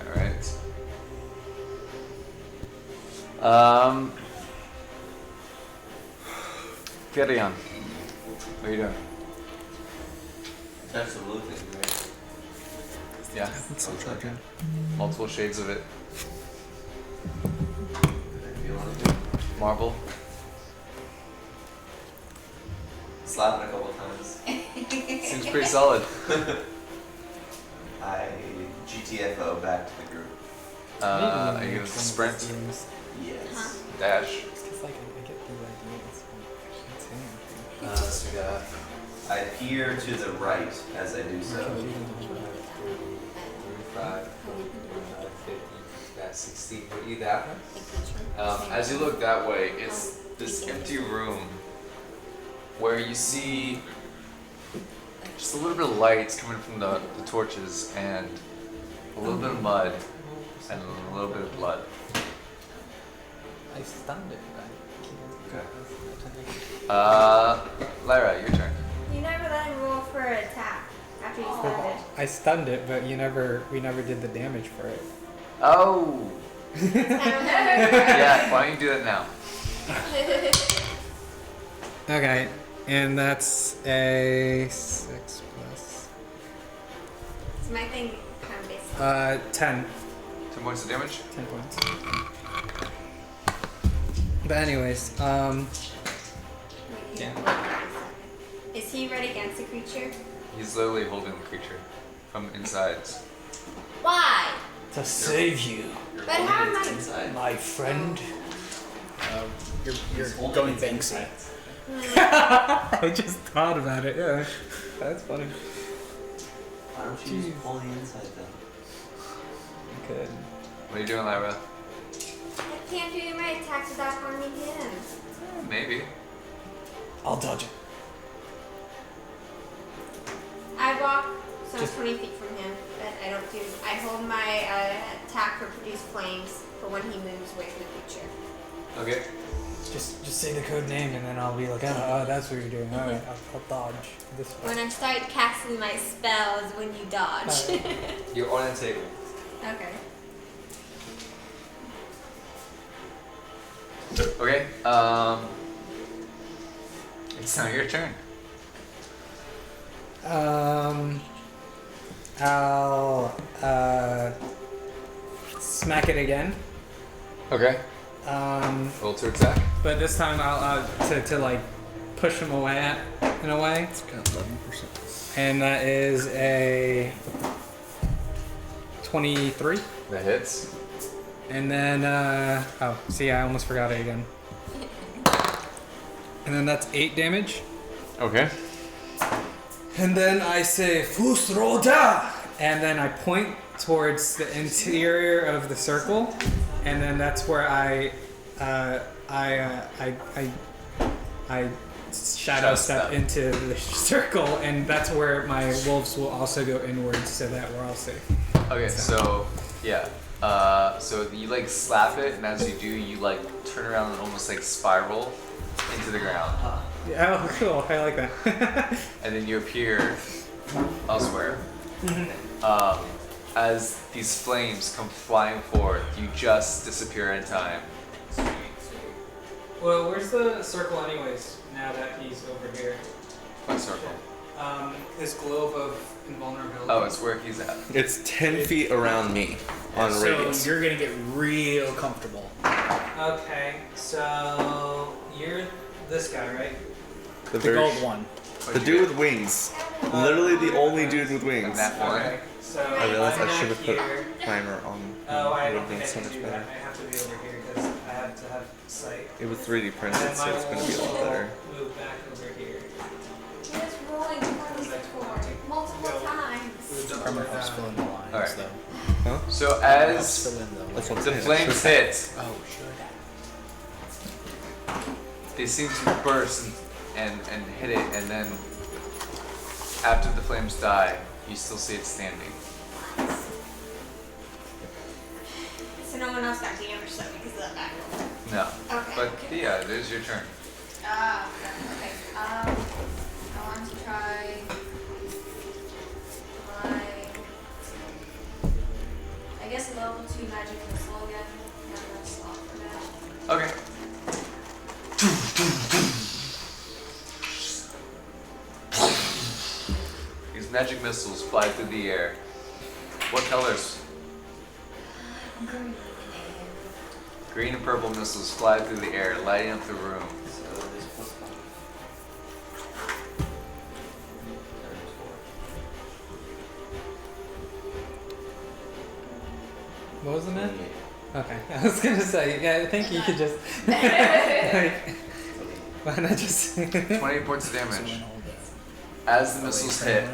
Alright. Ferian. What are you doing? That's the blue thing, right? Yeah. Multiple shades of it. Marble. Slap it a couple times. Seems pretty solid. I GTFO back to the group. Are you gonna sprint? Yes. Dash? It's like I get these ideas. I can't say anything. Let's do that. I peer to the right as I do so. 35, 50, that's 16. What do you that? As you look that way, it's this empty room where you see just a little bit of light coming from the torches and a little bit of mud and a little bit of blood. I stunned it, right? Lyra, your turn. You never let him roll for an attack after you started. I stunned it, but we never did the damage for it. Oh! Yeah, why don't you do that now? Okay, and that's a 6 plus So my thing kind of based on 10. 10 points of damage? 10 points. But anyways, yeah. Is he right against the creature? He's literally holding the creature from inside. Why? To save you, But how am I? Inside. my friend. You're going Banksy. I just thought about it. Yeah, that's funny. Why don't you just pull the inside then? Good. What are you doing, Lyra? I can't do my attacks without harming him. Maybe. I'll dodge it. I walk some 20 feet from him, but I don't do. I hold my attack for produce flames for when he moves away from the creature. Okay. Just say the code name and then I'll be like, oh, that's what you're doing. All right, I'll dodge this way. When I start casting my spells, when you dodge. You're on the table. Okay. Okay, it's now your turn. I'll smack it again. Okay. Roll to attack. But this time I'll to like push him away in a way. It's got 11%. And that is a 23. That hits. And then I almost forgot it again. And then that's 8 damage. Okay. And then I say Fusroda, and then I point towards the interior of the circle, and then that's where I shadow step into the circle, and that's where my wolves will also go inwards, so that we're all safe. Okay, so yeah. So you like slap it, and as you do, you like turn around and almost like spiral into the ground. Yeah, oh, cool. I like that. And then you appear elsewhere. As these flames come flying forth, you just disappear in time. Well, where's the circle anyways, now that he's over here? What circle? This globe of invulnerability. Oh, it's where he's at. It's 10 feet around me on So radius. you're gonna get real comfortable. Okay, so you're this guy, right? The The gold one. The dude with wings. Literally the only dude with And wings. that one. Okay, so I realized I I'm should have put here. a timer on. Oh, I It don't would have think I been so can much do better. that. I have to be over here because I have to have sight. It was 3D And printed, then so my it's going to be a lot wolves better. will move back over here. He was rolling 20s before, multiple times. Armor helps fill in the lines, Alright. though. So Helps as fill in the That's lines. what the I'm saying. flames hit, Oh, sure. they seem to burst and hit it, and then after the flames die, you still see it standing. So no one else got damaged though because of that back roll. No. Okay. But yeah, it is your turn. Okay. I want to try my, I guess level 2 magic missile again. Have that slot for that. Okay. These magic missiles fly through the air. What colors? Green. Green and purple missiles fly through the air, lighting up the room. So this plus 5. What was the net? Okay, I was gonna say, yeah, I think you could just. Like, why not just. 20 points of damage. As the missiles hit,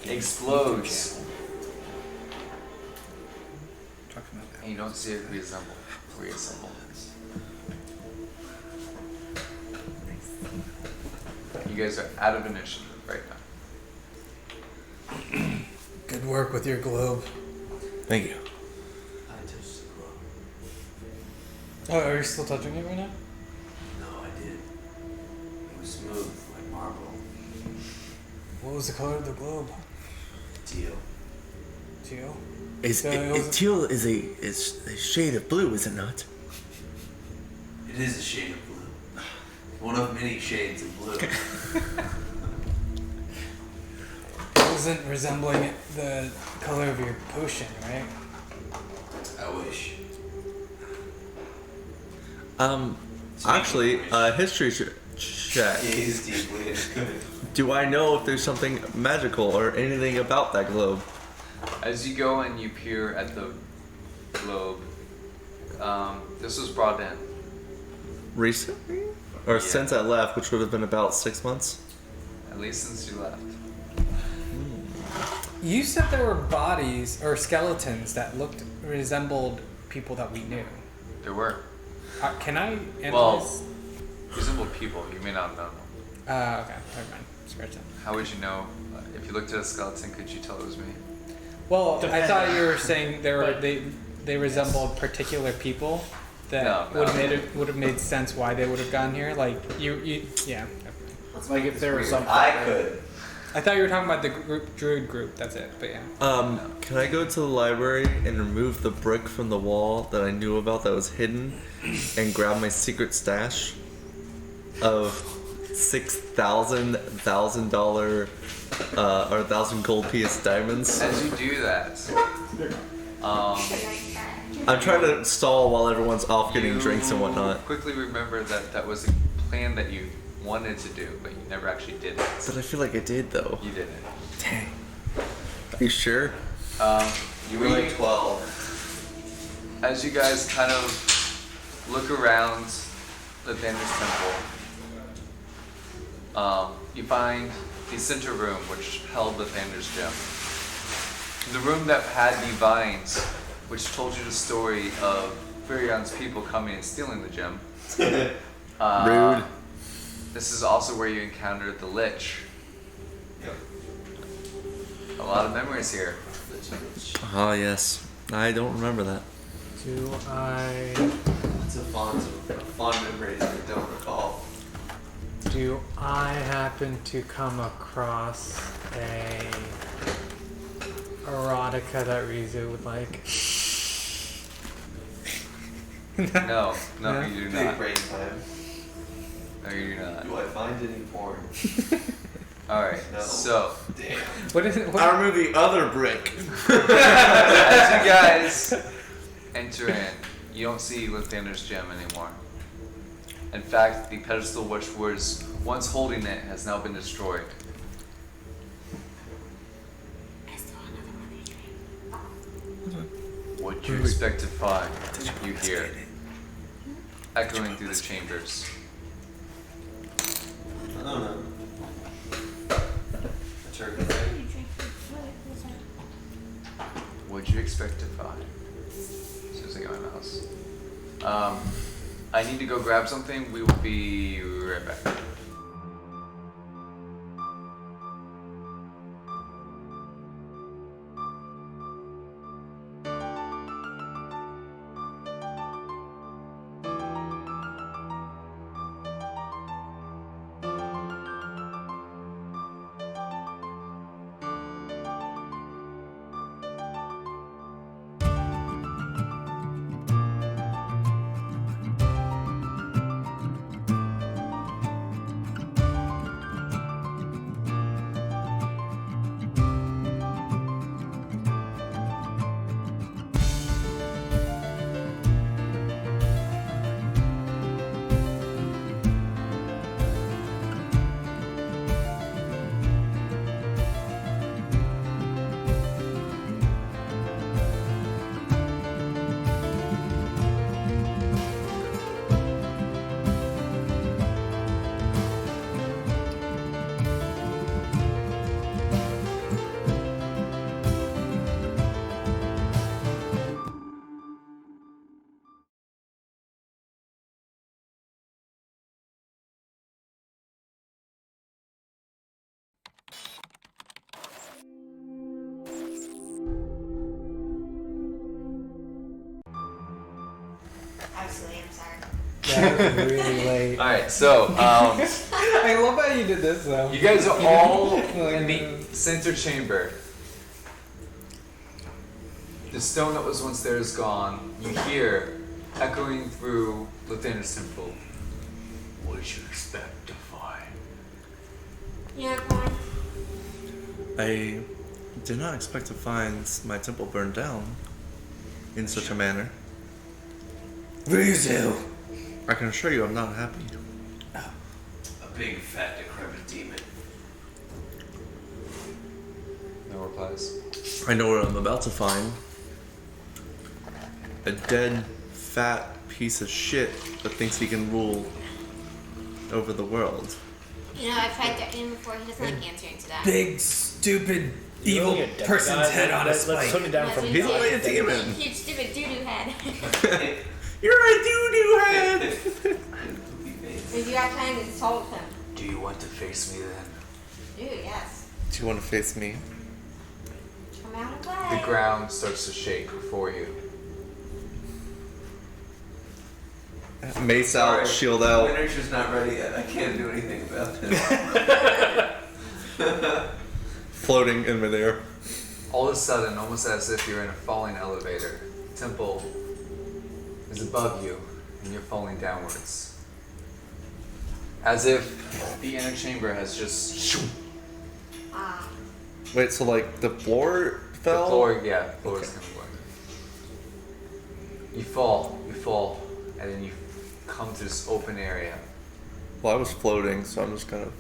explodes, and you don't see it reassemble. You guys are out of initiative right now. Good work with your globe. Thank you. I touched the glove. Oh, are you still touching it right now? No, I did. It was smooth like marble. What was the color of the globe? Teal. Teal? Teal is a shade of blue, is it not? It is a shade of blue. One of many shades of blue. It wasn't resembling the color of your potion, right? I wish. Actually, history check. Gaze deeply and good. Do I know if there's something magical or anything about that globe? As you go and you peer at the globe, this was brought in. Recently? Or since I left, which would have been about 6 months? At least since you left. You said there were bodies or skeletons that resembled people that we knew. There were. Can I analyze? Well, resembled people. You may not know them. Okay, never mind. Scratch that. How would you know? If you looked at a skeleton, could you tell it was me? Well, I Depends. thought you were saying But- they resembled particular people that No, would have made sense why they would have gone here. Like you yeah. Like if there was something. I could. I thought you were talking about the druid group. That's it. But yeah. Can I go to the library and remove the brick from the wall that I knew about that was hidden and grab my secret stash of $6,000 or 1,000 gold piece diamonds? As you do that, I'm trying to stall while everyone's off getting drinks and whatnot. quickly remember that that was a plan that you wanted to do, but you never actually did it. But I feel like I did though. You didn't. Dang. Are you sure? You were like 12. As you guys kind of look around the Vander's temple, you find the center room, which held the Vander's gem. The room that had the vines, which told you the story of Furion's people coming and stealing the gem. Rude. This is also where you encountered the Lich. Yep. A lot of memories here. Ah, yes. I don't remember that. Do I It's a fond memory that I don't recall. happen to come across a erotica that Rizu would like? No, No? you do Big not. brain time. No, you do not. Do I find any porn? Alright, No. so, Damn. What is it? I remove the other brick. as you guys enter in, you don't see Lathander's gem anymore. In fact, the pedestal which was once holding it has now been destroyed. What do you expect to find? You hear echoing through the chambers. I don't know. A turkey leg? What'd you expect to find? As soon as I get my mouse. I need to go grab something. We will be right back. actually. I'm sorry. That was really late. All right, so I love how you did this though. you guys are all Like, in the center chamber. The stone that was once there is gone. You hear echoing through Lathaner's temple. What did you expect to find? Unicorn. I did not expect to find my temple burned down in such a manner. Rizu! I can assure you I'm not happy. A big fat decrepit demon. No replies. I know what I'm about to find. A dead, fat piece of shit that thinks he can rule over the world. You know, I've tried threatening him before. He doesn't like answering to that. big, stupid, You're evil really a dead person's guy. head on a Let's spike. put him down That's from what he He's only a said. demon. Huge stupid doo-doo head. You're a doo-doo head! If you are trying to insult him. Do you want to face me then? Dude, yes. Do you want to face me? Come out of the way. The ground starts to shake before you. Mace out, shield out. Winter's just not ready yet. I can't do anything about it. Floating in midair. All of a sudden, almost as if you're in a falling elevator, Temple is above you and you're falling downwards. As if the inner chamber has just Ah. Wait, so like the floor the fell? floor is coming away. You fall, and then you come to this open area. Well, I was floating, so I'm just kind of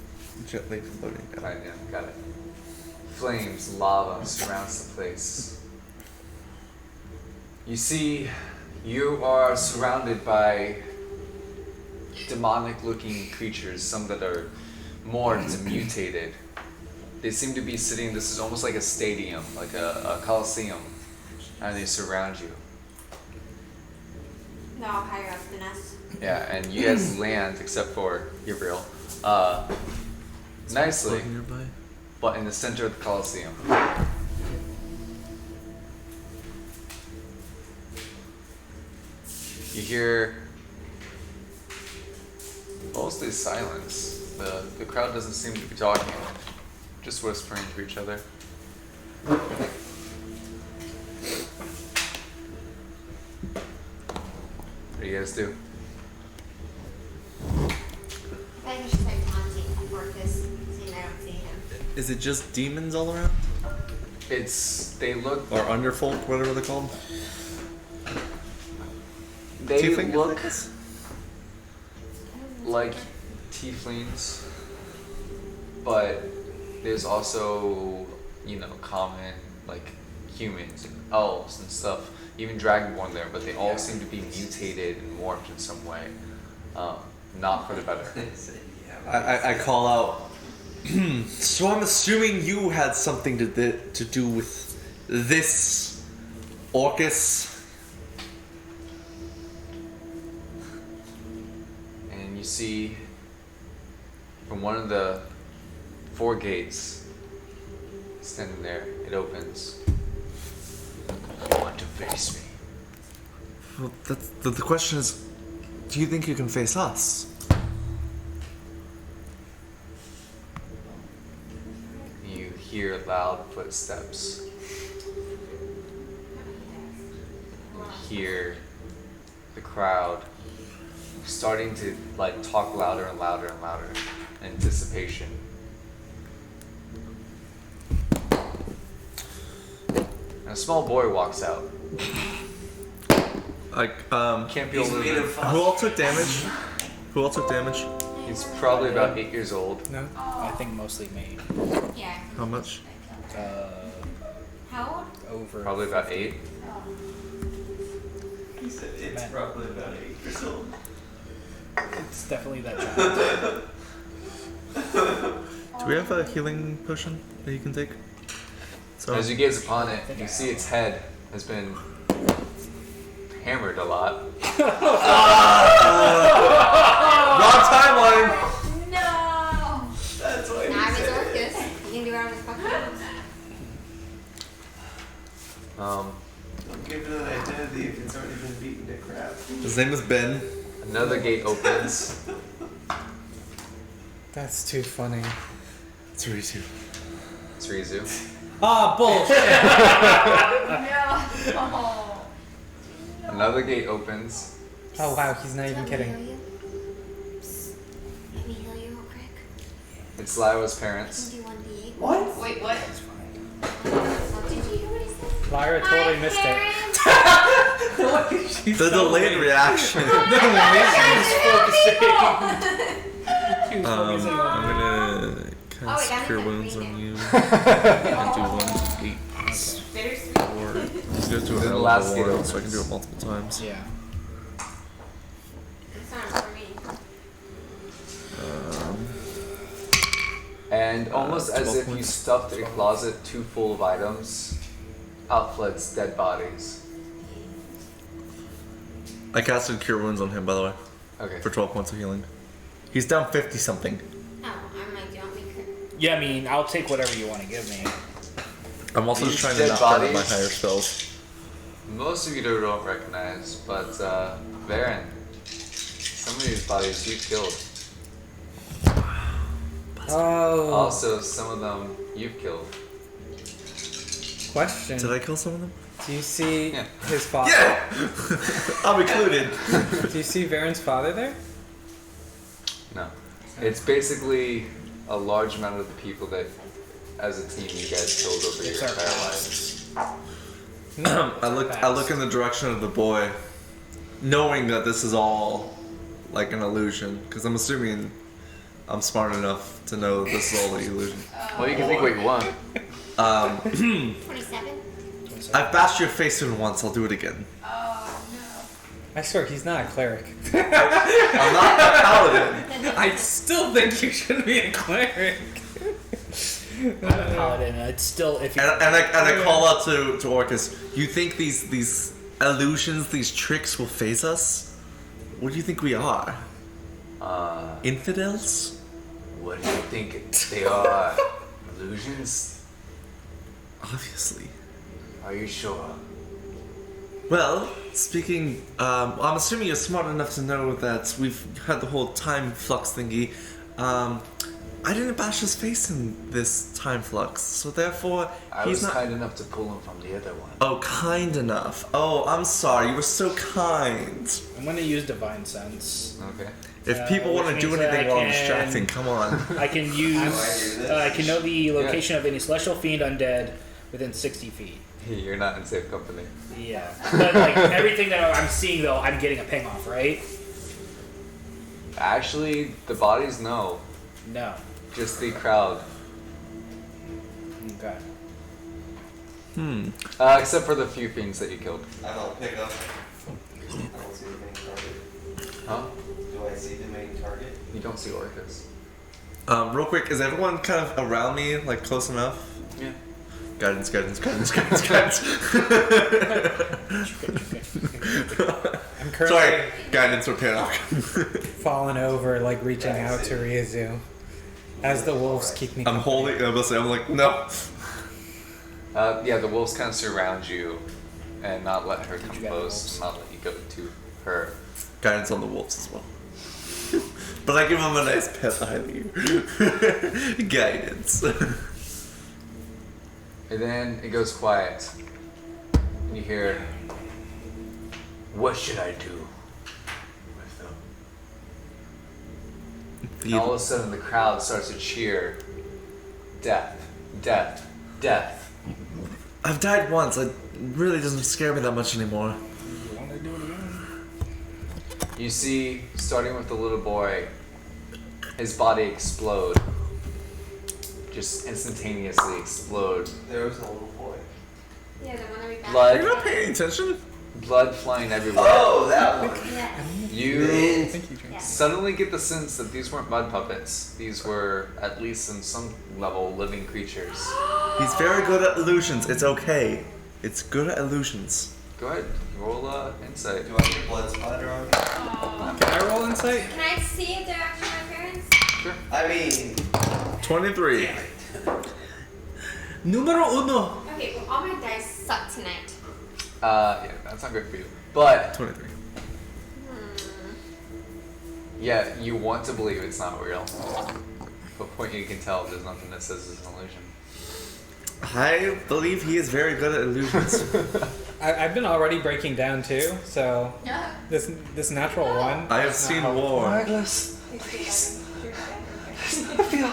gently floating down. Right, yeah, got it. Flames, lava surrounds the place. You see, you are surrounded by demonic-looking creatures, some that are morphed and mutated. They seem to be sitting, this is almost like a stadium, like a coliseum, and they surround you. No, higher up than us. Yeah, and you guys land, except for Gabriel, nicely, Floating nearby. but in the center of the coliseum. You hear mostly silence. The crowd doesn't seem to be talking, just whispering to each other. What do you guys do? I think we should start taunting Orcus, seeing I don't see him. Is it just demons all around? They look Or underfolk, whatever they're called? They Tieflings, look I guess? like tieflings, but there's also, common, like, humans and elves and stuff, even dragonborn there, but they all seem to be mutated and morphed in some way, not for the better. I call out. So I'm assuming you had something to do with this Orcus. And you see from one of the 4 gates standing there, it opens. You want to face me? Well, the question is, do you think you can face us? You hear loud footsteps. You hear the crowd starting to talk louder and louder and louder in anticipation. And a small boy walks out. Can't be older than- Who all took damage? He's probably about 8 years old. No. I think mostly me. Yeah. How much? How old? Over. Probably about 8. He said it's Man. probably about 8 years old. It's definitely that child. Do we have a healing potion that you can take? So As you gaze upon it, you see its head has been hammered a lot. wrong timeline. No! That's why Now I'm he his said Orcus. He can do whatever the fuck he wants. Don't give it an identity if it's already been beaten to crap. Does His name is Ben. Another gate opens. That's too funny. It's Rizu. It's Rizu. Ah, bullshit! No. Oh. Another gate opens. Oh wow, he's not Do you even want me to kidding. heal you? Psst. Let me heal you real quick. It's Lyra's I parents. can do 1d8. What? Wait, what? Did you hear what he said? Lyra Hi, totally missed it. parents. She's The so delayed late. reaction. The delayed. She was focusing on I'm gonna Oh, cast wait, I'm Cure in the Wounds green on now. you. I do 1 to 8. Bittersweet. Or you go to Then a the last ward, gate so I can do it multiple times. Yeah. It's not for me. And almost as 12 if you points. stuffed a closet too full of items, out floods dead bodies. I casted Cure Wounds on him, by the way, Okay. for 12 points of healing. He's down 50 something. Oh, I'm like, don't make her. Yeah, I mean, I'll take whatever you want to give me. I'm also These just trying to dead knock down my bodies. higher spells. Most of you don't recognize, but Varen, some of these bodies you've killed. Oh. Also, some of them you've killed. Question. Did I kill some of them? Do you see Yeah. his father? Yeah! I'm included. Do you see Varen's father there? No. It's basically a large amount of the people that, as a team, you guys killed over your It's our entire past. lives. No. I look in the direction of the boy, knowing that this is all like an illusion, because I'm assuming I'm smart enough to know that this is all an illusion. Well, you can think what you want. 27? I've bashed your face in once, I'll do it again. Oh I swear he's not a cleric. I'm not a paladin. I still think you should be a cleric. I'm a paladin. It's still if you. And I call out to Orcus, you think these illusions, these tricks will phase us? What do you think we are? Infidels? What do you think they are? Illusions? Obviously. Are you sure? Well, speaking, I'm assuming you're smart enough to know that we've had the whole time flux thingy. I didn't bash his face in this time flux, so therefore I he's was not. kind enough to pull him from the other one. Oh, kind enough. Oh, I'm sorry. You were so kind. I'm gonna use divine sense. Okay. If people want to which do means that anything I while I'm can- distracting, come on. I can use. I can know the location of any celestial fiend undead within 60 feet. You're not in safe company. Yeah, but like everything that I'm seeing though, I'm getting a ping off, right? Actually, the bodies no. No. Just the crowd. Okay. Except for the few fiends that you killed. I don't pick up. I don't see the main target. Huh? Do I see the main target? You don't see Orcus. Real quick, is everyone kind of around me, like close enough? Yeah. Guidance. I'm currently Sorry, guidance or pick up. falling over, like reaching out to Ryazu. As the wolves keep me I'm company. holding. I'm like, no. Yeah, the wolves kind of surround you and not let her come you get close, wolves? not let you go to her. Guidance on the wolves as well. But I give them a nice pet behind you. Guidance. And then it goes quiet. And you hear, what should I do with them? And all of a sudden the crowd starts to cheer, death, death, death. I've died once. It really doesn't scare me that much anymore. You want to do it again? You see, starting with the little boy, his body explode. Just instantaneously explode. There was a little boy. Yeah, the one that we found. Blood. You're not paying attention. Blood flying everywhere. Oh, that one. Yeah. You Yeah. suddenly get the sense that these weren't mud puppets. These were, at least in some level, living creatures. He's very good at illusions. It's okay. It's good at illusions. Go ahead, roll insight. Do I get blood splatter on me? Can I roll insight? Can I see if they're actually my parents? I mean, 23. Numero uno. Okay, well, all my dice suck tonight. Yeah, that's not great for you. But 23. Yeah, you want to believe it's not real. But point you can tell there's nothing that says it's an illusion. I believe he is very good at illusions. I've been already breaking down too, so this natural one. I have seen war. Douglas, please. I feel.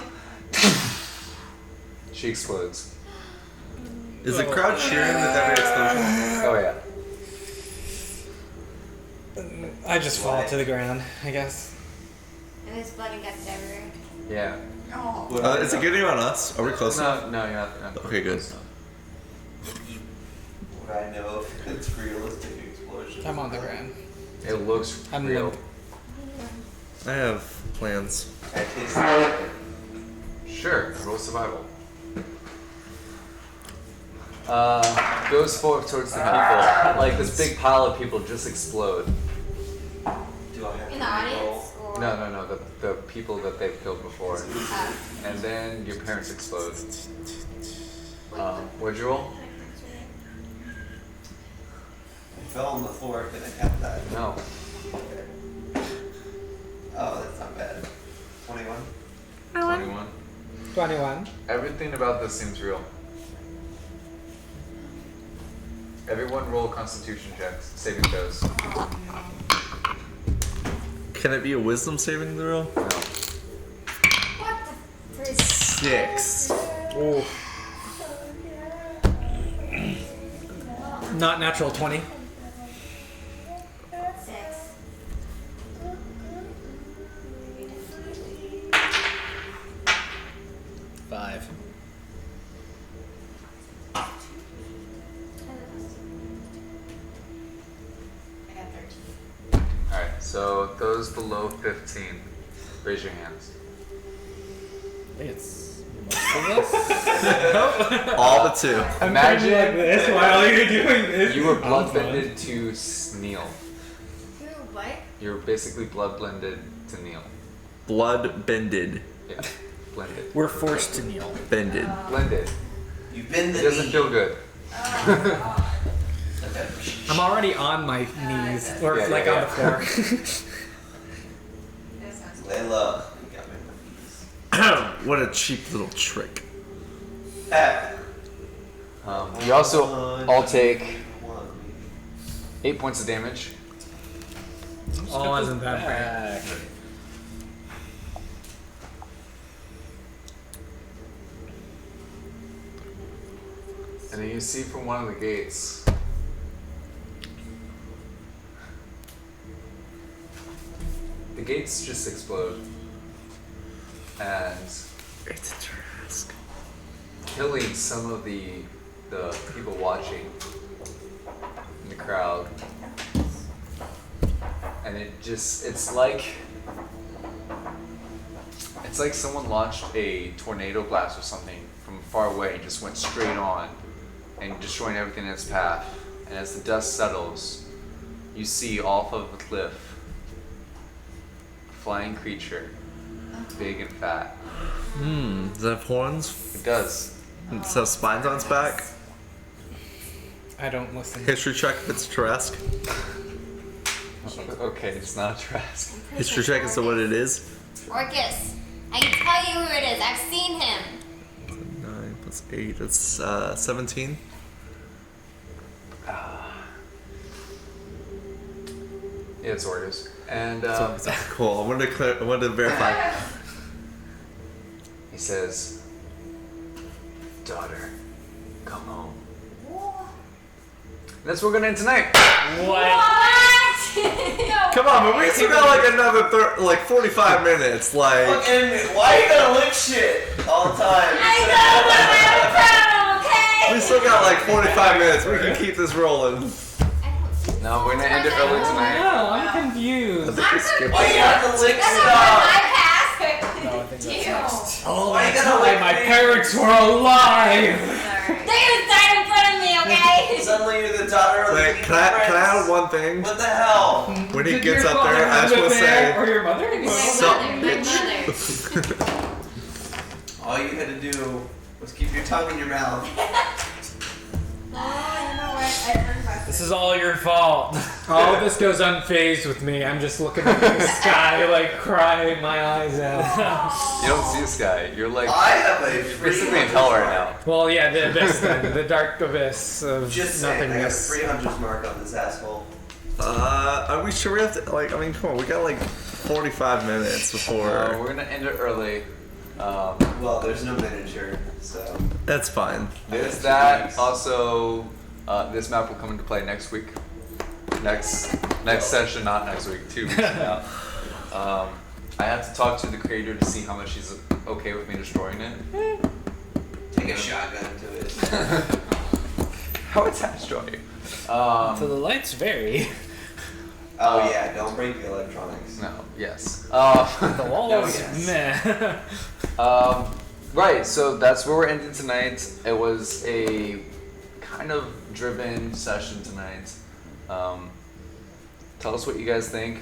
She explodes. Is the crowd cheering with every explosion? Oh yeah. I just fall to the ground, I guess. And there's blood and guts everywhere. Yeah. Is it getting on us? Are we close enough? No, you're not. Okay, good. Would I know if it's realistic explosion? I'm on the ground. It looks I'm real. limp. I have plans. I taste it. Sure, roll survival. Goes forward towards the people. Like this big pile of people just explode. Do I have In to the roll? audience? Or? No, the people that they've killed before. And then your parents explode. What'd you roll? I fell on the floor. Can I count that? No. Oh, that's not bad. 21? 21. 21. Everything about this seems real. Everyone roll Constitution checks, saving throws. Can it be a wisdom saving throw? No. What the frick? 6. Ooh. Not natural 20. 6. 5. I got 13. Alright, so those below 15, raise your hands. I think it's most of us. All but 2. Imagine like this while you're doing this. you were I'm blood fine. blended to Neil. Who? What? You're basically blood blended to Neil. Blood bended. Yeah, blended. We're forced to kneel. Bended. Blended. You've been It the doesn't knee. feel good. I'm already on my knees, or Yeah, like yeah, on the floor. That sounds Layla, you got my cookies. What a cheap little trick. You also all take 8 points of damage. Oh, isn't that bad? Back. And then you see from one of the gates the gates just explode. And It's a task. killing some of the people watching in the crowd. And it's like someone launched a tornado blast or something from far away and just went straight on and destroying everything in its path. And as the dust settles, you see off of the cliff a flying creature, big and fat. Does it have horns? It does. Does it have spines on its back? I don't listen. History check if it's Trask. Okay, it's not a Trask. History check as to what it is. Orcus. I can tell you who it is. I've seen him. 9 plus 8, that's 17. Yeah, it's Orcus. And Cool. I wanted to verify. he says, "Daughter, come home." And that's what we're gonna end tonight. Come on, but we still got like another 45 minutes. Like, Fucking, why you gotta lick shit all the time? I know, but I'm proud, okay? we still got like 45 minutes. We can keep this rolling. No, we're gonna end it early tonight. No, I'm confused. Why you have to lick That's stuff? my pass. No, I think that's Oh, Why you that's gotta why lick my me? parents were alive. Sorry. They just died in front of me, okay? Suddenly you're the daughter of the Wait, can I add one thing? What the hell? When he Did gets your up there, father I just live want to there, say, or your mother? My mother. All you had to do was keep your tongue in your mouth. Oh, you know what? I learned about This is all your fault. All this goes unfazed with me. I'm just looking up at the sky, like crying my eyes out. You don't see a sky. You're like I have a basically in hell right now. Well, yeah, the abyss, then, the dark abyss of Just saying, I got a nothingness. 300 mark on this asshole. Are we sure we have to, like, I mean, come on, we got like 45 minutes before. We're gonna end it early. Well, there's no miniature, so. That's fine. There's that. Also, this map will come into play next week. Next session, not next week. 2 weeks from now. I have to talk to the creator to see how much he's okay with me destroying it. Take a shotgun to it. How attached are you? So the lights vary. Oh yeah, don't break the electronics. No. Yes. The walls, yes. meh. Right. So that's where we're ending tonight. It was a kind of driven session tonight. Tell us what you guys think.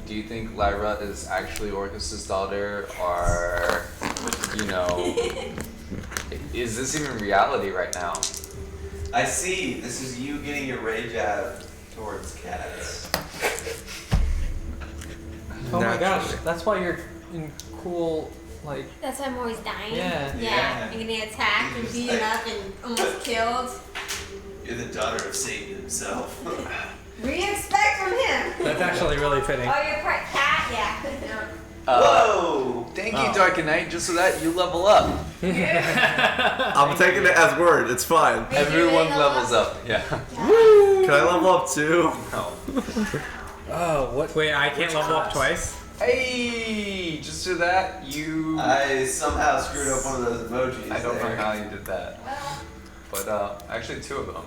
Do you think Lyra is actually Orcus's daughter, or, you know, is this even reality right now? I see. This is you getting your rage out towards cats. Oh my gosh, Naturally. that's why you're in cool, like, That's why I'm always dying. Yeah. Yeah. I'm getting attacked and beaten up and almost killed. You're the daughter of Satan himself. What do you expect from him? that's actually really fitting. Oh, you're part cat? Yeah. Whoa! Thank you, Dark Knight. Just so that you level up. I'm taking it as word, it's fine. Wait, you Everyone really levels up. Yeah. Can I level up too? No. Oh, what? Wait, I can't level up twice? Hey, just so that you. I somehow screwed up one of those emojis. I don't know there. how you did that, but actually 2 of them.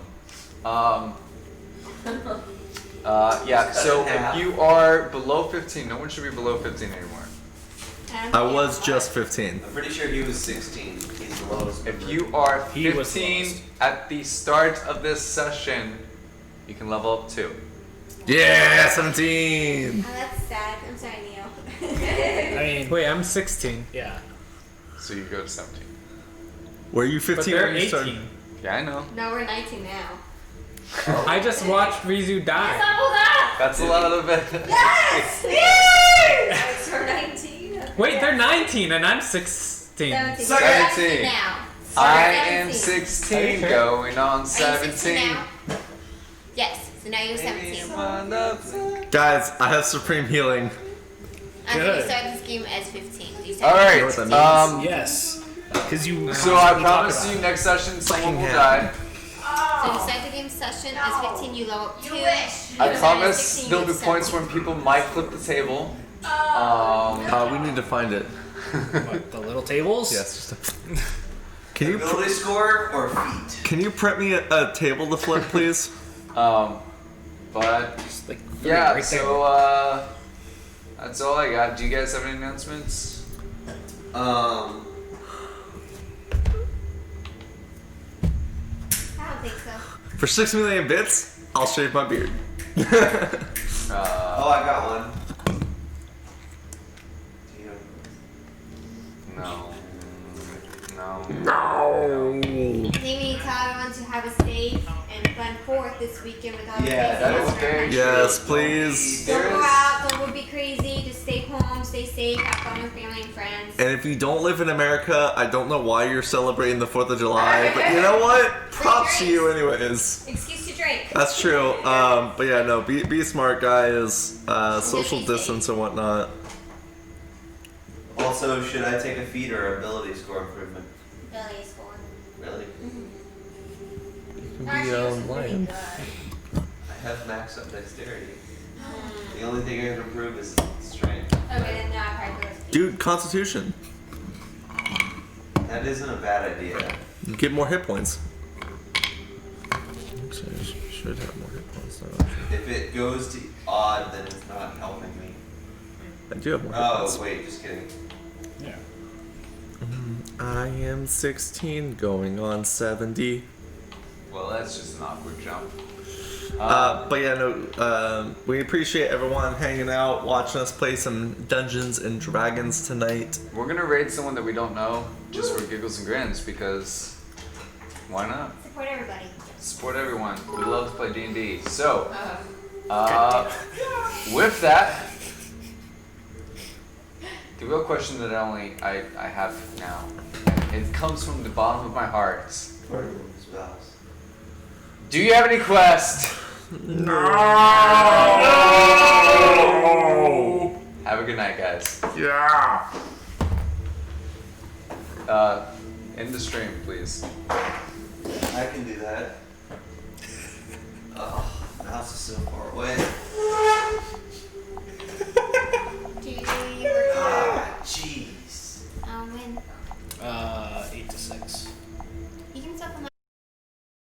Yeah. So if you are below 15, no one should be below 15 anymore. I was just 15. I'm pretty sure he was 16. He's the lowest. If you are He was 15 lowest. at the start of this session, you can level up 2. Yeah, 17. Oh, that's sad. I'm sorry, Neil. I mean, Wait, I'm 16. yeah. So you go to 17. Were you But 15 they're when you started? 18. Yeah, I know. No, we're 19 now. I just watched Rizu die. Leveled up! That's a lot of it. Yes! Yes, we're 19. Okay. Wait, they're 19 and I'm 16. 17. 17. Now. I You're am 17. 16, sure? going on Are you 16 17. now? Yes. So now you're 17. Guys, I have supreme healing. I'm going Good. to start this game as 15. Do you All You know what that right. means? Yes. Because you. So I promise you, next session someone will die. So you start the game session as 15, you level up 2. You wish. I You promise 16, there'll be you points 17. when people might flip the table. We need to find it. What, the little tables? Yes. Just can you Ability score or feet? can you print me a table to flip, please? But Just like yeah, right so that's all I got. Do you guys have any announcements? I don't think so. For 6 million bits, I'll shave my beard. Oh, I got one. No. No. I think we need to tell everyone to have a safe and fun 4th this weekend with all the Yeah, that is craziness very around. Yes, please. Don't There go is- out, don't be crazy, just stay home, stay safe, have fun with family and friends. And if you don't live in America, I don't know why you're celebrating the 4th of July, but you know what? Props to you anyways. Excuse to drink. That's true. But yeah, no, be smart, guys. Social safe. distance and whatnot. Also, should I take a feat or ability score improvement? Ability score. Really? Actually, it was really lion. good. I have max up dexterity. The only thing I can improve is strength. Okay, then now I probably go with Dude, Constitution. That isn't a bad idea. You get more hit points. Actually, I should have more hit points. Though. If it goes to odd, then it's not helping me. I do have more hit Oh, points. wait, just kidding. Yeah. I am 16, going on 70. Well, that's just an awkward jump. But yeah, no, we appreciate everyone hanging out, watching us play some Dungeons and Dragons tonight. We're gonna raid someone that we don't know just for giggles and grins because why not? support everybody. Support everyone. We love to play D&D. So, Uh, with that, the real question that I have now, it comes from the bottom of my heart. Do you have any quest? No. Have a good night, guys. Yeah. End the stream, please. I can do that. Oh, the house is so far away.